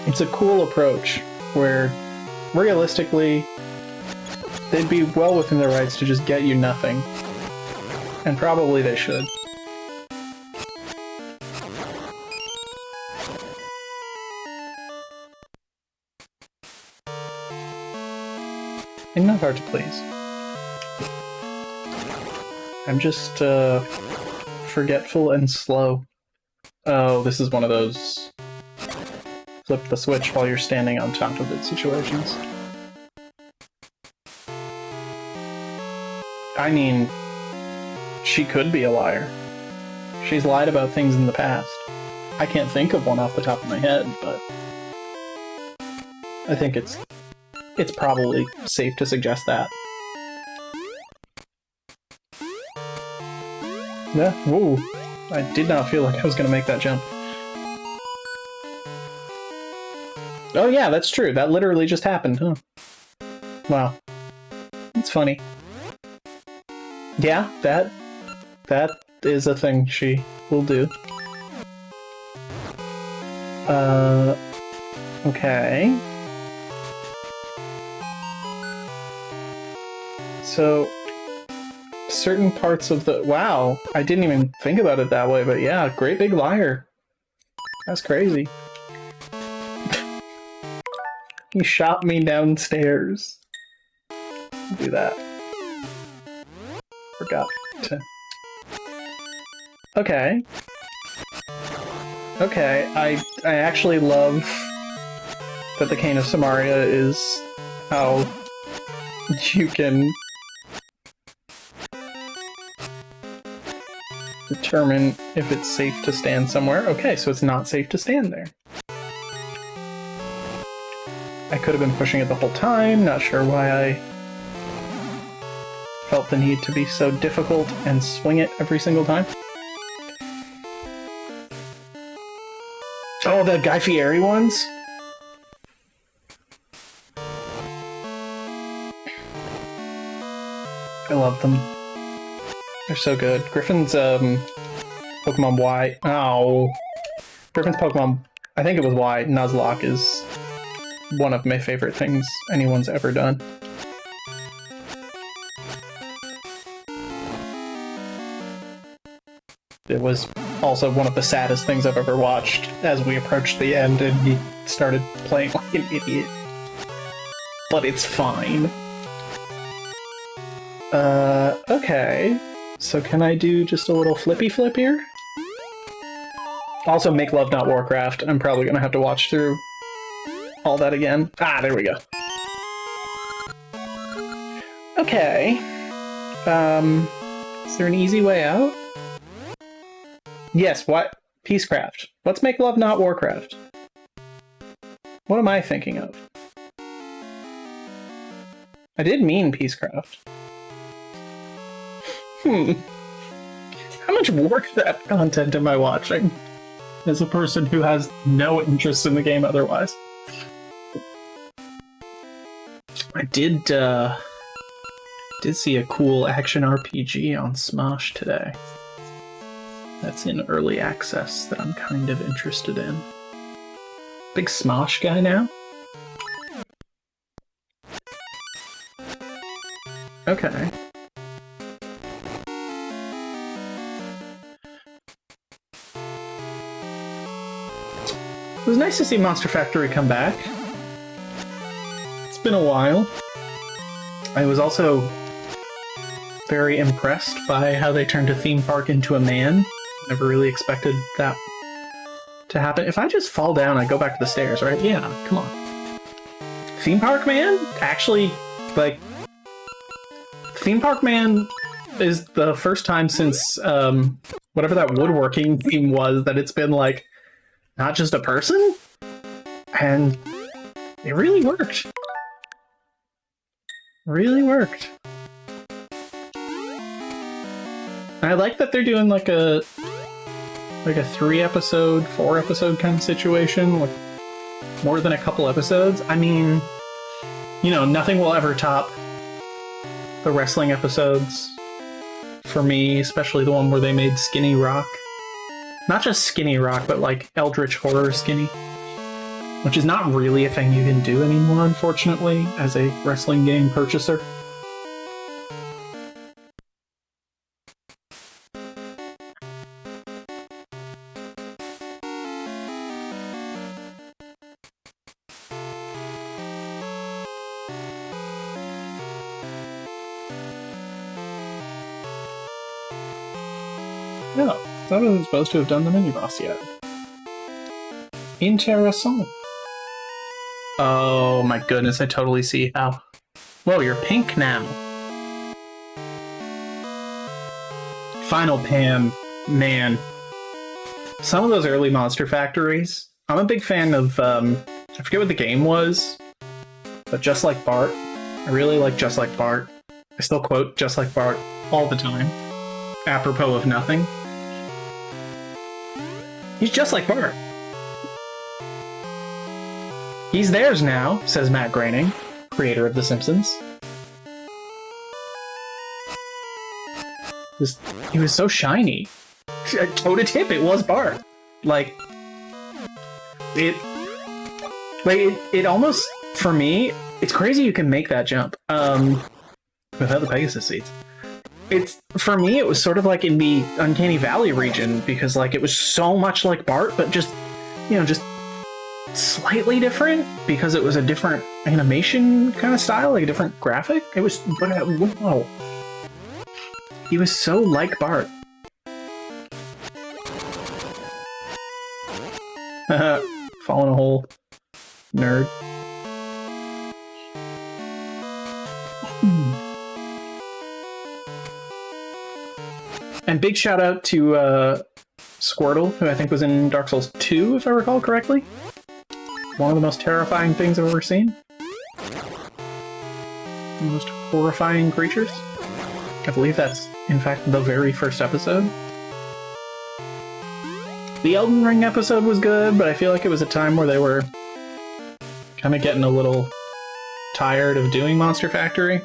It's a cool approach, where, realistically, they'd be well within their rights to just get you nothing. And probably they should. I'm not hard to please. I'm just, forgetful and slow. Oh, this is one of those flip the switch while you're standing on top of it situations. I mean, she could be a liar. She's lied about things in the past. I can't think of one off the top of my head, but I think it's probably safe to suggest that. Yeah, whoa. I did not feel like I was gonna make that jump. Oh yeah, that's true. That literally just happened, huh? Wow. It's funny. Yeah, that is a thing she will do. Okay. So, certain parts of the... Wow, I didn't even think about it that way, but yeah, great big liar. That's crazy. He shot me downstairs. I'll do that. Forgot to... Okay. Okay, I actually love that the Cane of Samaria is how you can determine if it's safe to stand somewhere. Okay, so it's not safe to stand there. I could have been pushing it the whole time, not sure why I felt the need to be so difficult and swing it every single time. Oh, the Guy Fieri ones? I love them. They're so good. Griffin's, Pokemon Y... Oh. Griffin's Pokemon... I think it was Y. Nuzlocke is one of my favorite things anyone's ever done. It was also one of the saddest things I've ever watched as we approached the end and he started playing like an idiot. But it's fine. Okay. So can I do just a little flippy flip here? Also, Make Love Not Warcraft. I'm probably gonna have to watch through all that again. Ah, there we go. Okay. Is there an easy way out? Yes, what? Peacecraft. Let's Make Love Not Warcraft. What am I thinking of? I did mean Peacecraft. How much Warcraft content am I watching? As a person who has no interest in the game otherwise. I did see a cool action RPG on Smosh today. That's in early access that I'm kind of interested in. Big Smosh guy now? Okay. It was nice to see Monster Factory come back. It's been a while. I was also very impressed by how they turned a theme park into a man Never really expected that to happen. If I just fall down, I go back to the stairs, right? Yeah, come on. Theme Park Man? Actually, like, Theme Park Man is the first time since whatever that woodworking theme was that it's been, like, not just a person? And it really worked. Really worked. I like that they're doing like a 3-episode, 4-episode kind of situation with more than a couple episodes. I mean, you know, nothing will ever top the wrestling episodes for me, especially the one where they made Skinny Rock. Not just Skinny Rock, but like Eldritch Horror Skinny, which is not really a thing you can do anymore, unfortunately, as a wrestling game purchaser. No, I wasn't supposed to have done the mini-boss yet. Interessant. Oh my goodness, I totally see how. Whoa, you're pink now. Final Pam, man. Some of those early Monster Factories. I'm a big fan of, I forget what the game was, but Just Like Bart. I really like Just Like Bart. I still quote Just Like Bart all the time, apropos of nothing. He's just like Bart. He's theirs now, says Matt Groening, creator of The Simpsons. He was so shiny. Toe to tip, it was Bart. It almost, for me, it's crazy you can make that jump without the Pegasus seeds. For me, it was sort of like in the Uncanny Valley region, because like it was so much like Bart, but just, you know, just slightly different, because it was a different animation kind of style, like a different graphic. It was, but wow. He was so like Bart. Fall in a hole. Nerd. And big shout out to Squirtle, who I think was in Dark Souls 2, if I recall correctly. One of the most terrifying things I've ever seen. The most horrifying creatures. I believe that's, in fact, the very first episode. The Elden Ring episode was good, but I feel like it was a time where they were kind of getting a little tired of doing Monster Factory.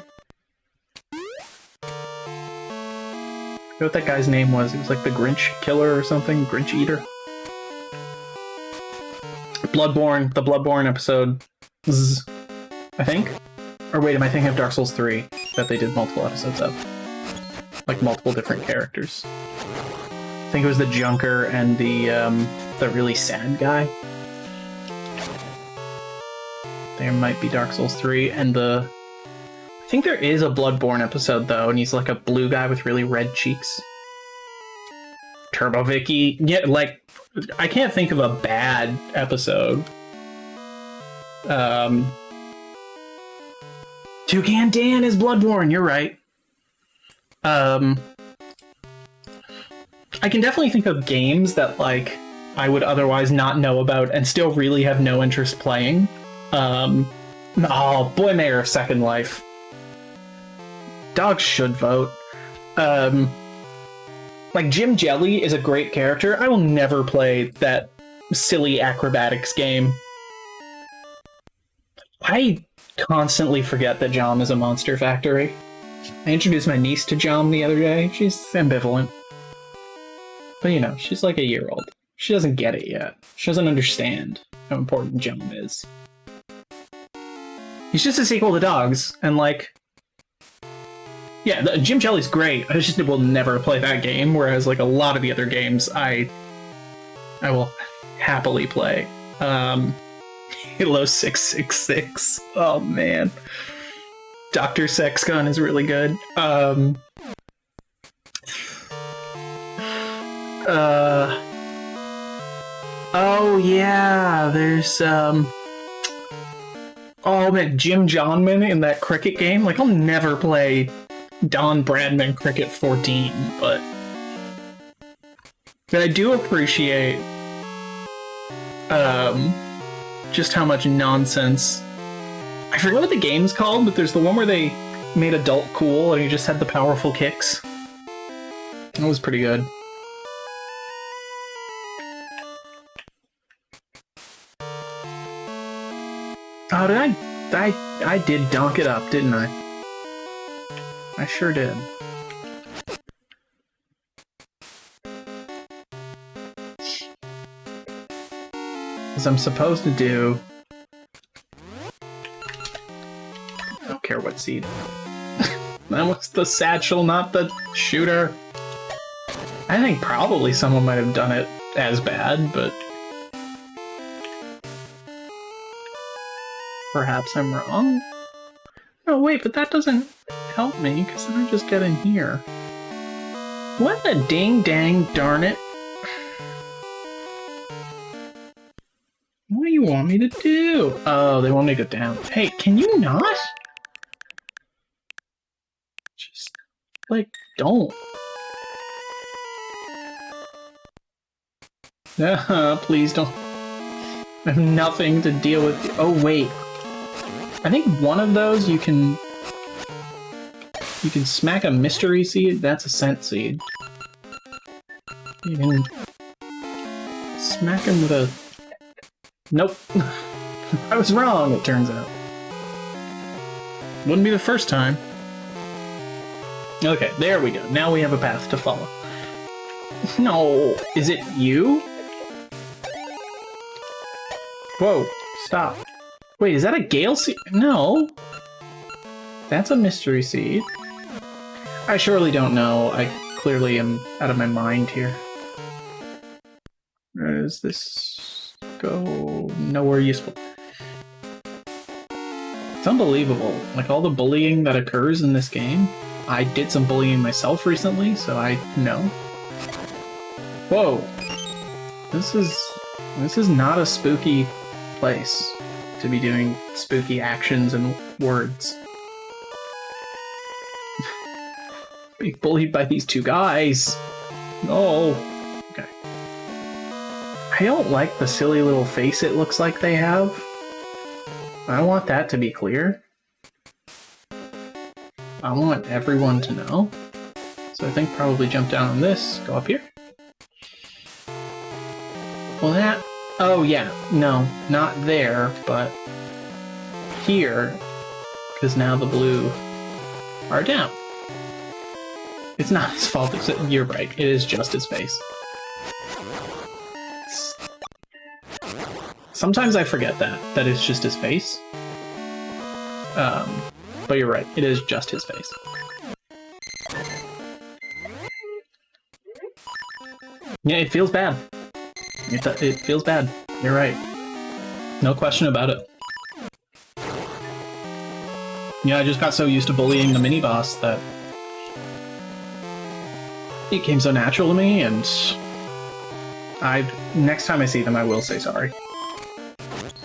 I forget what that guy's name was. It was like the Grinch Killer or something. Grinch Eater. Bloodborne. The Bloodborne episode. I think. Or wait, am I thinking of Dark Souls 3? That they did multiple episodes of. Like multiple different characters. I think it was the Junker and the really sad guy. There might be Dark Souls 3 and the... I think there is a Bloodborne episode, though, and he's like a blue guy with really red cheeks. Turbo Vicky. Yeah, like, I can't think of a bad episode. Toucan Dan is Bloodborne, you're right. I can definitely think of games that, like, I would otherwise not know about and still really have no interest playing. Oh, Boy Mayor of Second Life. Dogs should vote. Like, Jim Jelly is a great character. I will never play that silly acrobatics game. I constantly forget that Jom is a Monster Factory. I introduced my niece to Jom the other day. She's ambivalent. But, you know, she's like a year old. She doesn't get it yet. She doesn't understand how important Jom is. He's just a sequel to Dogs, and like... Yeah, Jim Jelly's great. I just will never play that game, whereas like a lot of the other games I will happily play. Halo 666. Oh man. Dr. Sex Gun is really good. Oh yeah, there's oh man, Jim Johnman in that cricket game. Like, I'll never play Don Bradman Cricket 14, but I do appreciate just how much nonsense. I forget what the game's called, but there's the one where they made adult cool and he just had the powerful kicks. That was pretty good. Oh, I did donk it up, didn't I? I sure did. As I'm supposed to do. I don't care what seed. That was the satchel, not the shooter. I think probably someone might have done it as bad, but perhaps I'm wrong. Oh wait, but that doesn't help me, because then I just get in here. What the ding dang darn it? What do you want me to do? Oh, they want me to go down. Hey, can you not? Just, like, don't. Please don't. I have nothing to deal with. Oh, wait. I think one of those you can smack a mystery seed. That's a scent seed. You can smack him with a... Nope. I was wrong, it turns out. Wouldn't be the first time. Okay, there we go. Now we have a path to follow. No, is it you? Whoa, stop. Wait, is that a Gale seed? No. That's a mystery seed. I surely don't know. I clearly am out of my mind here. Where does this go? Nowhere useful. It's unbelievable. Like, all the bullying that occurs in this game. I did some bullying myself recently, so I know. Whoa. This is not a spooky place to be doing spooky actions and words. Being bullied by these two guys. No. Okay. I don't like the silly little face it looks like they have. I want that to be clear. I want everyone to know. So I think probably jump down on this, go up here. Well, that... Oh, yeah. No, not there, but here, because now the blue are down. It's not his fault, you're right. It is just his face. Sometimes I forget that it's just his face. But you're right, it is just his face. Yeah, it feels bad. It feels bad. You're right. No question about it. Yeah, I just got so used to bullying the mini-boss that it came so natural to me, and next time I see them, I will say sorry.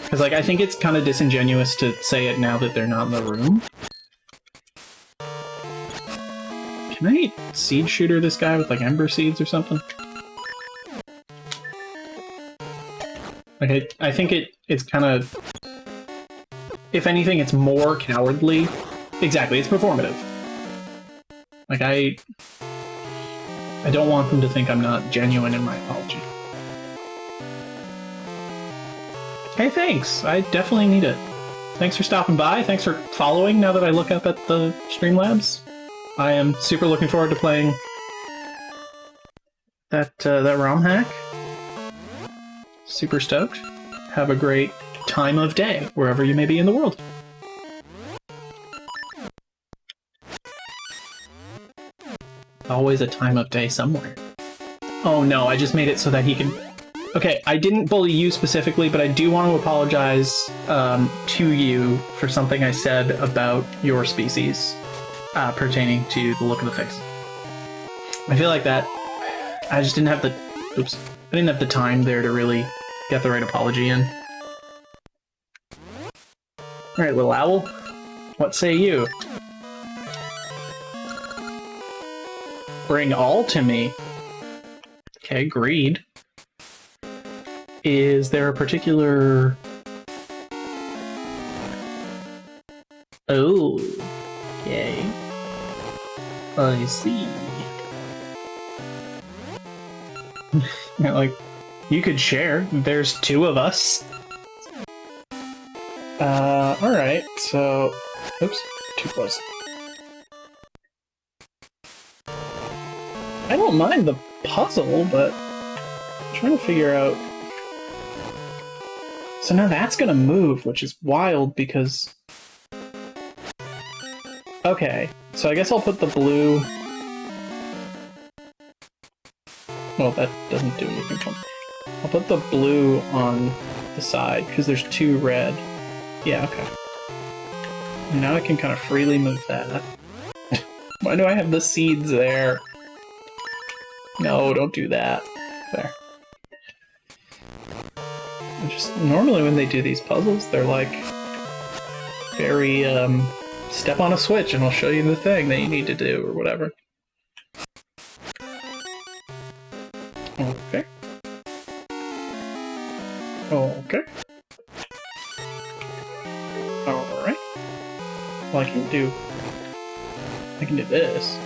Because, like, I think it's kind of disingenuous to say it now that they're not in the room. Can I seed shooter this guy with, like, ember seeds or something? Like, I think it's kind of... If anything, it's more cowardly. Exactly, it's performative. Like, I don't want them to think I'm not genuine in my apology. Hey, thanks! I definitely need it. Thanks for stopping by, thanks for following now that I look up at the Streamlabs. I am super looking forward to playing that ROM hack. Super stoked. Have a great time of day, wherever you may be in the world. Always a time of day somewhere. Oh no, I just made it so that he can... Okay, I didn't bully you specifically, but I do want to apologize to you for something I said about your species pertaining to the look of the face. I feel like that... I just didn't have the Oops. I didn't have the time there to really get the right apology in. Alright, little owl. What say you? Bring all to me. Okay, agreed. Is there a particular... Oh, okay. I see. Like, you could share. There's two of us. Alright, so... Oops, too close. I don't mind the puzzle, but I'm trying to figure out... So now that's gonna move, which is wild because... Okay, so I guess I'll put the blue... Well, that doesn't do anything for me. I'll put the blue on the side, because there's two red. Yeah, okay. Now I can kind of freely move that. Why do I have the seeds there? No, don't do that. There. Just normally when they do these puzzles, they're like very step on a switch and I'll show you the thing that you need to do or whatever. Okay. Okay. Alright. Well, I can do this.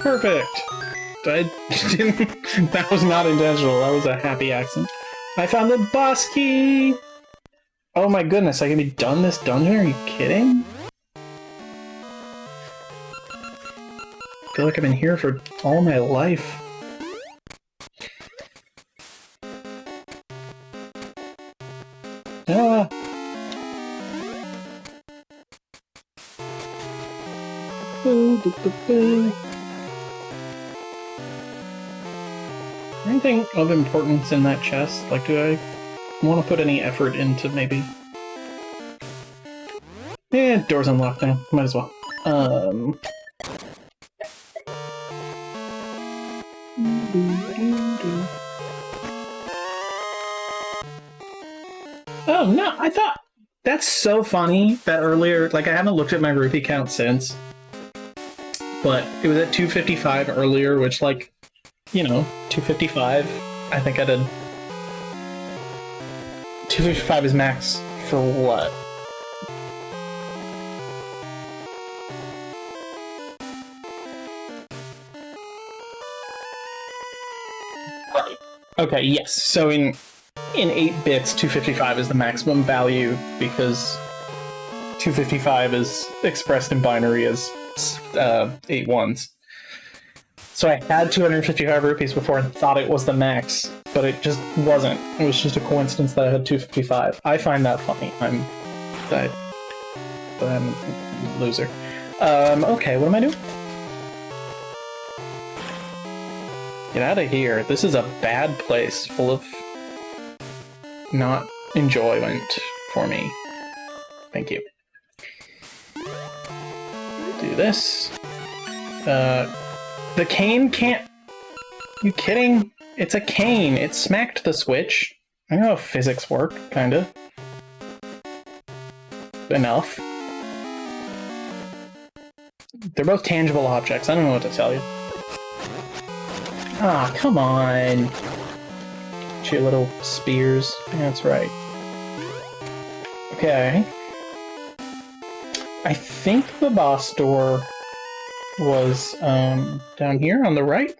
Perfect! I didn't... That was not intentional. That was a happy accident. I found the boss key! Oh my goodness, I can be done this dungeon? Are you kidding? I feel like I've been here for all my life. Ah! Anything of importance in that chest? Like, do I want to put any effort into maybe... Eh, door's unlocked now. Might as well. Oh, no, I thought... That's so funny that earlier... Like, I haven't looked at my rupee count since. But it was at 255 earlier, which, like, you know, 255. I think I did. 255 is max for what? Right. Okay, yes. So in 8 bits, 255 is the maximum value because 255 is expressed in binary as 8 ones. So I had 255 rupees before and thought it was the max, but it just wasn't. It was just a coincidence that I had 255. I find that funny. I'm a loser. Okay, what am I doing? Get out of here. This is a bad place full of not enjoyment for me. Thank you. Do this. The cane can't... You kidding? It's a cane. It smacked the switch. I know how physics work, kinda. Enough. They're both tangible objects. I don't know what to tell you. Ah, come on. Get your little spears. That's right. Okay. I think the boss door was down here on the right?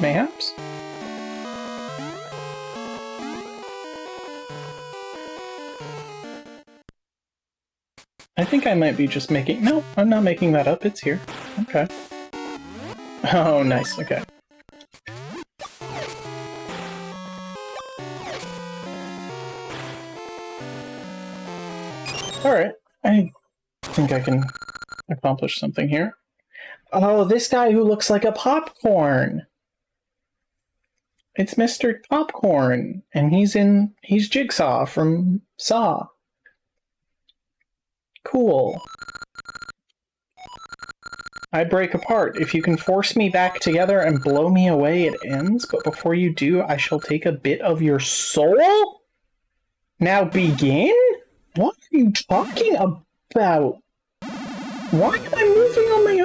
Mayhaps? I think I might be just making... No, I'm not making that up. It's here. Okay. Oh, nice. Okay. Alright. I think I can accomplish something here. Oh, this guy who looks like a popcorn! It's Mr. Popcorn, and he's Jigsaw from Saw. Cool. I break apart. If you can force me back together and blow me away, it ends. But before you do, I shall take a bit of your soul? Now begin? What are you talking about? Why am I moving on my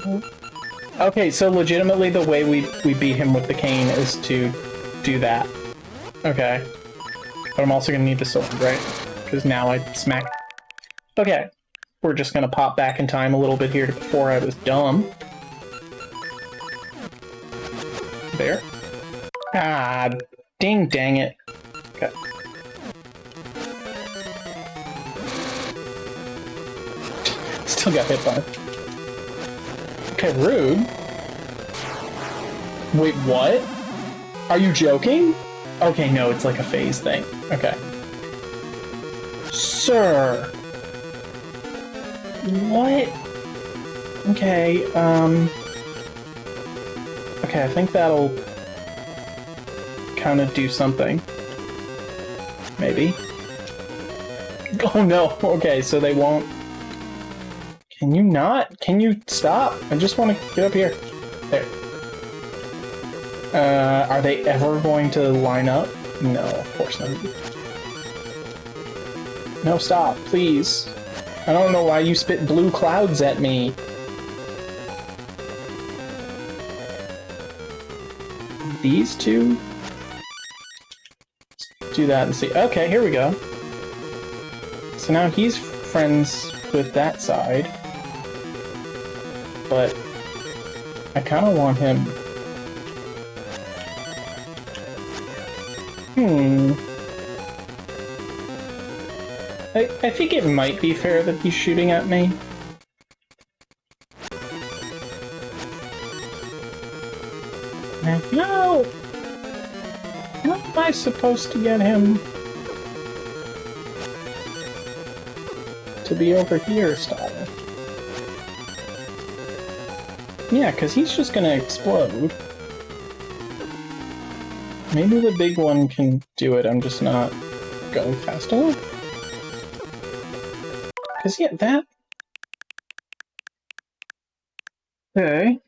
own? Okay, so legitimately the way we beat him with the cane is to do that. Okay. But I'm also gonna need the sword, right? Because now I smack. Okay. We're just gonna pop back in time a little bit here to before I was dumb. There. Ah, ding dang it. Okay. Still got hit by it. Okay, rude. Wait, what? Are you joking? Okay, no, it's like a phase thing. Okay. Sir. What? Okay, okay, I think that'll kind of do something. Maybe. Oh no, okay, so they won't... Can you not? Can you stop? I just want to get up here. There. Are they ever going to line up? No, of course not. No, stop, please. I don't know why you spit blue clouds at me. These two? Let's do that and see. Okay, here we go. So now he's friends with that side. But I kind of want him... I think it might be fair that he's shooting at me. No! How am I supposed to get him to be over here, style? Yeah, because he's just gonna explode. Maybe the big one can do it, I'm just not going fast enough. Because, yeah, that... Okay.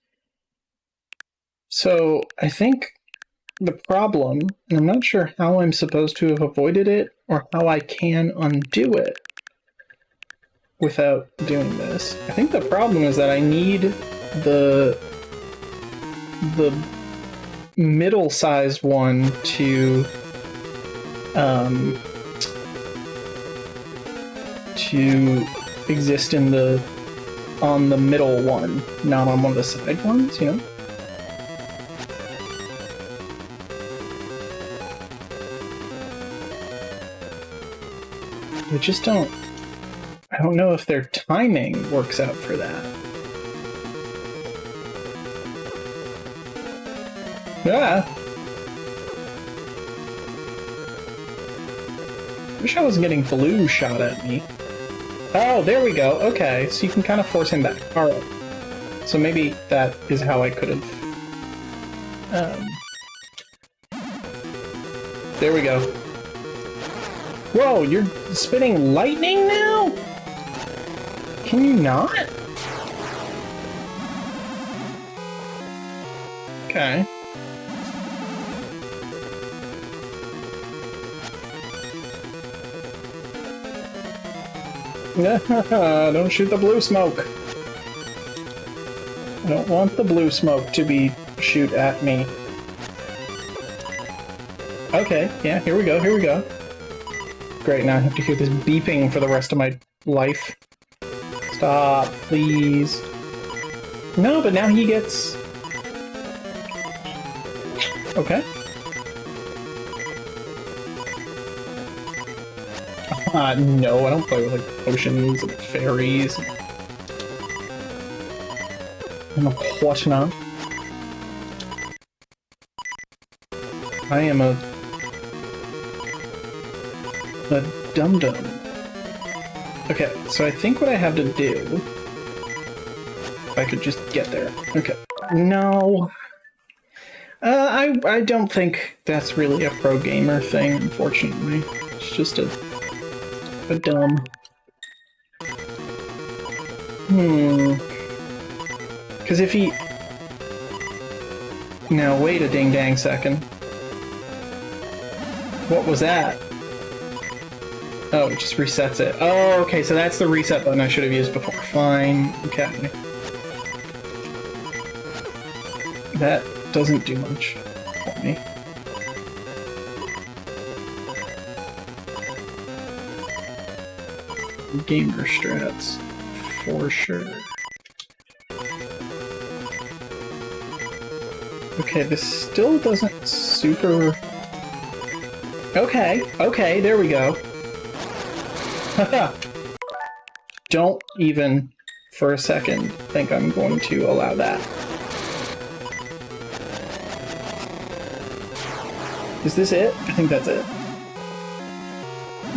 So, I think the problem, and I'm not sure how I'm supposed to have avoided it, or how I can undo it without doing this. I think the problem is that I need the middle-sized one to exist in on the middle one, not on one of the side ones, you know? I don't know if their timing works out for that. Yeah. Wish I wasn't getting blue shot at me. Oh, there we go. Okay, so you can kind of force him back. Alright. So maybe that is how I could have... There we go. Whoa, you're spitting lightning now? Can you not? Okay. Don't shoot the blue smoke. I don't want the blue smoke to shoot at me. Okay, yeah, here we go, here we go. Great, now I have to hear this beeping for the rest of my life. Stop, please. No, but now he gets... Okay. No, I don't play with, like, potions and fairies and whatnot. I am a dum-dum. Okay, so I think what I have to do... If I could just get there. Okay. No. I don't think that's really a pro gamer thing, unfortunately. It's just a dumb. Because if he... Now, wait a ding-dang second. What was that? Oh, it just resets it. Oh, okay, so that's the reset button I should have used before. Fine. Okay. That doesn't do much for me. Gamer strats, for sure. Okay, this still doesn't super... Okay, there we go. Haha. Don't even, for a second, think I'm going to allow that. Is this it? I think that's it.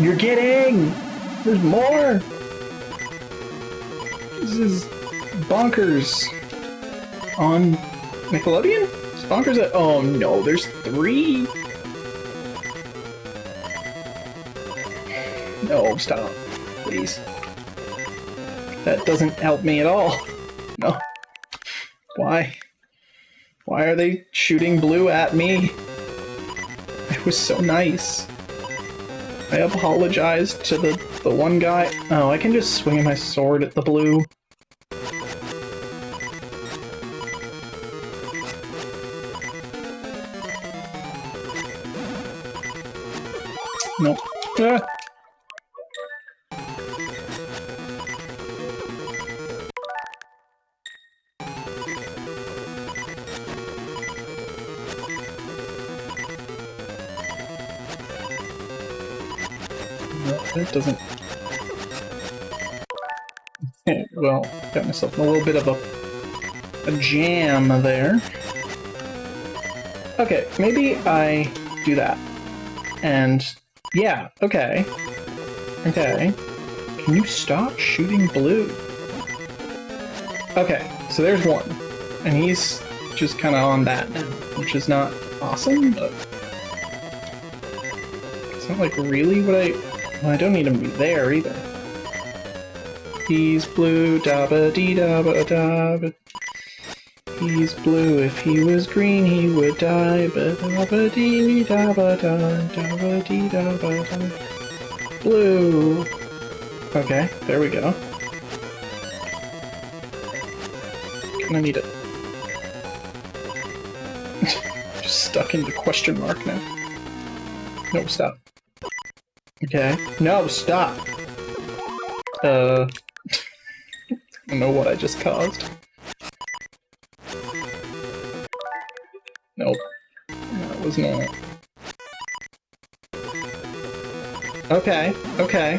You're kidding! There's more! This is bonkers. On Nickelodeon? It's bonkers at... Oh no, there's 3? No, stop. Please. That doesn't help me at all. No. Why? Why are they shooting blue at me? It was so nice. I apologized to the one guy. Oh, I can just swing my sword at the blue. Nope. Ah. That doesn't... Okay, well, got myself in a little bit of a jam there. Okay, maybe I do that. And, yeah, okay. Okay. Can you stop shooting blue? Okay, so there's one. And he's just kind of on that now, which is not awesome, but... It's not like really what I... Well, I don't need him to be there either. He's blue, dabba dee dabba dabba. He's blue, if he was green he would die. Dabba dee dabba da, dabba dee dabba da. Blue. Okay, there we go. Kinda need it. Just stuck in the question mark now. No, stop. Okay. No, stop! I don't know what I just caused. Nope. That was not. Okay, okay.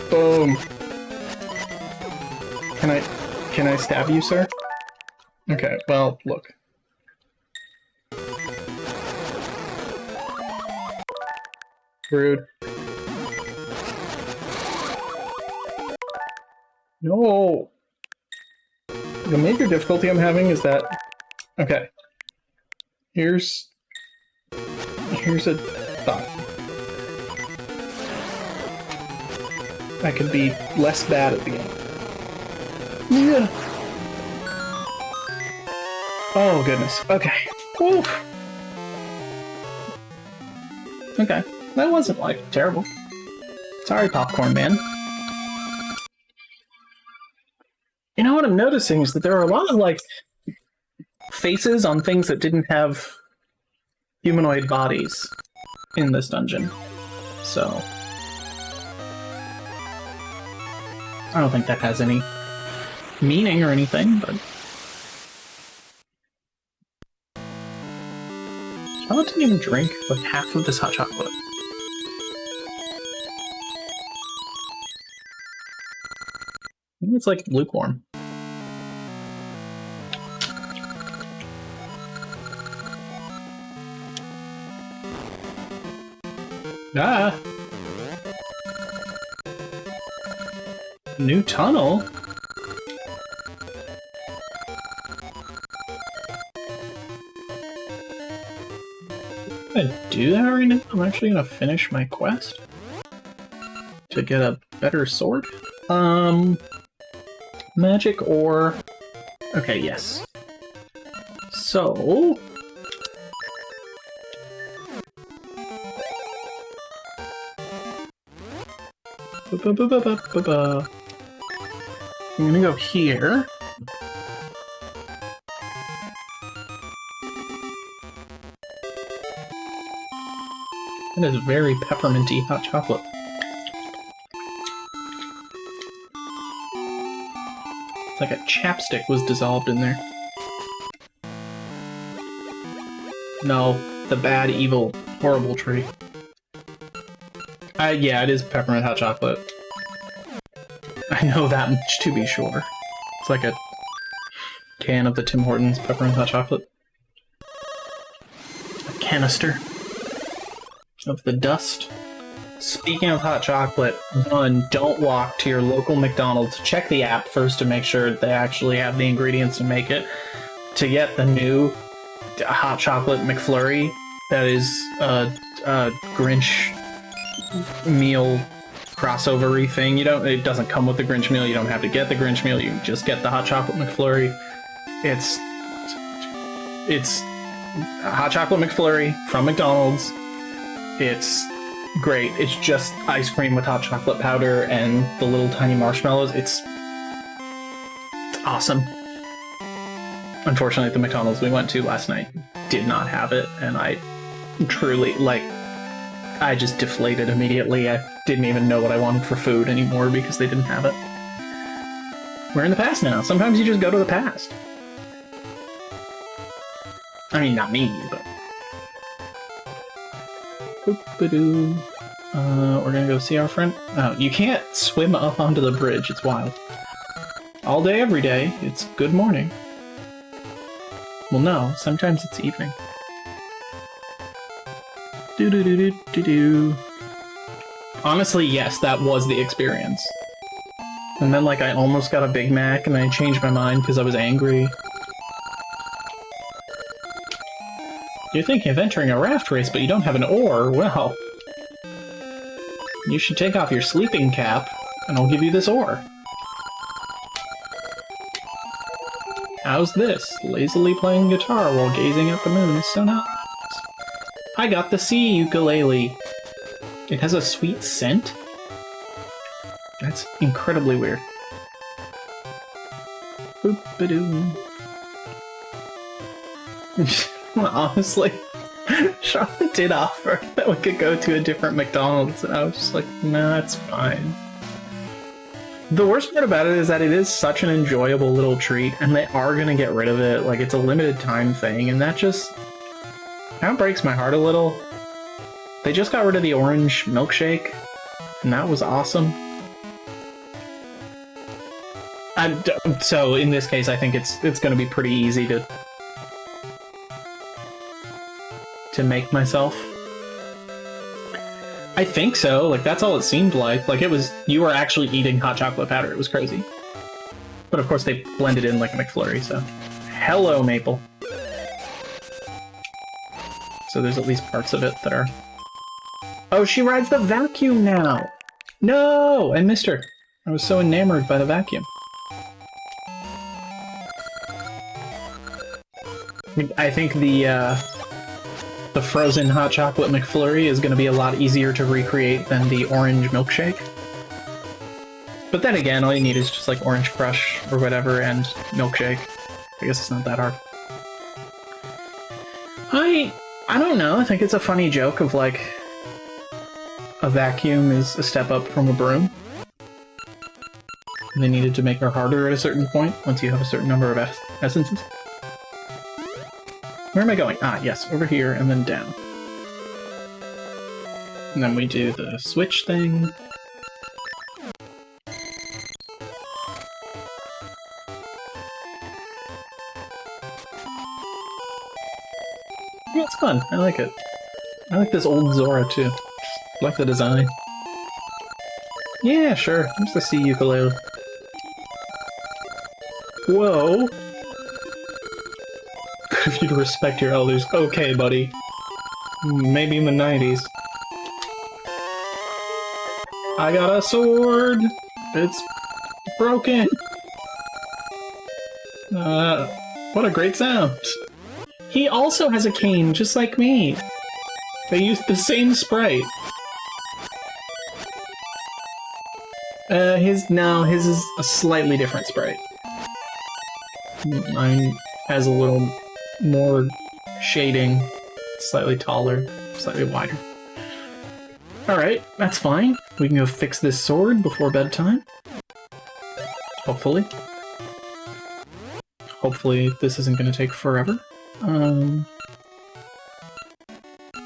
Boom. Can I stab you, sir? Okay, well, look. Rude. No! The major difficulty I'm having is that... Okay. Here's a thought. I could be less bad at the game. Yeah. Oh, goodness. Okay. Woo. Okay. That wasn't, like, terrible. Sorry, Popcorn Man. You know what I'm noticing is that there are a lot of, like, faces on things that didn't have humanoid bodies in this dungeon. So... I don't think that has any meaning or anything, but... I didn't even drink, like, half of this hot chocolate. Maybe it's, like, lukewarm. Ah! New tunnel? I'm gonna do that right now? I'm actually gonna finish my quest to get a better sword. Magic ore. Okay, yes. So... I'm gonna go here. That is very pepperminty hot chocolate. It's like a chapstick was dissolved in there. No, the bad, evil, horrible tree. Yeah, it is peppermint hot chocolate. I know that much to be sure. It's like a can of the Tim Hortons peppermint hot chocolate. A canister of the dust. Speaking of hot chocolate, one, don't walk to your local McDonald's. Check the app first to make sure they actually have the ingredients to make it. To get the new hot chocolate McFlurry, that is a Grinch meal crossover-y thing. It doesn't come with the Grinch meal. You don't have to get the Grinch meal. You just get the hot chocolate McFlurry. It's a hot chocolate McFlurry from McDonald's. It's great. It's just ice cream with hot chocolate powder and the little tiny marshmallows. It's awesome. Unfortunately, the McDonald's we went to last night did not have it, and I truly, I just deflated immediately. I didn't even know what I wanted for food anymore because they didn't have it. We're in the past now. Sometimes you just go to the past. I mean, not me, but... Boop-a-doo. We're gonna go see our friend. Oh, you can't swim up onto the bridge. It's wild. All day, every day, it's good morning. Well, no, sometimes it's evening. Do-do-do-do-do-do. Honestly, yes, that was the experience. And then, I almost got a Big Mac, and I changed my mind because I was angry. You're thinking of entering a raft race, but you don't have an oar? Well... you should take off your sleeping cap, and I'll give you this oar. How's this? Lazily playing guitar while gazing at the moon is so nice. I got the sea ukulele. It has a sweet scent? That's incredibly weird. Boop-a-doo. Honestly, Charlotte did offer that we could go to a different McDonald's, and I was just like, nah, it's fine. The worst part about it is that it is such an enjoyable little treat, and they are gonna get rid of it. It's a limited time thing, and that just kind of breaks my heart a little. They just got rid of the orange milkshake, and that was awesome. So in this case, I think it's gonna be pretty easy to make myself. I think so. That's all it seemed like. It was, you were actually eating hot chocolate powder. It was crazy. But of course they blended in like a McFlurry, so... Hello, Maple. So there's at least parts of it that are... Oh, she rides the vacuum now! No! I missed her. I was so enamored by the vacuum. I think the frozen hot chocolate McFlurry is going to be a lot easier to recreate than the orange milkshake. But then again, all you need is just Orange Crush or whatever and milkshake. I guess it's not that hard. I don't know, I think it's a funny joke of a vacuum is a step up from a broom. And they needed to make her harder at a certain point once you have a certain number of essences. Where am I going? Ah, yes, over here and then down. And then we do the switch thing. Yeah, it's fun. I like it. I like this old Zora too. I like the design. Yeah, sure. There's the sea ukulele. Whoa! If you'd respect your elders. Okay, buddy. Maybe in the 90s. I got a sword! It's broken! What a great sound. He also has a cane, just like me. They use the same sprite. His is a slightly different sprite. Mine has a little more shading, slightly taller, slightly wider. Alright, that's fine. We can go fix this sword before bedtime. Hopefully. Hopefully this isn't going to take forever.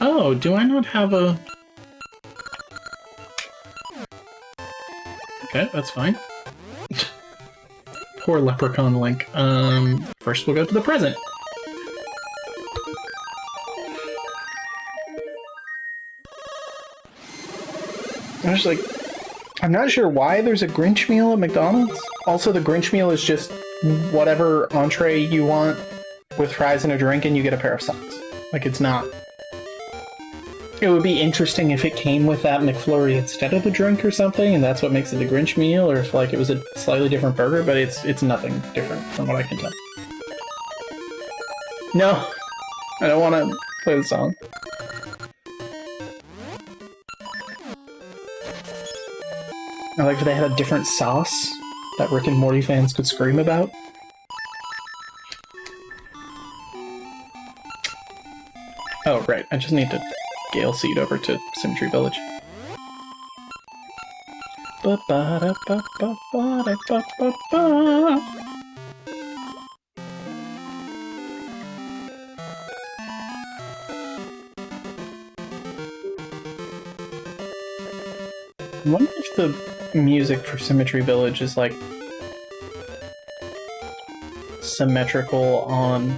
Oh, do I not have a... Okay, that's fine. Poor Leprechaun Link. First we'll go to the present. Actually, I'm not sure why there's a Grinch meal at McDonald's. Also, the Grinch meal is just whatever entree you want with fries and a drink, and you get a pair of socks. Like, it's not... It would be interesting if it came with that McFlurry instead of the drink or something, and that's what makes it a Grinch meal, or if, like, it was a slightly different burger, but it's nothing different from what I can tell. No! I don't want to play the song. I like if they had a different sauce that Rick and Morty fans could scream about. Oh, right. I just need to Gale Seed over to Symmetry Village. Ba-ba-da-ba-ba-ba-da-ba-ba-ba. I wonder if the music for Symmetry Village is, like, symmetrical on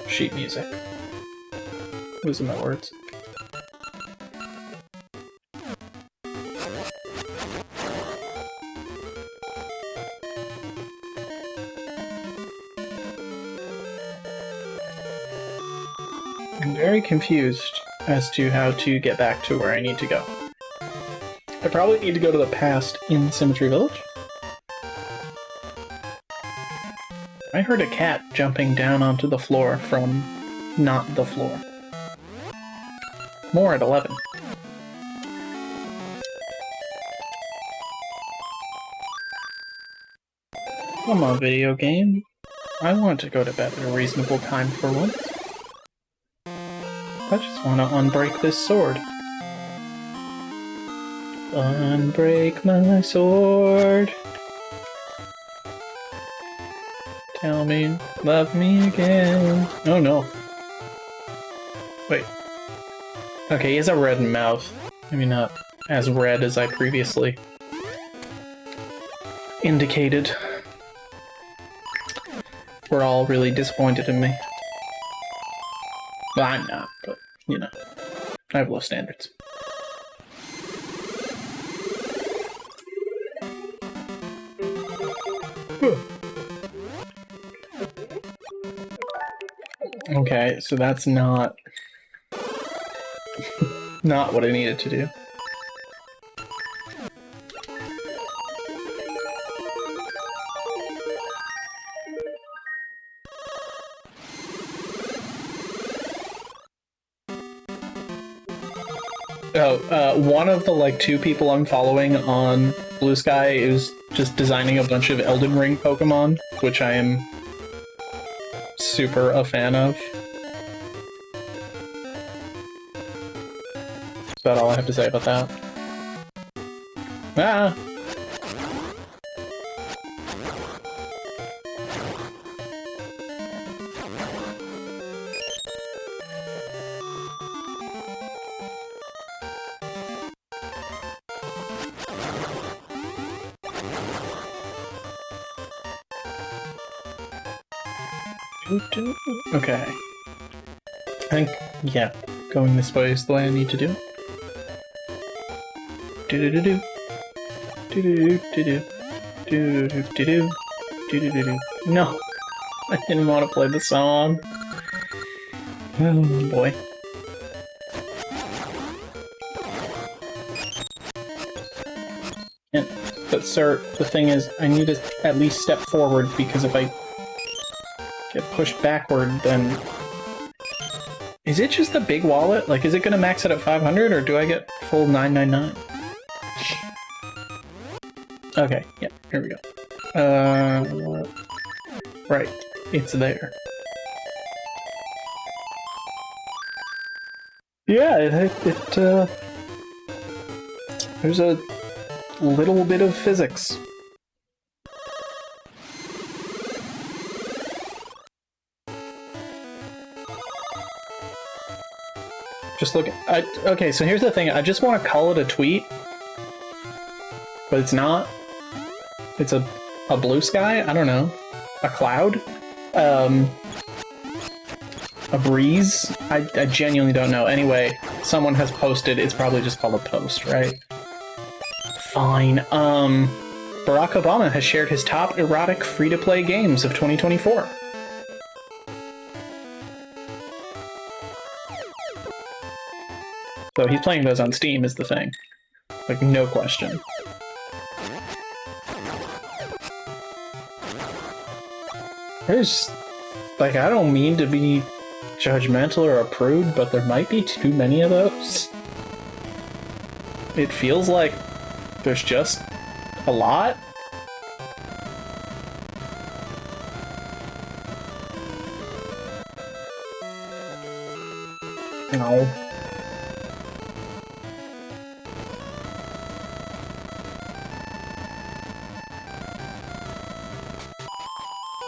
sheet music. Losing my words. I'm very confused as to how to get back to where I need to go. I probably need to go to the past in Symmetry Village. I heard a cat jumping down onto the floor from not the floor. More at 11. Come on, video game. I want to go to bed at a reasonable time for once. I just want to unbreak this sword. Unbreak my sword. Tell me, love me again. Oh no. Wait. Okay, he has a red mouth. Maybe not as red as I previously indicated. We're all really disappointed in me. Well, I'm not, but, you know, I have low standards. Okay, so that's not what I needed to do. One of the, like, 2 people I'm following on Blue Sky is just designing a bunch of Elden Ring Pokemon, which I am super a fan of. That's about all I have to say about that. Ah! Okay. I think, yeah, going this way is the way I need to do it. Do-do-do-do. Do-do-do-do-do. Do-do-do-do-do. Do-do-do-do. No! I didn't want to play the song. Oh boy. And but sir, the thing is, I need to at least step forward, because if I get pushed backward, then... Is it just the big wallet? Like, is it gonna max it at 500, or do I get full 999? Okay, yeah, here we go. Right, it's there. Yeah, there's a little bit of physics. Just look at... okay, so here's the thing. I just want to call it a tweet. But it's not. It's a blue sky? I don't know. A cloud? A breeze? I genuinely don't know. Anyway, someone has posted. It's probably just called a post, right? Fine. Barack Obama has shared his top erotic free-to-play games of 2024. So he's playing those on Steam is the thing. Like, no question. There's... like, I don't mean to be judgmental or a prude, but there might be too many of those. It feels like there's just a lot. No.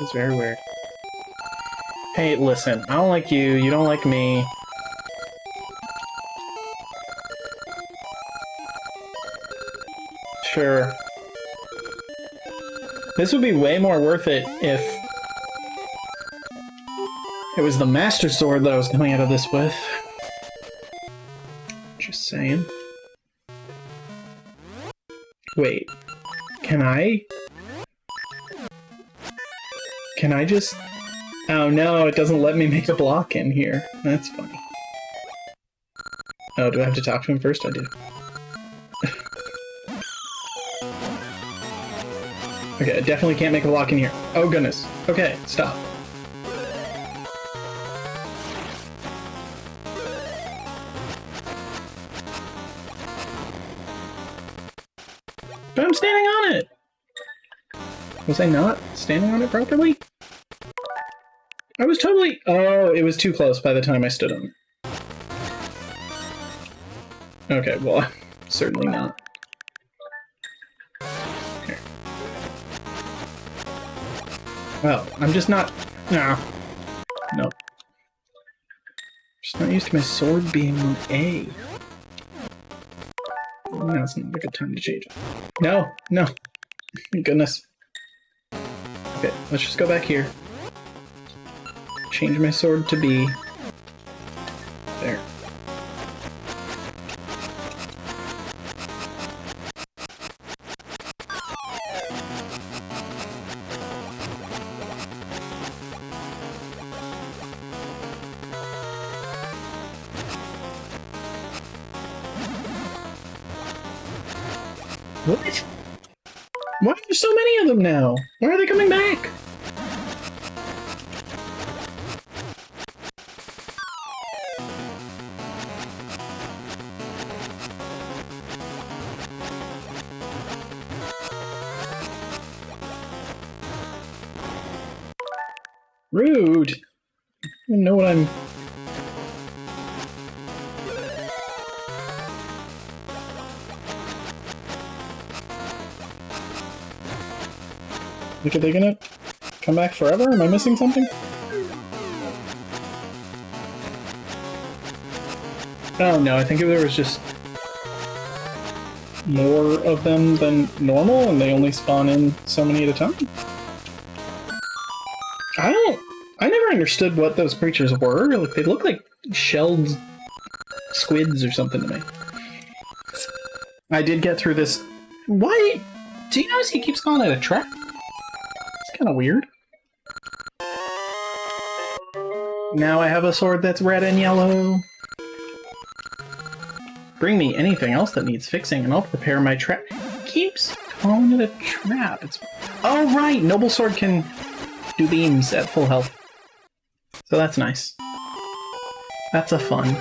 It's very weird. Hey, listen, I don't like you, you don't like me. Sure. This would be way more worth it if it was the Master Sword that I was coming out of this with. Just saying. Wait. Can I just... Oh no, it doesn't let me make a block in here. That's funny. Oh, do I have to talk to him first? I do. Okay, I definitely can't make a block in here. Oh goodness. Okay, stop. But I'm standing on it! Was I not standing on it properly? I was totally... Oh, it was too close by the time I stood on it. Okay, well, certainly not. Here. Well, I'm just not... No. Nope. Just not used to my sword being on A. No, it's not a good time to change it. No, no. Goodness. Okay, let's just go back here. Change my sword to B. There. What? Why are there so many of them now? Why are they coming back? Rude. I don't know what I'm... Look, are they gonna come back forever? Am I missing something? Oh no, I think there was just more of them than normal, and they only spawn in so many at a time. I never understood what those creatures were. Like, they look like shelled squids or something to me. I did get through this. Why? Do you notice he keeps calling it a trap? It's kind of weird. Now I have a sword that's red and yellow. Bring me anything else that needs fixing and I'll prepare my trap. Keeps falling into a trap. It's... Oh, right! Noble Sword can do beams at full health. So that's nice. That's a fun.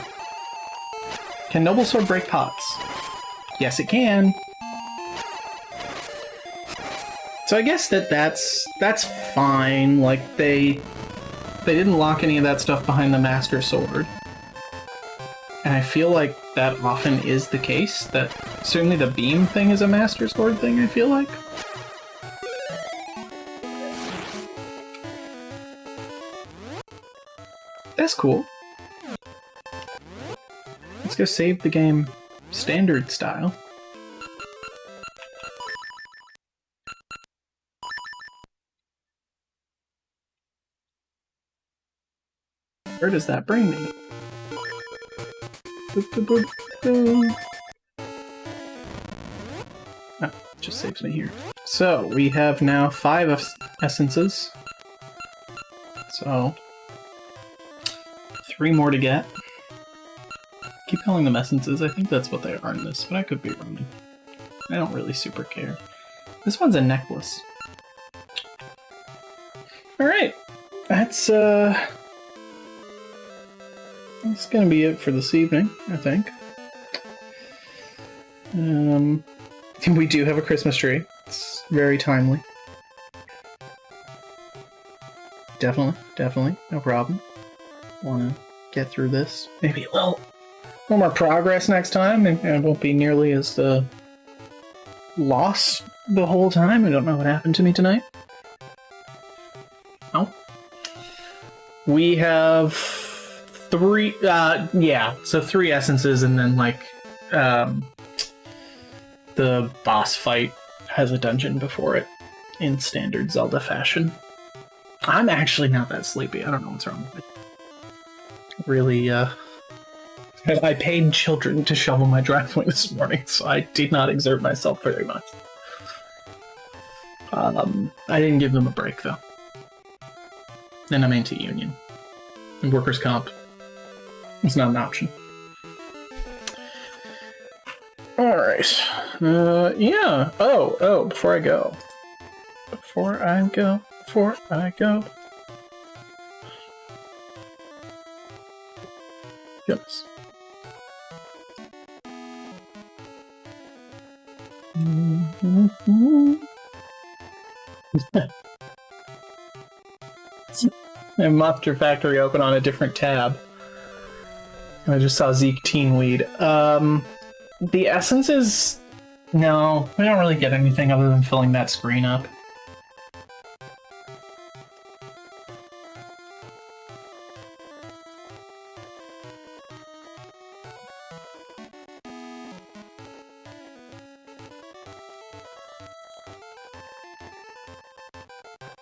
Can Noble Sword break pots? Yes, it can. So I guess that's fine. Like, they didn't lock any of that stuff behind the Master Sword. And I feel like that often is the case. That certainly the beam thing is a Master Sword thing, I feel like. That's cool. Let's go save the game standard style. Where does that bring me? Oh, it just saves me here. So, we have now 5 essences. So, 3 more to get. Keep calling them essences, I think that's what they are in this, but I could be wrong. I don't really super care. This one's a necklace. Alright, that's gonna be it for this evening, I think. We do have a Christmas tree. It's very timely. Definitely, no problem. Wanna get through this. Maybe a little more progress next time, and it won't be nearly as lost the whole time. I don't know what happened to me tonight. Oh. We have 3, yeah, so 3 essences, and then, like, the boss fight has a dungeon before it, in standard Zelda fashion. I'm actually not that sleepy. I don't know what's wrong with me. Really, I paid children to shovel my driveway this morning, so I did not exert myself very much. I didn't give them a break, though. And I'm anti-union. And workers' comp. It's not an option. Alright. Yeah. Oh, before I go. Goodness. I have Monster Factory open on a different tab. I just saw Zeke Teen Weed. The essences... No, we don't really get anything other than filling that screen up.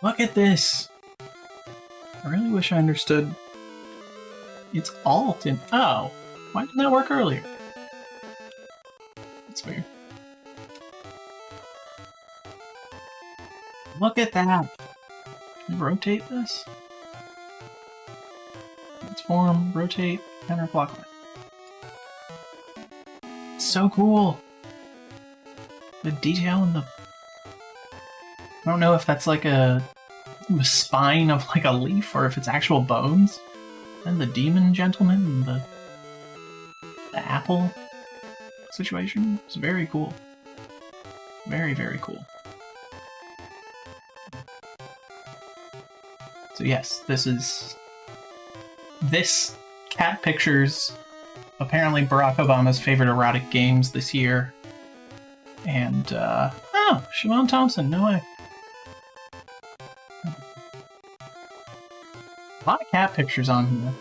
Look at this! I really wish I understood. It's alt and... Oh! Why didn't that work earlier? That's weird. Look at that! Can I rotate this? Transform, rotate, counterclockwise. It's so cool! The detail in the... I don't know if that's like a spine of like a leaf or if it's actual bones. And the demon gentleman and the apple situation. It's very cool. Very, very cool. So yes, this Cat Pictures, apparently Barack Obama's favorite erotic games this year. And, oh, Siobhan Thompson, no way. A lot of cat pictures on here.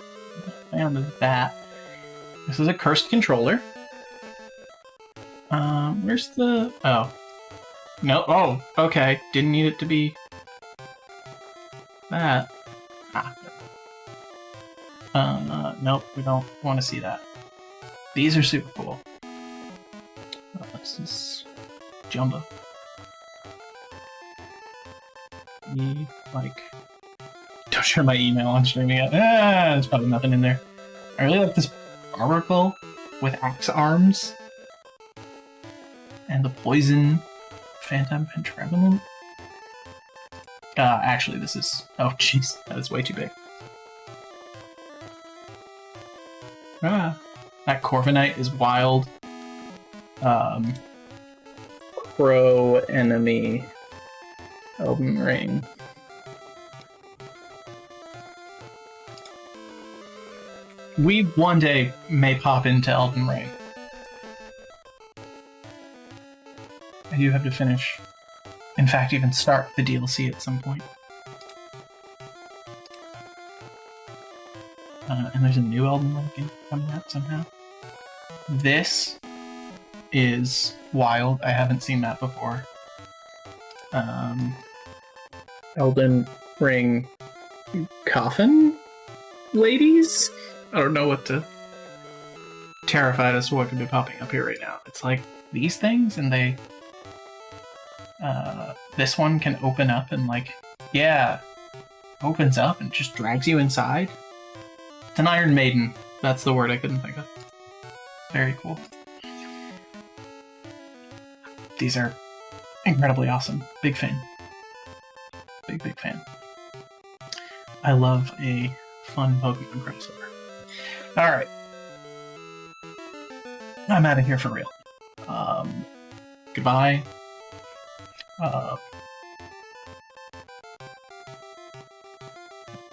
Fan of that. This is a cursed controller. Where's the... Oh. No, oh, okay. Didn't need it to be... that. Nope, we don't want to see that. These are super cool. This is... Jumbo. Like... Don't share my email on streaming it. There's probably nothing in there. I really like this article with axe arms. And the poison Phantom Pentrevenant? Actually, this is... Oh, jeez. That is way too big. Ah. That Corviknight is wild. Crow enemy. Elden Ring. We one day may pop into Elden Ring. I do have to finish. In fact, even start the DLC at some point. And there's a new Elden Ring game coming out somehow. This is wild. I haven't seen that before. Elden Ring Coffin Ladies? I don't know what to... Terrified as to what could be popping up here right now. It's like these things, and they... this one can open up and like... Yeah. Opens up and just drags you inside. It's an Iron Maiden. That's the word I couldn't think of. Very cool. These are incredibly awesome. Big fan. Big fan. I love a fun Pokemon crossover. Alright. I'm out of here for real. Goodbye.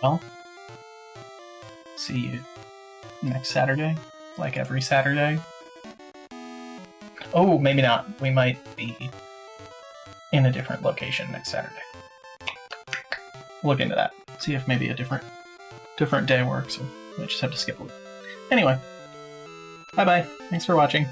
Well, see you next Saturday, like every Saturday. Oh, maybe not. We might be in a different location next Saturday. Look into that. See if maybe a different day works, or I just have to skip a week. Anyway, bye-bye. Thanks for watching.